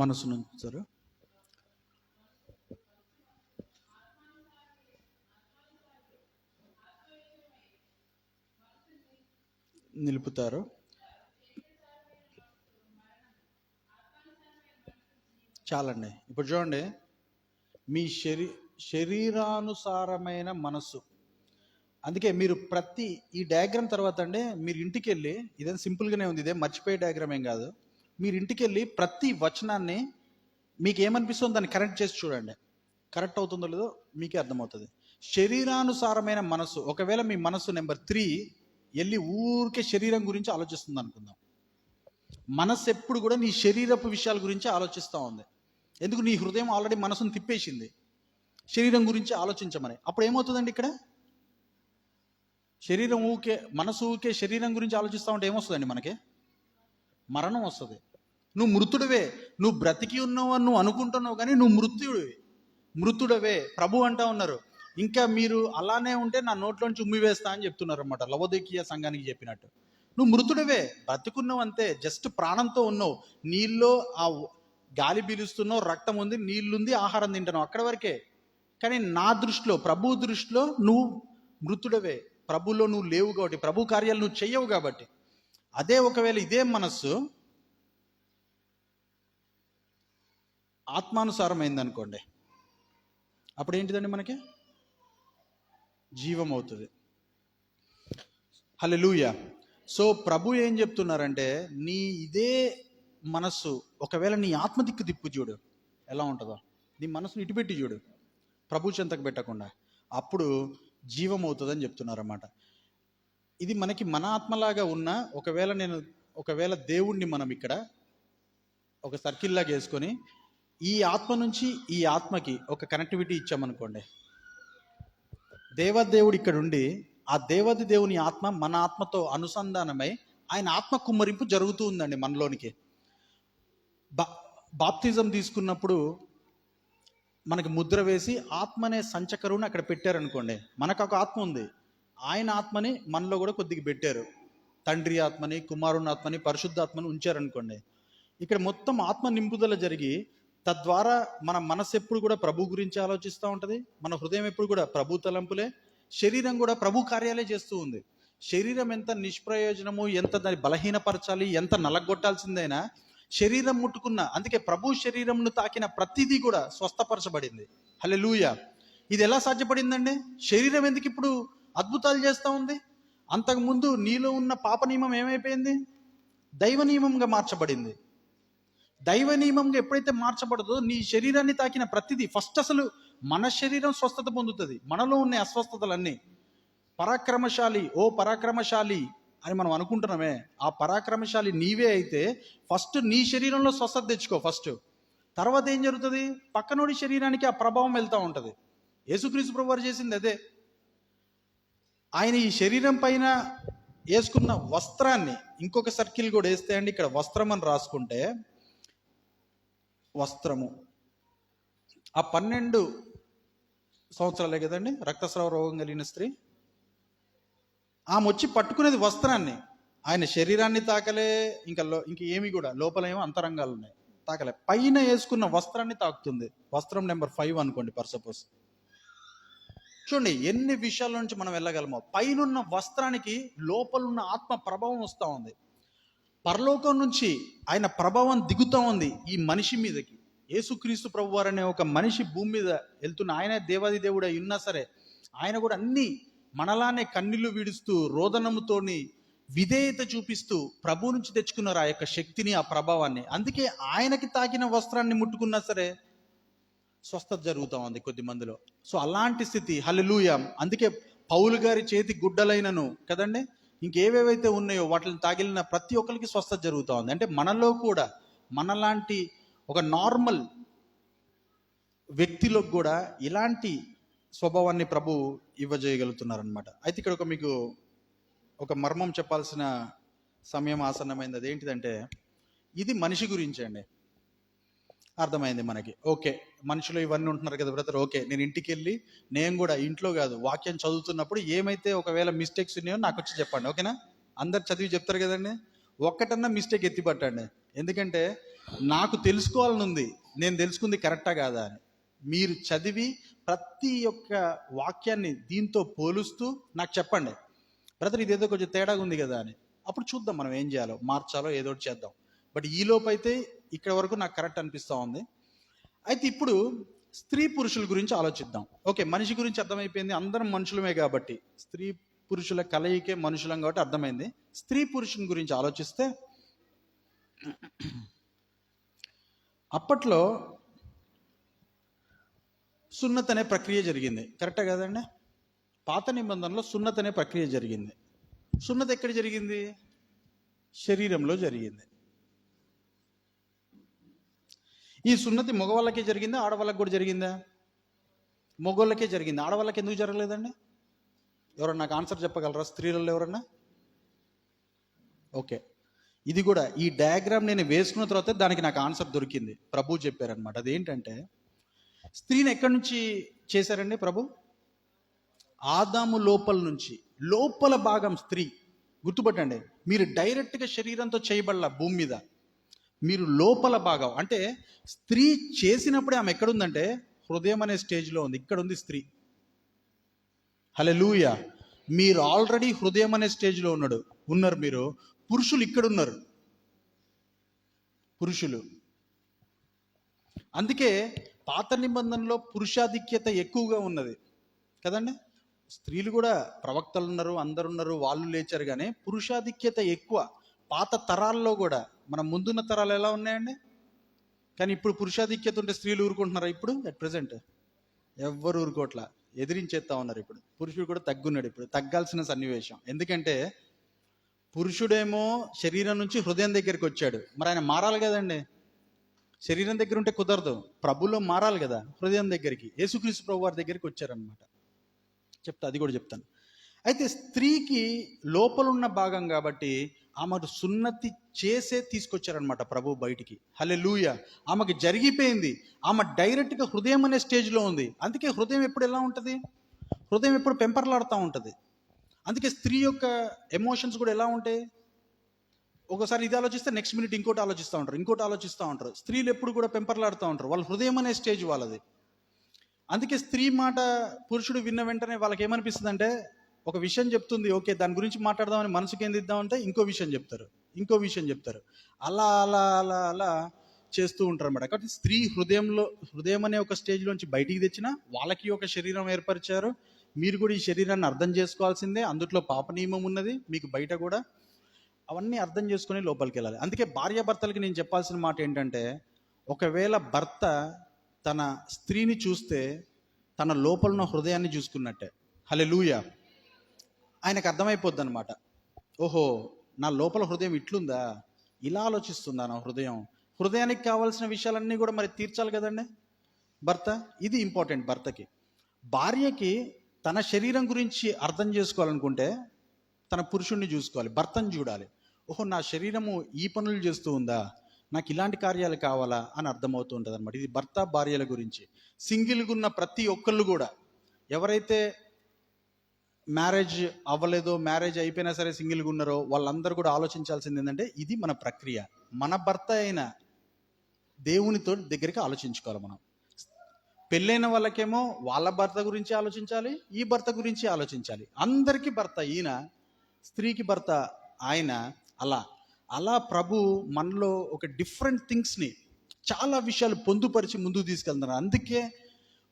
మనసు నుంచి సార్. నిలుపుతారు. చాలండి. ఇప్పుడు చూడండి, మీ శరీరానుసారమైన మనస్సు. అందుకే మీరు ప్రతి ఈ డయాగ్రామ్ తర్వాత అండి మీరు ఇంటికి వెళ్ళి, ఇదేం సింపుల్గానే ఉంది, ఇదే మర్చిపోయే డయాగ్రామ్ ఏం కాదు. మీరు ఇంటికి వెళ్ళి ప్రతి వచనాన్ని మీకు ఏమనిపిస్తుందో దాన్ని కరెక్ట్ చేసి చూడండి. కరెక్ట్ అవుతుందో లేదో మీకే అర్థమవుతుంది. శరీరానుసారమైన మనస్సు. ఒకవేళ మీ మనస్సు నెంబర్ 3 వెళ్ళి ఊరికే శరీరం గురించి ఆలోచిస్తుంది అనుకుందాం. మనస్సు ఎప్పుడు కూడా నీ శరీరపు విషయాల గురించి ఆలోచిస్తూ ఉంది. ఎందుకు? నీ హృదయం ఆల్రెడీ మనసును తిప్పేసింది శరీరం గురించి ఆలోచించమని. అప్పుడు ఏమవుతుందండి, ఇక్కడ మనసు ఊకే శరీరం గురించి ఆలోచిస్తూ ఉంటే ఏమొస్తుందండి మనకి? మరణం వస్తుంది. నువ్వు మృతుడివే. నువ్వు బ్రతికి ఉన్నావు అని నువ్వు అనుకుంటున్నావు, కానీ నువ్వు మృతుడవే. ప్రభు అంటా ఉన్నారు, ఇంకా మీరు అలానే ఉంటే నా నోట్లోంచి ఉమ్మి వేస్తా అని చెప్తున్నారు అన్నమాట, లవోదికీయ సంఘానికి చెప్పినట్టు. నువ్వు మృతుడవే, బ్రతుకున్నావు అంతే, జస్ట్ ప్రాణంతో ఉన్నావు. నీళ్ళలో ఆ గాలి పీలుస్తున్నావు, రక్తం ఉంది, నీళ్ళుంది, ఆహారం తింటున్నావు, అక్కడ వరకే. కానీ నా దృష్టిలో, ప్రభు దృష్టిలో నువ్వు మృతుడవే. ప్రభులో నువ్వు లేవు కాబట్టి, ప్రభు కార్యాలు నువ్వు చెయ్యవు కాబట్టి. అదే ఒకవేళ ఇదే మనస్సు ఆత్మానుసారమైంది అనుకోండి, అప్పుడు ఏంటిదండి మనకి? జీవం అవుతుంది. హల్లెలూయా. సో ప్రభు ఏం చెప్తున్నారంటే, నీ ఇదే మనస్సు ఒకవేళ నీ ఆత్మ దిక్కు తిప్పు చూడు ఎలా ఉంటుందో. నీ మనసును ఇటుపెట్టి చూడు, ప్రభు చెంతకు పెట్టకుండా, అప్పుడు జీవం అవుతుందని చెప్తున్నారన్నమాట. ఇది మనకి మన ఆత్మలాగా ఉన్న, ఒకవేళ దేవుణ్ణి మనం ఇక్కడ ఒక సర్కిల్ లాగా వేసుకొని ఈ ఆత్మ నుంచి ఈ ఆత్మకి ఒక కనెక్టివిటీ ఇచ్చామనుకోండి, దేవదేవుడు ఇక్కడ ఉండి ఆ దేవది దేవుని ఆత్మ మన ఆత్మతో అనుసంధానమై ఆయన ఆత్మ కుమ్మరింపు జరుగుతూ ఉందండి మనలోనికి. బాప్తిజం తీసుకున్నప్పుడు మనకి ముద్ర వేసి ఆత్మ అనే సంచకరువుని అక్కడ పెట్టారనుకోండి, మనకు ఒక ఆత్మ ఉంది, ఆయన ఆత్మని మనలో కూడా కొద్దిగా పెట్టారు. తండ్రి ఆత్మని, కుమారుని ఆత్మని, పరిశుద్ధాత్మని ఉంచారనుకోండి. ఇక్కడ మొత్తం ఆత్మ నింపుదల జరిగి తద్వారా మన మనసు ఎప్పుడు కూడా ప్రభు గురించి ఆలోచిస్తూ ఉంటుంది, మన హృదయం ఎప్పుడు కూడా ప్రభు తలంపులే, శరీరం కూడా ప్రభు కార్యాలే చేస్తూ ఉంది. శరీరం ఎంత నిష్ప్రయోజనము, ఎంత దాన్ని బలహీనపరచాలి, ఎంత నలగొట్టాల్సిందైనా శరీరం ముట్టుకున్న, అందుకే ప్రభు శరీరంను తాకిన ప్రతిదీ కూడా స్వస్థపరచబడింది. హల్లెలూయా. ఇది ఎలా సాధ్యపడిందండి? శరీరం ఎందుకు ఇప్పుడు అద్భుతాలు చేస్తూ ఉంది? అంతకుముందు నీలో ఉన్న పాప నియమం ఏమైపోయింది? దైవ నియమంగా మార్చబడింది. దైవ నియమంగా ఎప్పుడైతే మార్చబడదో నీ శరీరాన్ని తాకిన ప్రతిదీ, ఫస్ట్ అసలు మన శరీరం స్వస్థత పొందుతుంది. మనలో ఉన్న అస్వస్థతలన్నీ, పరాక్రమశాలి అని మనం అనుకుంటున్నామే, ఆ పరాక్రమశాలి నీవే అయితే ఫస్ట్ నీ శరీరంలో స్వస్థత తెచ్చుకో ఫస్ట్. తర్వాత ఏం జరుగుతుంది? పక్కనోడి శరీరానికి ఆ ప్రభావం వెళ్తూ ఉంటుంది. యేసుక్రీస్తు ప్రభువు వారు చేసింది అదే. ఆయన ఈ శరీరం పైన వేసుకున్న వస్త్రాన్ని ఇంకొక సర్కిల్ కూడా వేస్తే అండి, ఇక్కడ వస్త్రం అని రాసుకుంటే, వస్త్రము ఆ 12 సంవత్సరాలే కదండి రక్తస్రావ రోగం కలిగిన స్త్రీ, ఆమె వచ్చి పట్టుకునేది వస్త్రాన్ని. ఆయన శరీరాన్ని తాకలే, ఇంక ఏమి కూడా లోపల ఏమో అంతరంగాలు ఉన్నాయి, తాకలే. పైన వేసుకున్న వస్త్రాన్ని తాకుతుంది. వస్త్రం నెంబర్ 5 అనుకోండి ఫర్ సపోజ్. చూడండి ఎన్ని విషయాల నుంచి మనం వెళ్ళగలమో. పైనున్న వస్త్రానికి లోపలున్న ఆత్మ ప్రభావం వస్తూ ఉంది. పరలోకం నుంచి ఆయన ప్రభావం దిగుతూ ఉంది ఈ మనిషి మీదకి. యేసుక్రీస్తు ప్రభువారు అనే ఒక మనిషి భూమి మీద వెళ్తున్న, ఆయన దేవాది దేవుడు అయి ఉన్నా సరే ఆయన కూడా అన్ని మనలానే కన్నీళ్లు విడుస్తూ, రోదనముతోని విధేయత చూపిస్తూ ప్రభు నుంచి తెచ్చుకున్నారు ఆ యొక్క శక్తిని, ఆ ప్రభావాన్ని. అందుకే ఆయనకి తాకిన వస్త్రాన్ని ముట్టుకున్నా సరే స్వస్థత జరుగుతూ ఉంది కొద్ది మందిలో. సో అలాంటి స్థితి. హల్లెలూయా. అందుకే పౌలు గారి చేతి గుడ్డలైనను కదండి, ఇంకేవేవైతే ఉన్నాయో వాటిని తాగిలిన ప్రతి ఒక్కరికి స్వస్థత జరుగుతూ ఉంది. అంటే మనలో కూడా, మనలాంటి ఒక నార్మల్ వ్యక్తిలో కూడా ఇలాంటి స్వభావాన్ని ప్రభు ఇవ్వజేయగలుగుతున్నారనమాట. అయితే ఇక్కడ మీకు ఒక మర్మం చెప్పాల్సిన సమయం ఆసన్నమైంది. అదేంటిదంటే ఇది మనిషి గురించి అండి. అర్థమైంది మనకి. ఓకే, మనుషులు ఇవన్నీ ఉంటున్నారు కదా బ్రదర్. ఓకే, నేను ఇంటికి వెళ్ళి నేను కూడా ఇంట్లో కాదు వాక్యం చదువుతున్నప్పుడు ఏమైతే ఒకవేళ మిస్టేక్స్ ఉన్నాయో నాకు వచ్చి చెప్పండి. ఓకేనా? అందరు చదివి చెప్తారు కదండి. ఒక్కటన్నా మిస్టేక్ ఎత్తి పట్టండి. ఎందుకంటే నాకు తెలుసుకోవాలని ఉంది, నేను తెలుసుకుంది కరెక్టా కాదా అని. మీరు చదివి ప్రతి ఒక్క వాక్యాన్ని దీంతో పోలుస్తూ నాకు చెప్పండి, బ్రదర్ ఇదేదో కొంచెం తేడాగా ఉంది కదా అని. అప్పుడు చూద్దాం మనం ఏం చేయాలో, మార్చాలో ఏదో ఒకటి చేద్దాం. బట్ ఈ లోపు అయితే ఇక్కడ వరకు నాకు కరెక్ట్ అనిపిస్తూ ఉంది. అయితే ఇప్పుడు స్త్రీ పురుషుల గురించి ఆలోచిద్దాం. ఓకే, మనిషి గురించి అర్థమైపోయింది, అందరం మనుషులమే కాబట్టి, స్త్రీ పురుషుల కలయికే మనుషులం కాబట్టి అర్థమైంది. స్త్రీ పురుషుని గురించి ఆలోచిస్తే అప్పట్లో సున్నత్ అనే ప్రక్రియ జరిగింది. కరెక్టా కదండి? పాత నిబంధనలో సున్నత్ అనే ప్రక్రియ జరిగింది. సున్నత్ ఎక్కడ జరిగింది? శరీరంలో జరిగింది. ఈ సున్నతి మగవాళ్ళకే జరిగిందా, ఆడవాళ్ళకి కూడా జరిగిందా? మగవాళ్ళకే జరిగింది. ఆడవాళ్ళకి ఎందుకు జరగలేదండి? ఎవరన్నా నాకు ఆన్సర్ చెప్పగలరా? స్త్రీలలో ఎవరన్నా? ఓకే, ఇది కూడా ఈ డయాగ్రామ్ నేను వేసుకున్న తర్వాత దానికి నాకు ఆన్సర్ దొరికింది. ప్రభు చెప్పారనమాట. అదేంటంటే స్త్రీని ఎక్కడి నుంచి చేశారండి ప్రభు? ఆదాము లోపల నుంచి. లోపల భాగం స్త్రీ. గుర్తుపట్టండి, మీరు డైరెక్ట్గా శరీరంతో చేయబడాల భూమి మీద. మీరు లోపల భాగం అంటే స్త్రీ చేసినప్పుడే ఆమె ఎక్కడుందంటే హృదయం అనే స్టేజ్లో ఉంది. ఇక్కడ ఉంది స్త్రీ. హల్లెలూయా. మీరు ఆల్రెడీ హృదయం అనే స్టేజ్లో ఉన్నారు మీరు. పురుషులు ఇక్కడ ఉన్నారు, పురుషులు. అందుకే పాత నిబంధనలో పురుషాధిక్యత ఎక్కువగా ఉన్నది కదండి. స్త్రీలు కూడా ప్రవక్తలు ఉన్నారు, అందరు ఉన్నారు, వాళ్ళు లేచారు, కానీ పురుషాధిక్యత ఎక్కువ పాత తరాల్లో కూడా. మన ముందున్న తరాలు ఎలా ఉన్నాయండి? కానీ ఇప్పుడు పురుషాధిక్యత ఉంటే స్త్రీలు ఊరుకుంటున్నారా? ఇప్పుడు అట్ ప్రజెంట్ ఎవ్వరు ఊరుకోట్లా, ఎదిరించేస్తా ఉన్నారు. ఇప్పుడు పురుషుడు కూడా తగ్గున్నాడు. ఇప్పుడు తగ్గాల్సిన సన్నివేశం. ఎందుకంటే పురుషుడేమో శరీరం నుంచి హృదయం దగ్గరికి వచ్చాడు. మరి ఆయన మారాలి కదండి. శరీరం దగ్గర ఉంటే కుదరదు, ప్రభులో మారాలి కదా. హృదయం దగ్గరికి, యేసుక్రీస్తు ప్రభు వారి దగ్గరికి వచ్చారనమాట. అది కూడా చెప్తాను. అయితే స్త్రీకి లోపలున్న భాగం కాబట్టి ఆమెకు సున్నతి చేసే తీసుకొచ్చారనమాట ప్రభు బయటికి. హల్లెలూయా. ఆమెకు జరిగిపోయింది. ఆమె డైరెక్ట్గా హృదయం అనే స్టేజ్లో ఉంది. అందుకే హృదయం ఎప్పుడు ఎలా ఉంటుంది? హృదయం ఎప్పుడు పెంపర్లాడుతూ ఉంటుంది. అందుకే స్త్రీ యొక్క ఎమోషన్స్ కూడా ఎలా ఉంటాయి? ఒకసారి ఇది ఆలోచిస్తే నెక్స్ట్ మినిట్ ఇంకోటి ఆలోచిస్తూ ఉంటారు, ఇంకోటి ఆలోచిస్తూ ఉంటారు. స్త్రీలు ఎప్పుడు కూడా పెంపర్లాడుతూ ఉంటారు. వాళ్ళ హృదయం అనే స్టేజ్ వాళ్ళది. అందుకే స్త్రీ మాట పురుషుడు విన్న వెంటనే వాళ్ళకి ఏమనిపిస్తుంది అంటే, ఒక విషయం చెప్తుంది, ఓకే దాని గురించి మాట్లాడదామని మనసుకి ఏం దిద్దామంటే ఇంకో విషయం చెప్తారు. అలా అలా అలా అలా చేస్తూ ఉంటారు అన్నమాట. కాబట్టి స్త్రీ హృదయం అనే ఒక స్టేజ్లోంచి బయటికి తెచ్చిన వాళ్ళకి ఒక శరీరం ఏర్పరిచారు. మీరు కూడా ఈ శరీరాన్ని అర్థం చేసుకోవాల్సిందే. అందుట్లో పాప నియమం ఉన్నది మీకు బయట కూడా. అవన్నీ అర్థం చేసుకుని లోపలికి వెళ్ళాలి. అందుకే భార్యాభర్తలకి నేను చెప్పాల్సిన మాట ఏంటంటే, ఒకవేళ భర్త తన స్త్రీని చూస్తే తన లోపల ఉన్న హృదయాన్ని చూసుకున్నట్టే. హల్లెలూయా. ఆయనకు అర్థమైపోద్ది అనమాట. ఓహో, నా లోపల హృదయం ఇట్లుందా, ఇలా ఆలోచిస్తుందా నా హృదయం. హృదయానికి కావాల్సిన విషయాలన్నీ కూడా మరి తీర్చాలి కదండి భర్త. ఇది ఇంపార్టెంట్ భర్తకి. భార్యకి తన శరీరం గురించి అర్థం చేసుకోవాలనుకుంటే తన పురుషుణ్ణి చూసుకోవాలి, భర్తను చూడాలి. ఓహో, నా శరీరము ఈ పనులు చేస్తూ ఉందా, నాకు ఇలాంటి కార్యాలు కావాలా అని అర్థమవుతూ ఉంటుంది అనమాట. ఇది భర్త భార్యల గురించి. సింగిల్గా ఉన్న ప్రతి ఒక్కళ్ళు కూడా, ఎవరైతే మ్యారేజ్ అవ్వలేదో, మ్యారేజ్ అయిపోయినా సరే సింగిల్గా ఉన్నారో, వాళ్ళందరూ కూడా ఆలోచించాల్సింది ఏంటంటే, ఇది మన ప్రక్రియ. మన భర్త అయిన దేవునితో దగ్గరికి ఆలోచించుకోవాలి మనం. పెళ్ళైన వాళ్ళకేమో వాళ్ళ భర్త గురించి ఆలోచించాలి, ఈ భర్త గురించి ఆలోచించాలి. అందరికీ భర్త ఈయన, స్త్రీకి భర్త ఆయన. అలా ప్రభు మనలో ఒక డిఫరెంట్ థింగ్స్ని, చాలా విషయాలు పొందుపరిచి ముందుకు తీసుకెళ్తున్నారు. అందుకే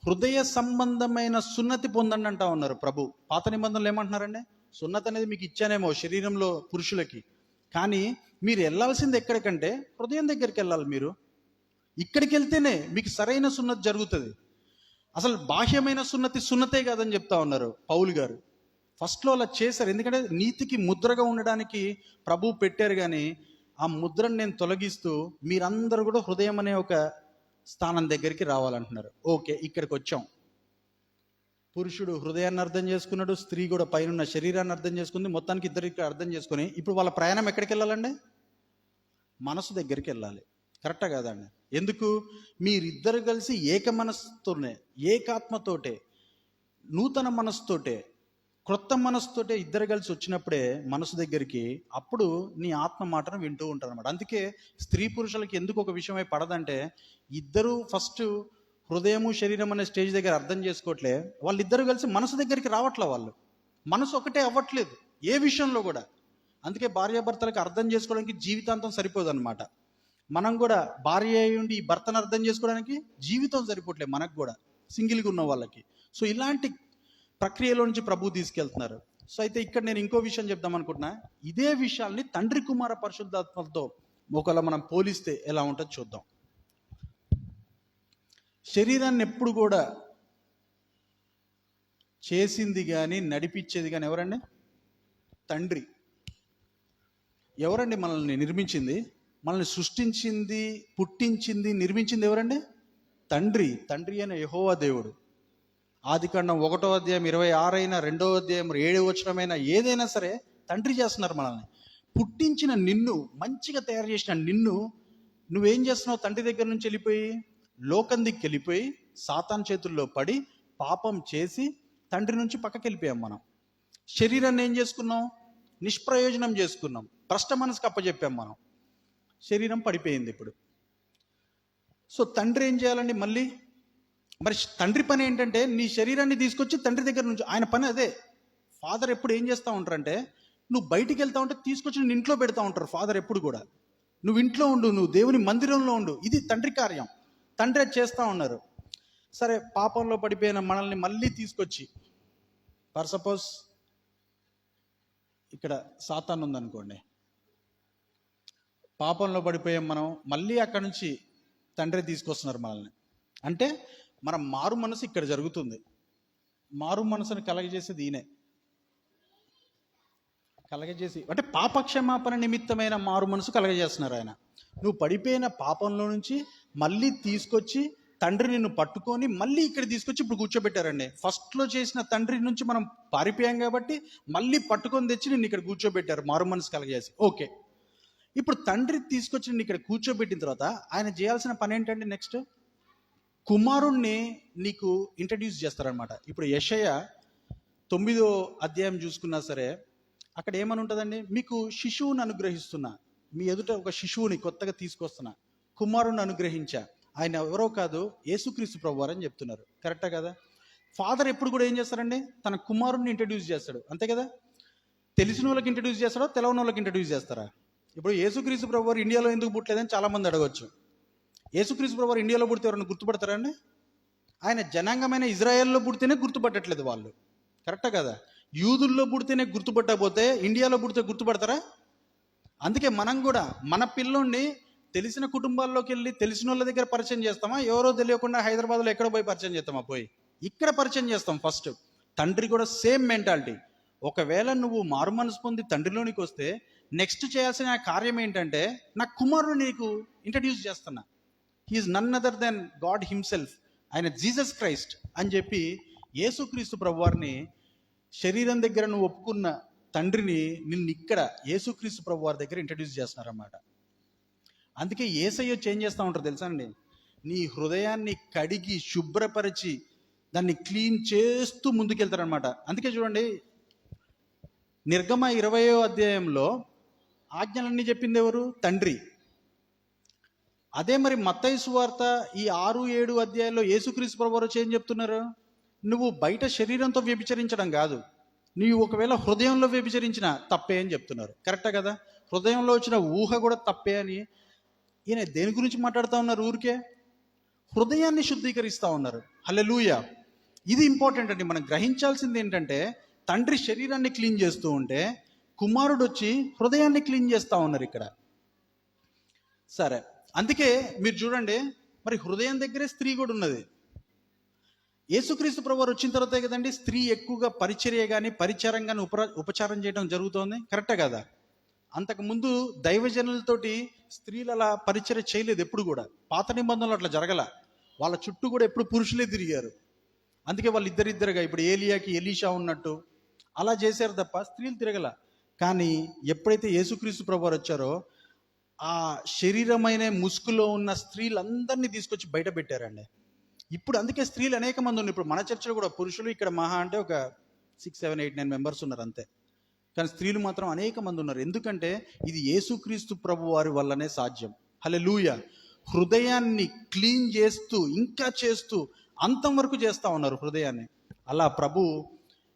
హృదయ సంబంధమైన సున్నతి పొందండి అంటా ఉన్నారు ప్రభు. పాత నిబంధనలు ఏమంటున్నారండి? సున్నతి అనేది మీకు ఇచ్చానేమో శరీరంలో పురుషులకి, కానీ మీరు వెళ్ళాల్సింది ఎక్కడికంటే హృదయం దగ్గరికి వెళ్ళాలి. మీరు ఇక్కడికి వెళ్తేనే మీకు సరైన సున్నతి జరుగుతుంది. అసలు బాహ్యమైన సున్నతే కాదని చెప్తా ఉన్నారు పౌలు గారు. ఫస్ట్లో అలా చేశారు, ఎందుకంటే నీతికి ముద్రగా ఉండడానికి ప్రభు పెట్టారు. కానీ ఆ ముద్రను నేను తొలగిస్తూ మీరందరూ కూడా హృదయం అనే ఒక స్థానం దగ్గరికి రావాలంటున్నారు. ఓకే, ఇక్కడికి వచ్చాం. పురుషుడు హృదయాన్ని అర్థం చేసుకున్నాడు, స్త్రీ కూడా పైన శరీరాన్ని అర్థం చేసుకుంది. మొత్తానికి ఇద్దరికి అర్థం చేసుకొని ఇప్పుడు వాళ్ళ ప్రయాణం ఎక్కడికి వెళ్ళాలండి? మనసు దగ్గరికి వెళ్ళాలి. కరెక్టా కాదండి? ఎందుకు? మీరిద్దరు కలిసి ఏక మనసుతోనే, ఏకాత్మతోటే, నూతన మనసుతోటే, క్రొత్త మనసుతోటే ఇద్దరు కలిసి వచ్చినప్పుడే మనసు దగ్గరికి, అప్పుడు నీ ఆత్మ మాటను వింటూ ఉంటారు అనమాట. అందుకే స్త్రీ పురుషులకి ఎందుకు ఒక విషయమై పడదంటే, ఇద్దరు ఫస్ట్ హృదయము శరీరం అనే స్టేజ్ దగ్గర అర్థం చేసుకోవట్లే, వాళ్ళిద్దరూ కలిసి మనసు దగ్గరికి రావట్లే. వాళ్ళు మనసు ఒకటే అవ్వట్లేదు ఏ విషయంలో కూడా. అందుకే భార్యాభర్తలకు అర్థం చేసుకోవడానికి జీవితాంతం సరిపోదు అనమాట. మనం కూడా భార్య అయి ఉండి ఈ భర్తను అర్థం చేసుకోవడానికి జీవితం సరిపోవట్లేదు మనకు కూడా, సింగిల్గా ఉన్న వాళ్ళకి. సో ఇలాంటి ప్రక్రియలో నుంచి ప్రభు తీసుకెళ్తున్నారు. సో అయితే ఇక్కడ నేను ఇంకో విషయం చెప్దాం అనుకుంటున్నా. ఇదే విషయాల్ని తండ్రి కుమార పరిశుద్ధాత్మలతో ఒకవేళ మనం పోలిస్తే ఎలా ఉంటుందో చూద్దాం. శరీరాన్ని ఎప్పుడు కూడా చేసింది కానీ నడిపించేది కానీ ఎవరండి? తండ్రి. ఎవరండి మనల్ని నిర్మించింది? మనల్ని సృష్టించింది, పుట్టించింది, నిర్మించింది ఎవరండి? తండ్రి. తండ్రి అయిన యెహోవా దేవుడు. ఆదికాండం 1వ అధ్యాయం 26 అయినా, 2వ అధ్యాయం 7వ వచనమైనా, ఏదైనా సరే తండ్రి చేస్తున్నారు మనల్ని. పుట్టించిన నిన్ను, మంచిగా తయారు చేసిన నిన్ను నువ్వేం చేస్తున్నావు? తండ్రి దగ్గర నుంచి వెళ్ళిపోయి లోకం దిక్కు వెళ్ళిపోయి సాతాన్ చేతుల్లో పడి పాపం చేసి తండ్రి నుంచి పక్కకి వెళ్ళిపోయాం మనం. శరీరాన్ని ఏం చేసుకున్నాం? నిష్ప్రయోజనం చేసుకున్నాం, భ్రష్ట మనసుకు అప్పచెప్పాం మనం. శరీరం పడిపోయింది ఇప్పుడు. సో తండ్రి ఏం చేయాలండి మళ్ళీ? మరి తండ్రి పని ఏంటంటే నీ శరీరాన్ని తీసుకొచ్చి తండ్రి దగ్గర నుంచి, ఆయన పని అదే. ఫాదర్ ఎప్పుడు ఏం చేస్తూ ఉంటారంటే, నువ్వు బయటికి వెళ్తా ఉంటే తీసుకొచ్చి నేను ఇంట్లో పెడతా ఉంటారు ఫాదర్ ఎప్పుడు కూడా. నువ్వు ఇంట్లో ఉండు, నువ్వు దేవుని మందిరంలో ఉండు, ఇది తండ్రి కార్యం. తండ్రి అది చేస్తూ ఉన్నారు. సరే, పాపంలో పడిపోయిన మనల్ని మళ్ళీ తీసుకొచ్చి, ఫర్ సపోజ్ ఇక్కడ సాతాన్ ఉందనుకోండి, పాపంలో పడిపోయాం మనం, మళ్ళీ అక్కడ నుంచి తండ్రి తీసుకొస్తున్నారు మనల్ని. అంటే మన మారు మనసు ఇక్కడ జరుగుతుంది. మారు మనసును కలగజేసేది ఈయనే. కలగజేసి అంటే పాపక్షమాపణ నిమిత్తమైన మారు మనసు కలగజేస్తున్నారు ఆయన. నువ్వు పడిపోయిన పాపంలో నుంచి మళ్ళీ తీసుకొచ్చి తండ్రి నిన్ను పట్టుకొని మళ్ళీ ఇక్కడ తీసుకొచ్చి ఇప్పుడు కూర్చోబెట్టారండి. ఫస్ట్లో చేసిన తండ్రి నుంచి మనం పారిపోయాం కాబట్టి మళ్ళీ పట్టుకొని తెచ్చి నిన్ను ఇక్కడ కూర్చోబెట్టారు మారు మనసు కలగజేసి. ఓకే, ఇప్పుడు తండ్రి తీసుకొచ్చి నిన్ను ఇక్కడ కూర్చోబెట్టిన తర్వాత ఆయన చేయాల్సిన పని ఏంటంటే, నెక్స్ట్ కుమారుణ్ణి నీకు ఇంట్రడ్యూస్ చేస్తారనమాట. ఇప్పుడు యెషయా 9వ అధ్యాయం చూసుకున్నా సరే అక్కడ ఏమని ఉంటుందండి? మీకు శిశువుని అనుగ్రహిస్తున్నా, మీ ఎదుట ఒక శిశువుని కొత్తగా తీసుకొస్తున్నా, కుమారుణ్ణి అనుగ్రహించా. ఆయన ఎవరో కాదు, యేసుక్రీస్తు ప్రభువారు అని చెప్తున్నారు. కరెక్టా కదా? ఫాదర్ ఎప్పుడు కూడా ఏం చేస్తారండి? తన కుమారుణ్ణి ఇంట్రడ్యూస్ చేస్తాడు, అంతే కదా? తెలిసిన వాళ్ళకి ఇంట్రడ్యూస్ చేస్తాడో తెలవని వాళ్ళకి ఇంట్రడ్యూస్ చేస్తారా? ఇప్పుడు యేసుక్రీస్తు ప్రభువారు ఇండియాలో ఎందుకు పుట్టలేదని చాలామంది అడగవచ్చు. యేసుక్రీస్తు ప్రభువారు ఇండియాలో పుడితే ఎవరైనా గుర్తుపడతారండి? ఆయన జనాంగమైన ఇజ్రాయెల్లో పుడితేనే గుర్తుపట్టట్లేదు వాళ్ళు. కరెక్టా కదా? యూదుల్లో పుడితేనే గుర్తుపట్టకపోతే ఇండియాలో పుడితే గుర్తుపడతారా? అందుకే మనం కూడా మన పిల్లోడిని తెలిసిన కుటుంబాల్లోకి వెళ్ళి తెలిసిన వాళ్ళ దగ్గర పరిచయం చేస్తామా? ఎవరో తెలియకుండా హైదరాబాద్లో ఎక్కడ పోయి పరిచయం చేస్తామా? పోయి ఇక్కడ పరిచయం చేస్తాం ఫస్ట్. తండ్రి కూడా సేమ్ మెంటాలిటీ. ఒకవేళ నువ్వు మారు మనసు పొంది తండ్రిలోనికి వస్తే నెక్స్ట్ చేయాల్సిన కార్యం ఏంటంటే, నా కుమారుడు నీకు ఇంట్రడ్యూస్ చేస్తున్నా. He's none other than God himself, ఆయన జీసస్ క్రైస్ట్ అని చెప్పి యేసుక్రీస్తు ప్రభువారిని, శరీరం దగ్గర నువ్వు ఒప్పుకున్న తండ్రిని నిన్ను ఇక్కడ యేసుక్రీస్తు ప్రభువారి దగ్గర ఇంట్రడ్యూస్ చేస్తున్నారన్నమాట. అందుకే యేసయ్య చేంజ్ చేస్తూ ఉంటారు తెలుసా అండి? నీ హృదయాన్ని కడిగి శుభ్రపరిచి దాన్ని క్లీన్ చేస్తూ ముందుకెళ్తారనమాట. అందుకే చూడండి, నిర్గమ 20వ అధ్యాయంలో ఆజ్ఞలన్నీ చెప్పింది ఎవరు? తండ్రి. అదే మరి మత్తయి సువార్త ఈ 6, 7 అధ్యాయాల్లో యేసుక్రీస్తు ప్రభువారు వచ్చి ఏం చెప్తున్నారు? నువ్వు బయట శరీరంతో వ్యభిచరించడం కాదు, నీవు ఒకవేళ హృదయంలో వ్యభిచరించిన తప్పే అని చెప్తున్నారు. కరెక్టా కదా? హృదయంలో వచ్చిన ఊహ కూడా తప్పే అని ఈయన దేని గురించి మాట్లాడుతూ ఉన్నారు? ఊరికే హృదయాన్ని శుద్ధీకరిస్తూ ఉన్నారు. హల్లెలూయా! ఇది ఇంపార్టెంట్ అండి. మనం గ్రహించాల్సింది ఏంటంటే, తండ్రి శరీరాన్ని క్లీన్ చేస్తూ ఉంటే కుమారుడు వచ్చి హృదయాన్ని క్లీన్ చేస్తూ ఉన్నారు ఇక్కడ. సరే, అందుకే మీరు చూడండి, మరి హృదయం దగ్గరే స్త్రీ కూడా ఉన్నది. యేసుక్రీస్తు ప్రభువారు వచ్చిన తర్వాతే కదండి స్త్రీ ఎక్కువగా పరిచర్య కానీ పరిచారం కానీ ఉపచారం చేయడం జరుగుతోంది. కరెక్టే కదా? అంతకుముందు దైవజనులతోటి స్త్రీలు అలా పరిచర్య చేయలేదు ఎప్పుడు కూడా. పాత నిబంధనలు అట్లా జరగల. వాళ్ళ చుట్టూ కూడా ఎప్పుడు పురుషులే తిరిగారు. అందుకే వాళ్ళు ఇద్దరిద్దరుగా ఇప్పుడు ఏలియాకి ఎలీషా ఉన్నట్టు అలా చేశారు తప్ప స్త్రీలు తిరగల. కానీ ఎప్పుడైతే యేసుక్రీస్తు ప్రభువారు వచ్చారో ఆ శరీరమైన ముసుగులో ఉన్న స్త్రీలందరినీ తీసుకొచ్చి బయట పెట్టారండి. ఇప్పుడు అందుకే స్త్రీలు అనేక మంది ఉన్నారు. ఇప్పుడు మన చర్చలో కూడా పురుషులు ఇక్కడ మహా అంటే ఒక 6, 7, 8, 9 మెంబర్స్ ఉన్నారు అంతే. కానీ స్త్రీలు మాత్రం అనేక మంది ఉన్నారు. ఎందుకంటే ఇది యేసుక్రీస్తు ప్రభు వారి వల్లనే సాధ్యం. హల్లెలూయా. హృదయాన్ని క్లీన్ చేస్తూ ఇంకా చేస్తూ అంతం వరకు చేస్తూ ఉన్నారు హృదయాన్ని. అలా ప్రభు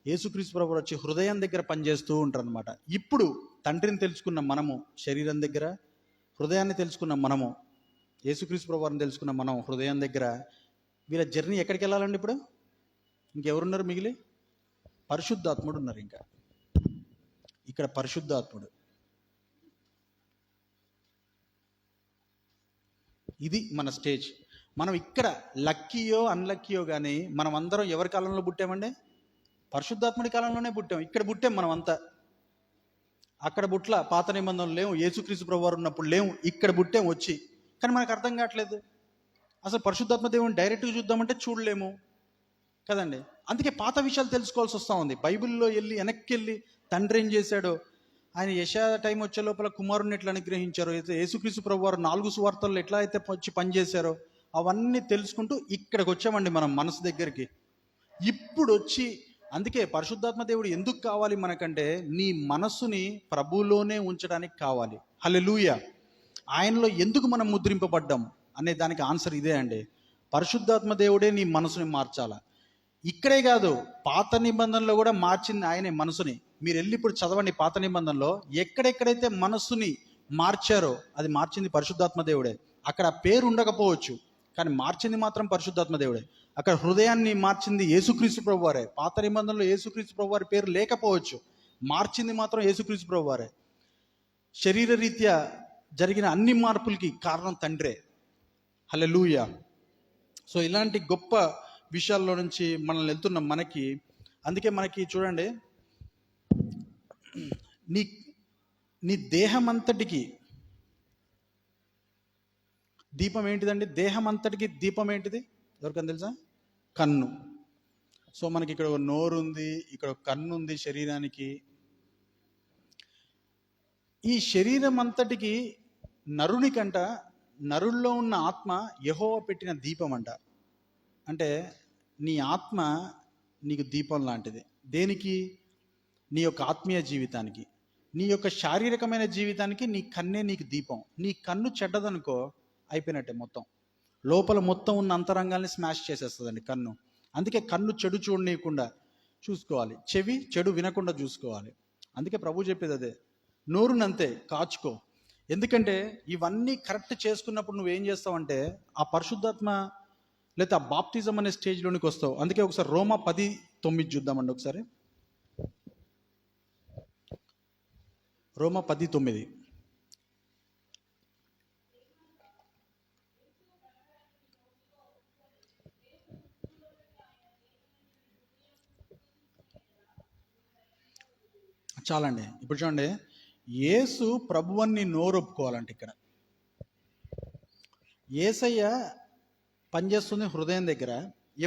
యేసుక్రీస్తు ప్రభు వచ్చి హృదయం దగ్గర పనిచేస్తూ ఉంటారు అనమాట. ఇప్పుడు తండ్రిని తెలుసుకున్న మనము శరీరం దగ్గర, హృదయాన్ని తెలుసుకున్న మనము యేసుక్రీస్తు ప్రభు వారిని తెలుసుకున్న మనం హృదయం దగ్గర. వీళ్ళ జర్నీ ఎక్కడికి వెళ్ళాలండి ఇప్పుడు? ఇంకెవరున్నారు మిగిలి? పరిశుద్ధాత్ముడు ఉన్నారు. ఇంకా ఇక్కడ పరిశుద్ధాత్ముడు. ఇది మన స్టేజ్. మనం ఇక్కడ లక్కీయో అన్లక్కీయో కానీ మనం అందరం ఎవరి కాలంలో పుట్టామండి? పరిశుద్ధాత్ముడి కాలంలోనే పుట్టాం. ఇక్కడ పుట్టాం మనం అంతా. అక్కడ పుట్ల పాత నిబంధనలు లేవు, యేసుక్రీస్తు ప్రభు వారు ఉన్నప్పుడు లేవు, ఇక్కడ పుట్టాం వచ్చి. కానీ మనకు అర్థం కావట్లేదు. అసలు పరిశుద్ధాత్మ దేవుని డైరెక్ట్గా చూద్దామంటే చూడలేము కదండి. అందుకే పాత విషయాలు తెలుసుకోవాల్సి వస్తూ ఉంది. బైబిల్లో వెళ్ళి వెనక్కి వెళ్ళి తండ్రి ఏం చేశాడో, ఆయన యెషయా టైం వచ్చే లోపల కుమారుని ఎట్లా అనుగ్రహించారో, అయితే యేసుక్రీస్తు ప్రభు వారు 4 సువార్తల్లో ఎట్లా అయితే వచ్చి పనిచేశారో అవన్నీ తెలుసుకుంటూ ఇక్కడికి వచ్చామండి మనం మనసు దగ్గరికి. ఇప్పుడు వచ్చి అందుకే పరిశుద్ధాత్మ దేవుడు ఎందుకు కావాలి మనకంటే నీ మనస్సుని ప్రభువులోనే ఉంచడానికి కావాలి. హల్లెలూయా. ఆయనలో ఎందుకు మనం ముద్రింపబడ్డాం అనే దానికి ఆన్సర్ ఇదే అండి. పరిశుద్ధాత్మ దేవుడే నీ మనసుని మార్చాల. ఇక్కడే కాదు, పాత నిబంధనలో కూడా మార్చింది ఆయనే మనసుని. మీరు వెళ్ళి ఇప్పుడు చదవండి పాత నిబంధనలో ఎక్కడెక్కడైతే మనస్సుని మార్చారో అది మార్చింది పరిశుద్ధాత్మ దేవుడే. అక్కడ పేరు ఉండకపోవచ్చు కానీ మార్చింది మాత్రం పరిశుద్ధాత్మ దేవుడే. అక్కడ హృదయాన్ని మార్చింది యేసుక్రీస్తు ప్రభు వారే. పాత నిబంధనలో యేసుక్రీస్తు ప్రభు వారి పేరు లేకపోవచ్చు, మార్చింది మాత్రం యేసుక్రీస్తు ప్రభు వారే. శరీర రీత్యా జరిగిన అన్ని మార్పులకి కారణం తండ్రే. హల్లెలూయా. సో ఇలాంటి గొప్ప విషయాల్లో నుంచి మనల్ని వెళ్తున్న మనకి, అందుకే మనకి చూడండి, నీ దేహం అంతటికి దీపం ఏంటిదండి? దేహం అంతటికి దీపం ఏంటిది ఎవరికని తెలుసా? కన్ను. సో మనకి ఇక్కడ ఒక నోరు ఉంది, ఇక్కడ ఒక కన్ను ఉంది శరీరానికి. ఈ శరీరం అంతటికి నరునికంట, నరుల్లో ఉన్న ఆత్మ యెహోవా పెట్టిన దీపం అంట. అంటే నీ ఆత్మ నీకు దీపం లాంటిది. దేనికి? నీ యొక్క ఆత్మీయ జీవితానికి. నీ యొక్క శారీరకమైన జీవితానికి నీ కన్నే నీకు దీపం. నీ కన్ను చెడ్డదనుకో అయిపోయినట్టే మొత్తం. లోపల మొత్తం ఉన్న అంతరంగాల్ని స్మాష్ చేసేస్తుందండి కన్ను. అందుకే కన్ను చెడు చూడనీయకుండా చూసుకోవాలి, చెవి చెడు వినకుండా చూసుకోవాలి. అందుకే ప్రభు చెప్పేది అదే. నోరునంతే కాచుకో. ఎందుకంటే ఇవన్నీ కరెక్ట్ చేసుకున్నప్పుడు నువ్వేం చేస్తావంటే ఆ పరిశుద్ధాత్మ లేదా ఆ బాప్టిజం అనే స్టేజ్లోనికి వస్తావు. అందుకే ఒకసారి రోమా 10:9 చూద్దామండి. ఒకసారి రోమా 10:9. చాలండి. ఇప్పుడు చూడండి, యేసు ప్రభువన్ని నోరు ఒప్పుకోవాలంటే ఇక్కడ యేసయ్య పనిచేస్తుంది హృదయం దగ్గర.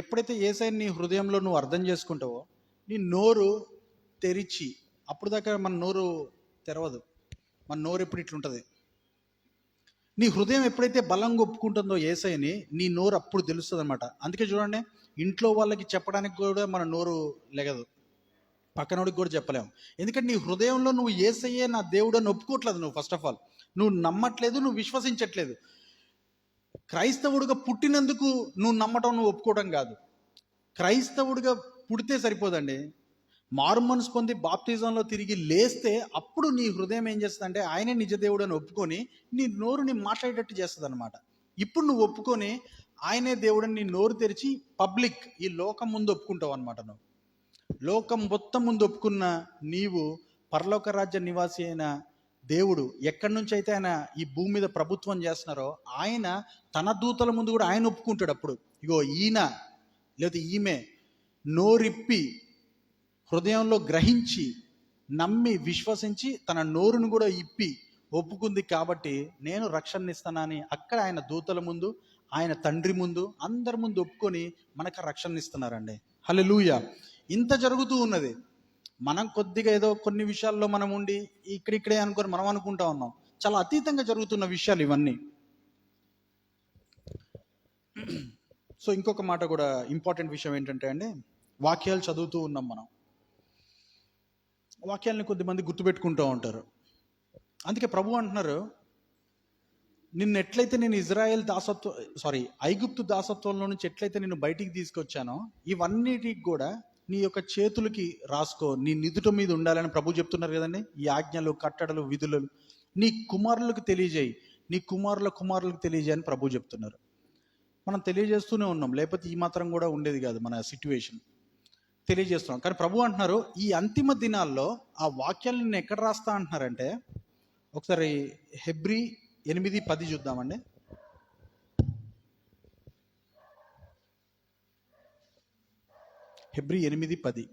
ఎప్పుడైతే యేసయ్యని నీ హృదయంలో నువ్వు అర్థం చేసుకుంటావో నీ నోరు తెరిచి, అప్పుడు దాకా మన నోరు తెరవదు. మన నోరు ఎప్పుడు ఇట్లుంటుంది. నీ హృదయం ఎప్పుడైతే బలంగా ఒప్పుకుంటుందో యేసయ్యని, నీ నోరు అప్పుడు తెలుస్తుంది అనమాట. అందుకే చూడండి, ఇంట్లో వాళ్ళకి చెప్పడానికి కూడా మన నోరు లెగదు, పక్కనోడికి కూడా చెప్పలేము. ఎందుకంటే నీ హృదయంలో నువ్వు యేసయ్యే నా దేవుడు అని ఒప్పుకోవట్లేదు. నువ్వు ఫస్ట్ ఆఫ్ ఆల్ నువ్వు నమ్మట్లేదు, నువ్వు విశ్వసించట్లేదు. క్రైస్తవుడిగా పుట్టినందుకు నువ్వు నమ్మటం, నువ్వు ఒప్పుకోవడం కాదు. క్రైస్తవుడిగా పుడితే సరిపోదండి. మారు మనసు పొంది బాప్తిజంలో తిరిగి లేస్తే అప్పుడు నీ హృదయం ఏం చేస్తుందంటే ఆయనే నిజ దేవుడు అని ఒప్పుకొని నీ నోరుని మాట్లాడేటట్టు చేస్తుంది అనమాట. ఇప్పుడు నువ్వు ఒప్పుకొని ఆయనే దేవుడని నీ నోరు తెరిచి పబ్లిక్ ఈ లోకం ముందు ఒప్పుకుంటావు అనమాట. నువ్వు లోకం మొత్తం ముందు ఒప్పుకున్న నీవు పరలోక రాజ్య నివాసి అయిన దేవుడు ఎక్కడి నుంచి అయితే ఆయన ఈ భూమి మీద ప్రభుత్వం చేస్తున్నారో ఆయన తన దూతల ముందు కూడా ఆయన ఒప్పుకుంటాడు. అప్పుడు ఇగో ఈయన లేదా ఈమె నోరిప్పి హృదయంలో గ్రహించి నమ్మి విశ్వసించి తన నోరును కూడా ఇప్పి ఒప్పుకుంది కాబట్టి నేను రక్షణ ఇస్తానని అక్కడ ఆయన దూతల ముందు, ఆయన తండ్రి ముందు, అందరి ముందు ఒప్పుకొని మనకు రక్షణ ఇస్తున్నారండి. హల్లెలూయా. ఇంత జరుగుతూ ఉన్నది. మనం కొద్దిగా ఏదో కొన్ని విషయాల్లో మనం ఉండి ఇక్కడిక్కడే అనుకొని మనం అనుకుంటా ఉన్నాం. చాలా అతీతంగా జరుగుతున్న విషయాలు ఇవన్నీ. సో ఇంకొక మాట కూడా ఇంపార్టెంట్ విషయం ఏంటంటే అండి, వాక్యాలు చదువుతూ ఉన్నాం మనం. వాక్యాలని కొద్దిమంది గుర్తుపెట్టుకుంటూ ఉంటారు. అందుకే ప్రభు అంటున్నారు, నిన్ను ఎట్లయితే నేను ఐగుప్తు దాసత్వంలో నుంచి ఎట్లయితే నిన్ను బయటికి తీసుకొచ్చానో, ఇవన్నిటికి కూడా నీ యొక్క చేతులకి రాసుకో, నీ నిదుట మీద ఉండాలని ప్రభు చెప్తున్నారు కదండి. ఈ ఆజ్ఞలు, కట్టడలు, విధులు నీ కుమారులకు తెలియజేయి, నీ కుమారులకు తెలియజేయని ప్రభు చెప్తున్నారు. మనం తెలియజేస్తూనే ఉన్నాం, లేకపోతే ఈ మాత్రం కూడా ఉండేది కాదు మన సిట్యువేషన్. తెలియజేస్తున్నాం. కానీ ప్రభు అంటున్నారు, ఈ అంతిమ దినాల్లో ఆ వాక్యాలను నేను ఎక్కడ రాస్తా అంటున్నారంటే, ఒకసారి హెబ్రీ 8:10 చూద్దామండి. హెబ్రీ 8:10.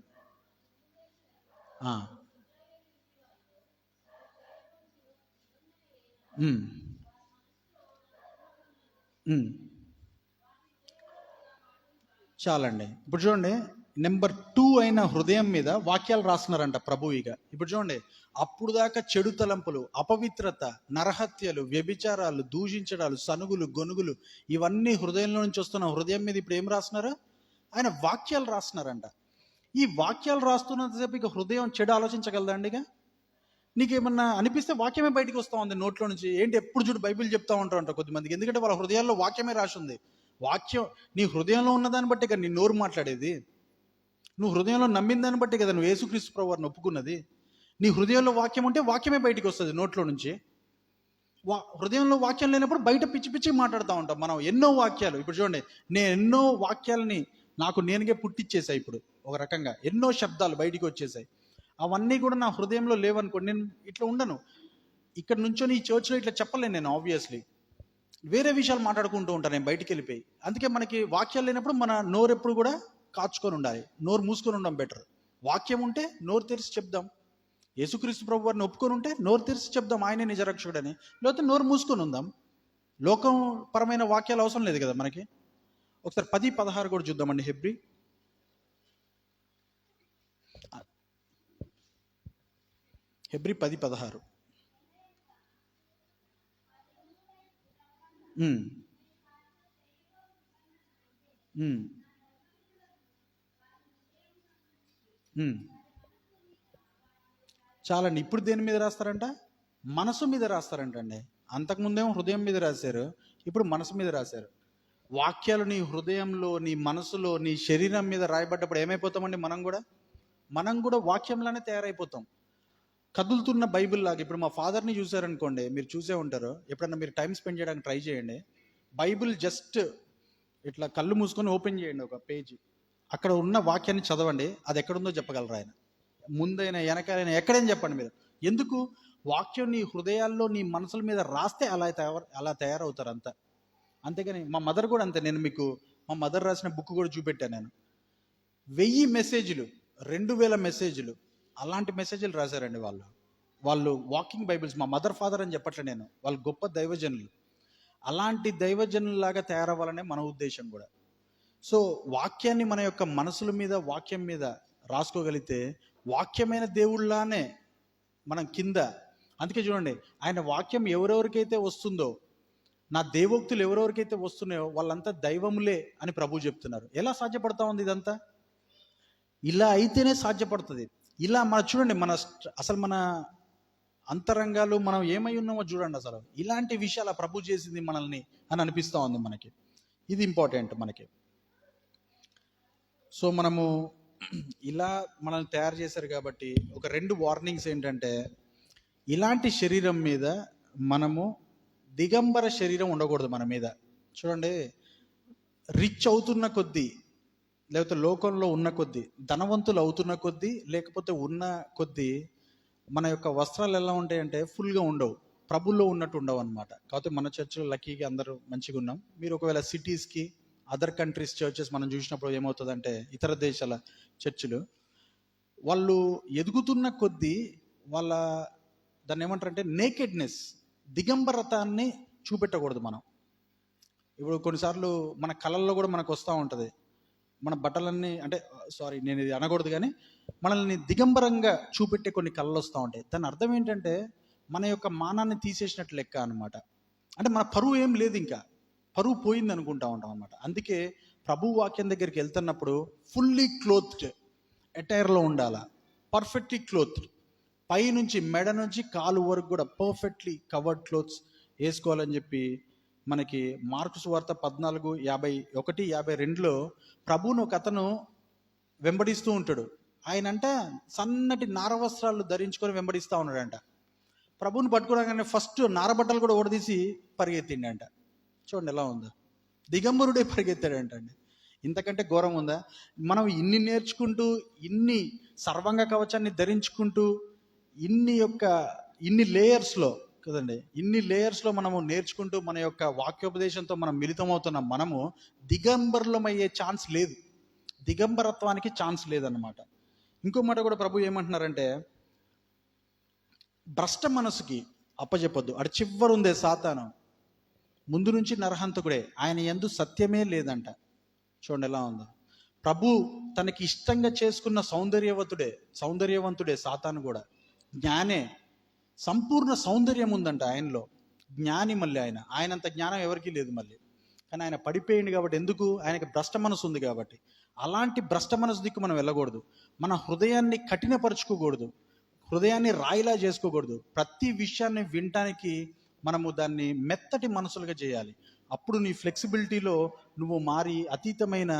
చాలండి. ఇప్పుడు చూడండి, నెంబర్ 2 అయిన హృదయం మీద వాక్యాలు రాస్తున్నారంట ప్రభువుగా. ఇప్పుడు చూడండి, అప్పుడు దాకా చెడు తలంపులు, అపవిత్రత, నరహత్యలు, వ్యభిచారాలు, దూషించడాలు, సనుగులు, గొనుగులు ఇవన్నీ హృదయంలో నుంచి వస్తున్న హృదయం మీద ఇప్పుడు ఏం రాస్తున్నారు? ఆయన వాక్యాలు రాస్తున్నారంట. ఈ వాక్యాలు రాస్తున్నంతసేపు ఇక హృదయం చెడు ఆలోచించగలదా అండి? ఇక నీకేమన్నా అనిపిస్తే వాక్యమే బయటకు వస్తూ ఉంది నోట్లో నుంచి. ఏంటి ఎప్పుడు చూడు బైబిల్ చెప్తా ఉంటారంట కొద్దిమందికి, ఎందుకంటే వాళ్ళ హృదయాల్లో వాక్యమే రాసి ఉంది. వాక్యం నీ హృదయంలో ఉన్నదాన్ని బట్టి కదా నీ నోరు మాట్లాడేది. నువ్వు హృదయంలో నమ్మిన దాన్ని బట్టి కదా నువ్వు యేసుక్రీస్తు ప్రభువుని ఒప్పుకున్నది. నీ హృదయంలో వాక్యం ఉంటే వాక్యమే బయటికి వస్తుంది నోట్లో నుంచి. హృదయంలో వాక్యం లేనప్పుడు బయట పిచ్చి పిచ్చి మాట్లాడుతూ ఉంటాం మనం. ఎన్నో వాక్యాలు ఇప్పుడు చూడండి, నేను ఎన్నో వాక్యాలని నాకు నేనుగా పుట్టించేసాయి. ఇప్పుడు ఒక రకంగా ఎన్నో శబ్దాలు బయటికి వచ్చేసాయి. అవన్నీ కూడా నా హృదయంలో లేవనుకోండి, నేను ఇట్లా ఉండను. ఇక్కడ నుంచొని ఈ చర్చ్లో ఇట్లా చెప్పలేను నేను. ఆబ్వియస్లీ వేరే విషయాలు మాట్లాడుకుంటూ ఉంటాను నేను బయటికి వెళ్ళిపోయి. అందుకే మనకి వాక్యాలు లేనప్పుడు మన నోరు ఎప్పుడు కూడా కాచుకొని ఉండాలి, నోరు మూసుకొని ఉండడం బెటర్. వాక్యం ఉంటే నోరు తెరిచి చెప్దాం. యేసుక్రీస్తు ప్రభు వారిని ఒప్పుకొని ఉంటే నోరు తెరిచి చెప్దాం ఆయనే నిజరక్షకుడని. లేకపోతే నోరు మూసుకొని ఉందాం. లోకం పరమైన వాక్యాలు అవసరం లేదు కదా మనకి. ఒకసారి 10:16 కూడా చూద్దామండి. హెబ్రీ 10:16. చాలండి. ఇప్పుడు దేని మీద రాస్తారంట? మనసు మీద రాస్తారంట అండి. అంతకుముందేమో హృదయం మీద రాశారు, ఇప్పుడు మనసు మీద రాశారు. వాక్యాలు నీ హృదయంలో, నీ మనసులో, నీ శరీరం మీద రాయబడ్డప్పుడు ఏమైపోతామండి? మనం కూడా వాక్యంలానే తయారైపోతాం. కదులుతున్న బైబిల్ లాగా. ఇప్పుడు మా ఫాదర్ని చూసారనుకోండి, మీరు చూసే ఉంటారు. ఎప్పుడన్నా మీరు టైం స్పెండ్ చేయడానికి ట్రై చేయండి. బైబిల్ జస్ట్ ఇట్లా కళ్ళు మూసుకొని ఓపెన్ చేయండి ఒక పేజీ. అక్కడ ఉన్న వాక్యాన్ని చదవండి, అది ఎక్కడుందో చెప్పగలరు ఆయన. ముందైనా వెనకాలైనా ఎక్కడైనా చెప్పండి మీరు. ఎందుకు? వాక్యం నీ హృదయాల్లో, నీ మనసుల మీద రాస్తే అలా తయారవుతారు అంతా. అంతేగాని మా మదర్ కూడా అంతే. నేను మీకు మా మదర్ రాసిన బుక్ కూడా చూపెట్టాను నేను. 1000 మెసేజ్లు, 2000 మెసేజ్లు, అలాంటి మెసేజ్లు రాశారండి వాళ్ళు వాకింగ్ బైబిల్స్. మా మదర్ ఫాదర్ అని చెప్పట్లే నేను, వాళ్ళు గొప్ప దైవజనులు. అలాంటి దైవజనులాగా తయారవ్వాలనే మన ఉద్దేశం కూడా. సో వాక్యాన్ని మన యొక్క మనసుల మీద, వాక్యం మీద రాసుకోగలిగితే వాక్యమైన దేవుళ్ళలానే మనం కింద. అందుకే చూడండి, ఆయన వాక్యం ఎవరెవరికైతే వస్తుందో, నా దేవోక్తులు ఎవరెవరికైతే వస్తున్నాయో వాళ్ళంతా దైవములే అని ప్రభు చెప్తున్నారు. ఎలా సాధ్యపడతా ఉంది ఇదంతా? ఇలా అయితేనే సాధ్యపడుతుంది. ఇలా చూడండి, అసలు మన అంతరంగాలు మనం ఏమై ఉన్నామో చూడండి. అసలు ఇలాంటి విషయాలు ప్రభు చేసింది మనల్ని అని అనిపిస్తూ ఉంది మనకి. ఇది ఇంపార్టెంట్ మనకి. సో మనము ఇలా మనల్ని తయారు చేశారు కాబట్టి ఒక 2 వార్నింగ్స్ ఏంటంటే, ఇలాంటి శరీరం మీద మనము దిగంబర శరీరం ఉండకూడదు మన మీద. చూడండి, రిచ్ అవుతున్న కొద్దీ, లేకపోతే లోకంలో ఉన్న కొద్దీ, ధనవంతులు అవుతున్న కొద్దీ, లేకపోతే ఉన్న కొద్దీ మన యొక్క వస్త్రాలు ఎలా ఉంటాయంటే ఫుల్గా ఉండవు, ప్రభుల్లో ఉన్నట్టు ఉండవు అనమాట. కాకపోతే మన చర్చిలో లక్కీగా అందరూ మంచిగా ఉన్నాం. మీరు ఒకవేళ సిటీస్కి, అదర్ కంట్రీస్ చర్చెస్ మనం చూసినప్పుడు ఏమవుతుందంటే, ఇతర దేశాల చర్చిలు వాళ్ళు ఎదుగుతున్న కొద్దీ దాన్ని ఏమంటారంటే నేకెడ్నెస్, దిగంబరతాన్ని చూపెట్టకూడదు మనం. ఇప్పుడు కొన్నిసార్లు మన కళల్లో కూడా మనకు వస్తూ ఉంటుంది, మన బట్టలన్నీ అంటే సారీ నేను ఇది అనకూడదు, కానీ మనల్ని దిగంబరంగా చూపెట్టే కొన్ని కళలు వస్తూ ఉంటాయి. దాని అర్థం ఏంటంటే మన యొక్క మానాన్ని తీసేసినట్టు లెక్క అనమాట. అంటే మన పరువు ఏం లేదు, ఇంకా పరువు పోయింది అనుకుంటా ఉంటాం అనమాట. అందుకే ప్రభు వాక్యం దగ్గరికి వెళ్తున్నప్పుడు ఫుల్లీ క్లోత్డ్ అటైర్లో ఉండాలా, పర్ఫెక్ట్లీ క్లోత్డ్, పైనుంచి మెడ నుంచి కాలు వరకు కూడా పర్ఫెక్ట్లీ కవర్డ్ క్లోత్స్ వేసుకోవాలని చెప్పి మనకి మార్కు సువార్త 14:51-52లో ప్రభువును ఒక అతను వెంబడిస్తూ ఉంటాడు. ఆయనంట సన్నటి నార వస్త్రాలు ధరించుకొని వెంబడిస్తూ ఉన్నాడంట. ప్రభువుని పట్టుకోవడానికి ఫస్ట్ నారబట్టలు కూడా ఓడదీసి పరిగెత్తిండంట. చూడండి ఎలా ఉందో, దిగంబరుడే పరిగెత్తాడంట అండి. ఇంతకంటే ఘోరం ఉందా? మనం ఇన్ని నేర్చుకుంటూ, ఇన్ని సర్వాంగ కవచాన్ని ధరించుకుంటూ, ఇన్ని లేయర్స్లో కదండి, ఇన్ని లేయర్స్లో మనము నేర్చుకుంటూ మన యొక్క వాక్యోపదేశంతో మనం మిళితమవుతున్న మనము దిగంబరులమయ్యే ఛాన్స్ లేదు, దిగంబరత్వానికి ఛాన్స్ లేదన్నమాట. ఇంకో మాట కూడా ప్రభు ఏమంటున్నారంటే, భ్రష్ట మనసుకి అప్పచెప్పొద్దు. అటు చివరి ఉందే సాతాను, ముందు నుంచి నరహంతకుడే, ఆయన యందు సత్యమే లేదంట. చూడండి ఎలా ఉందో. ప్రభు తనకి ఇష్టంగా చేసుకున్న సౌందర్యవంతుడే సాతాను కూడా. జ్ఞానే, సంపూర్ణ సౌందర్యం ఉందంట ఆయనలో, జ్ఞాని. మళ్ళీ ఆయనంత జ్ఞానం ఎవరికీ లేదు మళ్ళీ, కానీ ఆయన పడిపోయింది కాబట్టి. ఎందుకు? ఆయనకి భ్రష్ట మనసు ఉంది కాబట్టి. అలాంటి భ్రష్ట మనసు దిక్కు మనం వెళ్ళకూడదు. మన హృదయాన్ని కఠినపరుచుకోకూడదు, హృదయాన్ని రాయిలా చేసుకోకూడదు. ప్రతి విషయాన్ని వినటానికి మనము దాన్ని మెత్తటి మనసులుగా చేయాలి. అప్పుడు నీ ఫ్లెక్సిబిలిటీలో నువ్వు మారి అతీతమైన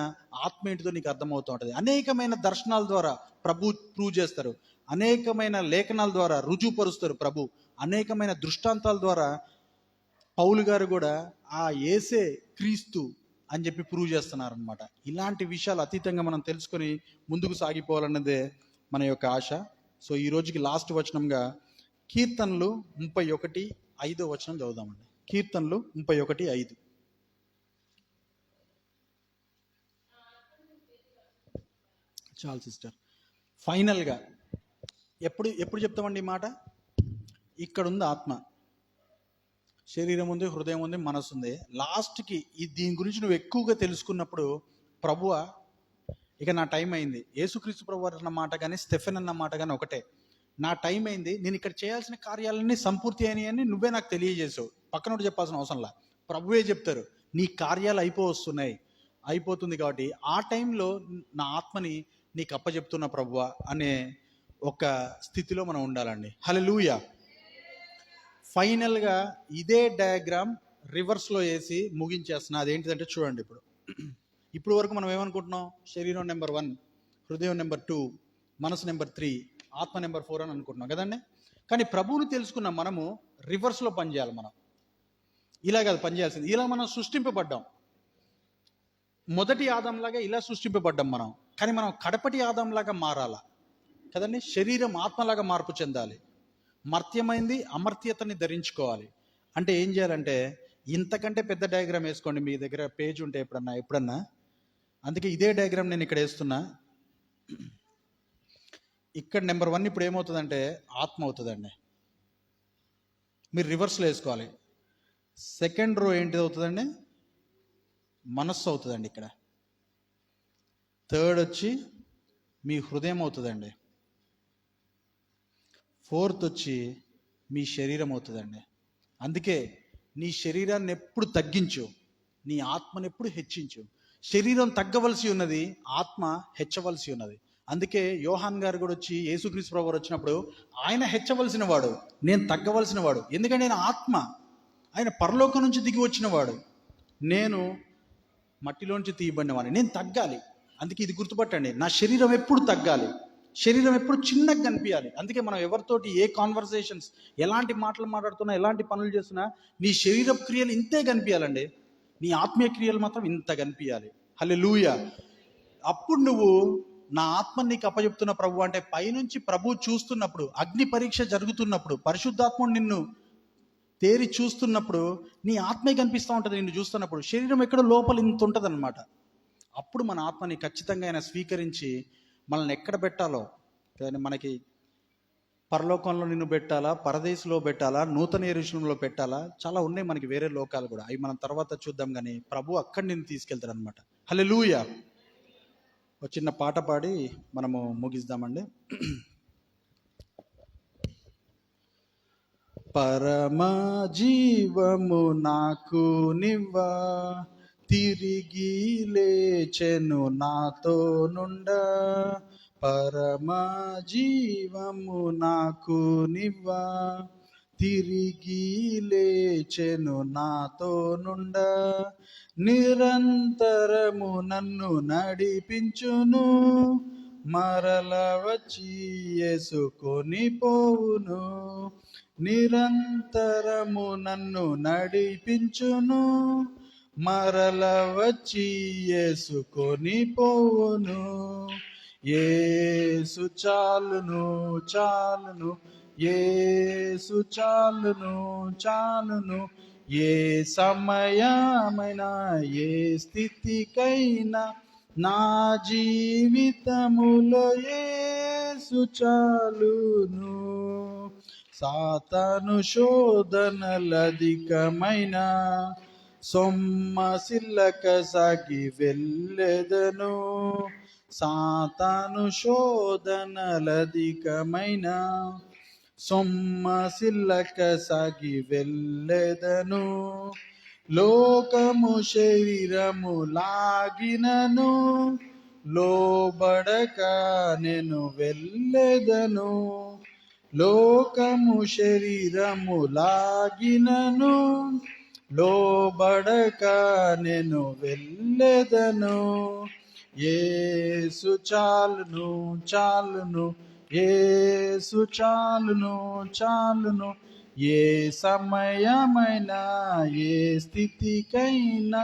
ఆత్మ ఏంటిదో నీకు అర్థమవుతూ ఉంటుంది. అనేకమైన దర్శనాల ద్వారా ప్రభు ప్రూవ్ చేస్తారు, అనేకమైన లేఖనాల ద్వారా రుజువుపరుస్తారు ప్రభు, అనేకమైన దృష్టాంతాల ద్వారా పౌలు గారు కూడా ఆ యేసే క్రీస్తు అని చెప్పి ప్రూవ్ చేస్తున్నారనమాట. ఇలాంటి విషయాలు అతీతంగా మనం తెలుసుకొని ముందుకు సాగిపోవాలన్నదే మన యొక్క ఆశ. సో ఈ రోజుకి లాస్ట్ వచనంగా కీర్తనలు 31:5 చదువుదామండి. కీర్తనలు 31:5. చాలు సిస్టర్. ఫైనల్గా ఎప్పుడు చెప్తామండి ఈ మాట? ఇక్కడ ఉంది ఆత్మ, శరీరం ఉంది, హృదయం ఉంది, మనసు ఉంది. లాస్ట్కి దీని గురించి నువ్వు ఎక్కువగా తెలుసుకున్నప్పుడు ప్రభువా ఇక నా టైం అయింది. యేసుక్రీస్తు ప్రభు అన్న మాట కానీ స్టెఫెన్ అన్న మాట కానీ ఒకటే, నా టైం అయింది, నేను ఇక్కడ చేయాల్సిన కార్యాలన్నీ సంపూర్తి అయినాయి అని నువ్వే నాకు తెలియజేసావు. పక్కనోడు చెప్పాల్సిన అవసరంలా, ప్రభువే చెప్తారు నీ కార్యాలు అయిపోతుంది కాబట్టి ఆ టైంలో నా ఆత్మని నీకు అప్పచెప్తున్నా ప్రభువా అనే ఒక స్థితిలో మనం ఉండాలండి. హల్లెలూయా. ఫైనల్గా ఇదే డయాగ్రామ్ రివర్స్లో వేసి ముగించేస్తున్నా. అదేంటిదంటే చూడండి, ఇప్పుడు వరకు మనం ఏమనుకుంటున్నాం? శరీరం నెంబర్ 1, హృదయం నెంబర్ 2, మనసు నెంబర్ 3, ఆత్మ నెంబర్ 4 అని అనుకుంటున్నాం కదండి. కానీ ప్రభువుని తెలుసుకున్న మనము రివర్స్లో పనిచేయాలి. మనం ఇలా కాదు పనిచేయాల్సింది. ఇలా మనం సృష్టింపబడ్డాం, మొదటి ఆదంలాగా ఇలా సృష్టింపబడ్డాం మనం. కానీ మనం కడపటి ఆదంలాగా మారాలా కదండి. శరీరం ఆత్మలాగా మార్పు చెందాలి, మర్త్యమైంది అమర్త్యతని ధరించుకోవాలి. అంటే ఏం చేయాలంటే ఇంతకంటే పెద్ద డయాగ్రామ్ వేసుకోండి, మీ దగ్గర పేజ్ ఉంటే ఎప్పుడన్నా. అందుకే ఇదే డయాగ్రామ్ నేను ఇక్కడ వేస్తున్నా. ఇక్కడ నెంబర్ 1 ఇప్పుడు ఏమవుతుందంటే ఆత్మ అవుతుందండి. మీరు రివర్స్లో వేసుకోవాలి. సెకండ్ రో ఏంటిది అవుతుందండి? మనస్సు అవుతుందండి. ఇక్కడ థర్డ్ వచ్చి మీ హృదయం అవుతుందండి. ఫోర్త్ వచ్చి మీ శరీరం అవుతుందండి. అందుకే నీ శరీరాన్ని ఎప్పుడు తగ్గించు, నీ ఆత్మను ఎప్పుడు హెచ్చించు. శరీరం తగ్గవలసి ఉన్నది, ఆత్మ హెచ్చవలసి ఉన్నది. అందుకే యోహాన్ గారు కూడా వచ్చి యేసుక్రీస్తు ప్రభువు వచ్చినప్పుడు ఆయన హెచ్చవలసిన వాడు, నేను తగ్గవలసిన వాడు. ఎందుకంటే నేను ఆత్మ, ఆయన పరలోకం నుంచి దిగి వచ్చిన వాడు, నేను మట్టిలోంచి తీయబడినవాడిని, నేను తగ్గాలి. అందుకే ఇది గుర్తుపట్టండి, నా శరీరం ఎప్పుడు తగ్గాలి, శరీరం ఎప్పుడు చిన్నగా కనిపించాలి. అందుకే మనం ఎవరితోటి ఏ కాన్వర్సేషన్స్, ఎలాంటి మాటలు మాట్లాడుతున్నా, ఎలాంటి పనులు చేస్తున్నా నీ శరీర క్రియలు ఇంతే కనిపించాలండి, నీ ఆత్మీయ క్రియలు మాత్రం ఇంత కనిపించాలి. హల్లెలూయా. అప్పుడు నువ్వు నా ఆత్మ నీకు అప్పచెప్తున్న ప్రభు అంటే పైనుంచి ప్రభు చూస్తున్నప్పుడు, అగ్ని పరీక్ష జరుగుతున్నప్పుడు, పరిశుద్ధాత్ముడు నిన్ను తేరి చూస్తున్నప్పుడు నీ ఆత్మే కనిపిస్తూ ఉంటుంది. నిన్ను చూస్తున్నప్పుడు శరీరం ఎక్కడో లోపల ఇంత ఉంటుంది అనమాట. అప్పుడు మన ఆత్మని ఖచ్చితంగా ఆయన స్వీకరించి మనల్ని ఎక్కడ పెట్టాలో, మనకి పరలోకంలో నిన్ను పెట్టాలా, పరదేశంలో పెట్టాలా, నూతన యెరూషలేములో పెట్టాలా, చాలా ఉన్నాయి మనకి వేరే లోకాలు కూడా. అవి మనం తర్వాత చూద్దాం. కానీ ప్రభు అక్కడ నిన్ను తీసుకెళ్తాడు అనమాట. హల్లెలూయా. ఒక చిన్న పాట పాడి మనము ముగిద్దామండి. పరమ జీవము నాకు నివ్వా, తిరిగి లేచెను నాతో నుండా. పరమ జీవము నాకు నివ్వా, తిరిగి లేచెను నాతో నుండా. నిరంతరము నన్ను నడిపించును, మరల వచ్చి యేసుకొని పోవును. నిరంతరము నన్ను నడిపించును, మరల వచ్చి యేసుకొని పోవును. యేసు చాలును చాలును, యేసు చాలును చాలును. ఏ సమయమైనా ఏ స్థితికైనా నా జీవితములో యేసు చాలును. సాతాను శోధనలధికమైన సొమ్మసిల్లక సాగి వెళ్ళెదను. సాతాను శోధనలధికమైన సొమ్మసిల్లక సాగి వెళ్ళెదను. లోకము శరీరము లాగినను, లోబడక నేను వెళ్ళెదను. లోకము శరీరము లాగినను, లోబడక నేను వెళ్ళెదను. యేసు చాలును చాలును, యేసు చాలును చాలును. ఏ సమయమైనా ఏ స్థితికైనా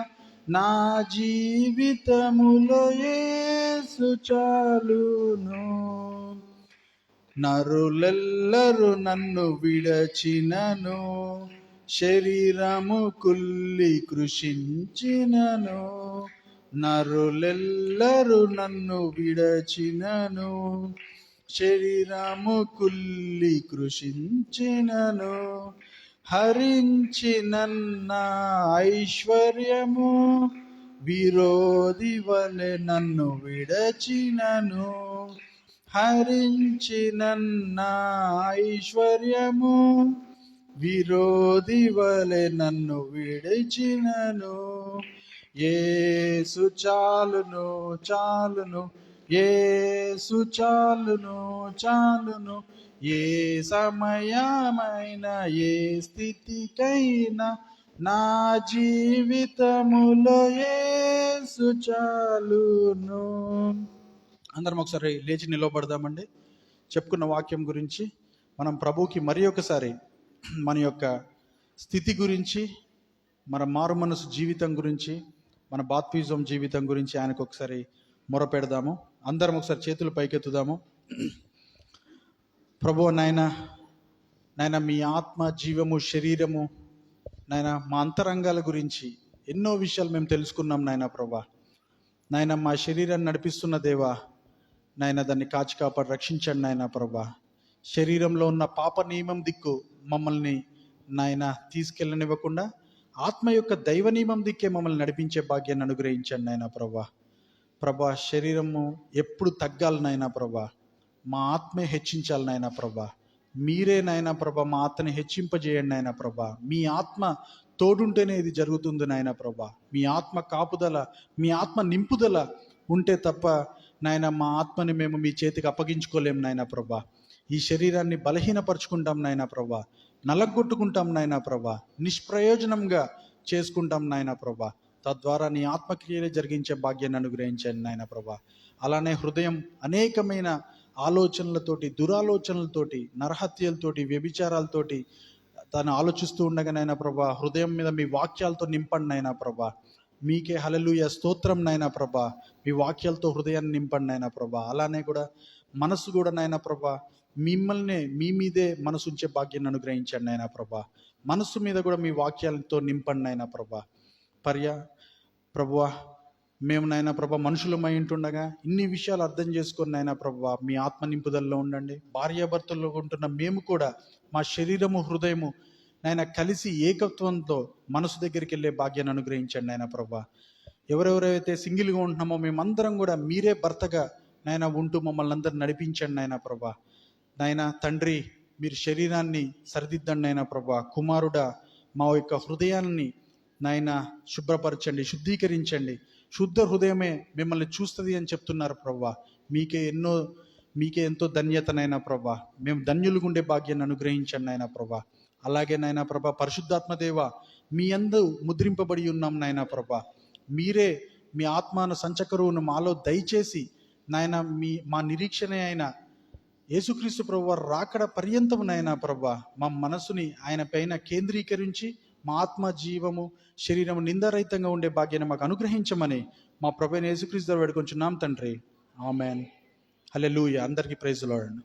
నా జీవితములో యేసు చాలును. నరులెల్లరూ నన్ను విడచినను, శరీరము కుల్లి కృషించినను. నరులెల్లరూ నన్ను విడచినను, శరీరము కుల్లి కృషించినను. హరించినన్న ఐశ్వర్యము విరోధి వలె నన్ను విడచినను. హరించినన్న ఐశ్వర్యము విరోధి వలె నన్ను విడిచినను. యేసు చాలును చాలును, యేసు చాలును చాలును. ఏ సమయమైనా ఏ స్థితికైనా నా జీవితములో యేసు చాలును. అందరం ఒకసారి లేచి నిలబడదామండి. చెప్పుకున్న వాక్యం గురించి మనం ప్రభువుకి మరి ఒకసారి మన యొక్క స్థితి గురించి, మన మారు మనసు జీవితం గురించి, మన బాప్తిజం జీవితం గురించి ఆయనకు ఒకసారి మొరపెడదాము. అందరం ఒకసారి చేతులు పైకెత్తుదాము. ప్రభువా, నాయన మీ ఆత్మ, జీవము, శరీరము, నాయన మా అంతరంగాల గురించి ఎన్నో విషయాలు మేము తెలుసుకున్నాం నాయన. ప్రభా నాయన, మా శరీరాన్ని నడిపిస్తున్న దేవా, నాయన దాన్ని కాచి కాపాడి రక్షించండి నాయన. ప్రభా శరీరంలో ఉన్న పాప నియమం దిక్కు మమ్మల్ని నాయన తీసుకెళ్ళనివ్వకుండా ఆత్మ యొక్క దైవ నియమం దిక్కే మమ్మల్ని నడిపించే భాగ్యాన్ని అనుగ్రహించండి నాయన. ప్రభా శరీరము ఎప్పుడు తగ్గాలి నాయన. ప్రభా మా ఆత్మే హెచ్చించాలి నాయన. ప్రభా మీరే నాయన. ప్రభా మా ఆత్మని హెచ్చింపజేయండి నాయన. ప్రభా మీ ఆత్మ తోడుంటేనే ఇది జరుగుతుంది నాయన. ప్రభా మీ ఆత్మ కాపుదల, మీ ఆత్మ నింపుదల ఉంటే తప్ప నాయన మా ఆత్మని మేము మీ చేతికి అప్పగించుకోలేం నాయన. ప్రభా ఈ శరీరాన్ని బలహీనపరుచుకుంటాం నాయన. ప్రభా నలగొట్టుకుంటాం నాయన. ప్రభా నిష్ప్రయోజనంగా చేసుకుంటాం నాయన. ప్రభా తద్వారా నీ ఆత్మక్రియలే జరిగించే భాగ్యాన్ని అనుగ్రహించండి నాయన. ప్రభా అలానే హృదయం అనేకమైన ఆలోచనలతోటి, దురాలోచనలతోటి, నరహత్యలతోటి, వ్యభిచారాలతోటి తను ఆలోచిస్తూ ఉండగా నాయన. ప్రభా హృదయం మీద మీ వాక్యాలతో నింపండి నాయన. ప్రభా మీకే హల్లెలూయా స్తోత్రం నాయన. ప్రభా మీ వాక్యాలతో హృదయాన్ని నింపండి నాయన. ప్రభా అలానే కూడా మనసు కూడా నాయన. ప్రభా మిమ్మల్ని మీ మీదే మనసు ఉంచే భాగ్యాన్ని అనుగ్రహించండి నాయన. ప్రభా మనసు మీద కూడా మీ వాక్యాలతో నింపండి నాయన. ప్రభా ప్రభువా మేము నాయన ప్రభా మనుషులమై ఉంటుండగా ఇన్ని విషయాలు అర్థం చేసుకొని నాయన ప్రభా మీ ఆత్మ నింపుదలలో ఉండండి. భార్యాభర్తల్లో ఉంటున్న మేము కూడా మా శరీరము, హృదయము నాయన కలిసి ఏకత్వంతో మనసు దగ్గరికి వెళ్ళే భాగ్యాన్ని అనుగ్రహించండి నాయన. ప్రభా ఎవరెవరైతే సింగిల్గా ఉంటున్నామో మేమందరం కూడా మీరే భర్తగా నాయన ఉంటూ మమ్మల్ని అందరూ నడిపించండి నాయన ప్రభా. నాయన తండ్రి, మీరు శరీరాన్ని సరిదిద్దండి నాయన ప్రభా. కుమారుడా, మా యొక్క హృదయాన్ని నాయన శుభ్రపరచండి, శుద్ధీకరించండి. శుద్ధ హృదయమే మిమ్మల్ని చూస్తుంది అని చెప్తున్నారు ప్రభా. మీకే ఎంతో ధన్యతనైనా ప్రభా. మేము ధన్యులుగా ఉండే భాగ్యాన్ని అనుగ్రహించండి నాయన ప్రభా. అలాగే నాయన ప్రభా, పరిశుద్ధాత్మదేవ మీ యందు ముద్రింపబడి ఉన్నాం నాయన ప్రభా. మీరే మీ ఆత్మాను సంచకరువును మాలో దయచేసి నాయన మా నిరీక్షణ అయిన యేసుక్రీస్తు ప్రభు రాకడ పర్యంతం నాయన ప్రభా, మా మనసుని ఆయన పైన కేంద్రీకరించి మా ఆత్మ, జీవము, శరీరము నిందారహితంగా ఉండే భాగ్యాన్ని మాకు అనుగ్రహించమని మా ప్రభువైన యేసుక్రీస్తు ద్వారా వేడుకొంచున్నాం తండ్రి. ఆమెన్. హల్లెలూయా. అందరికీ ప్రైజ్ ది లార్డ్.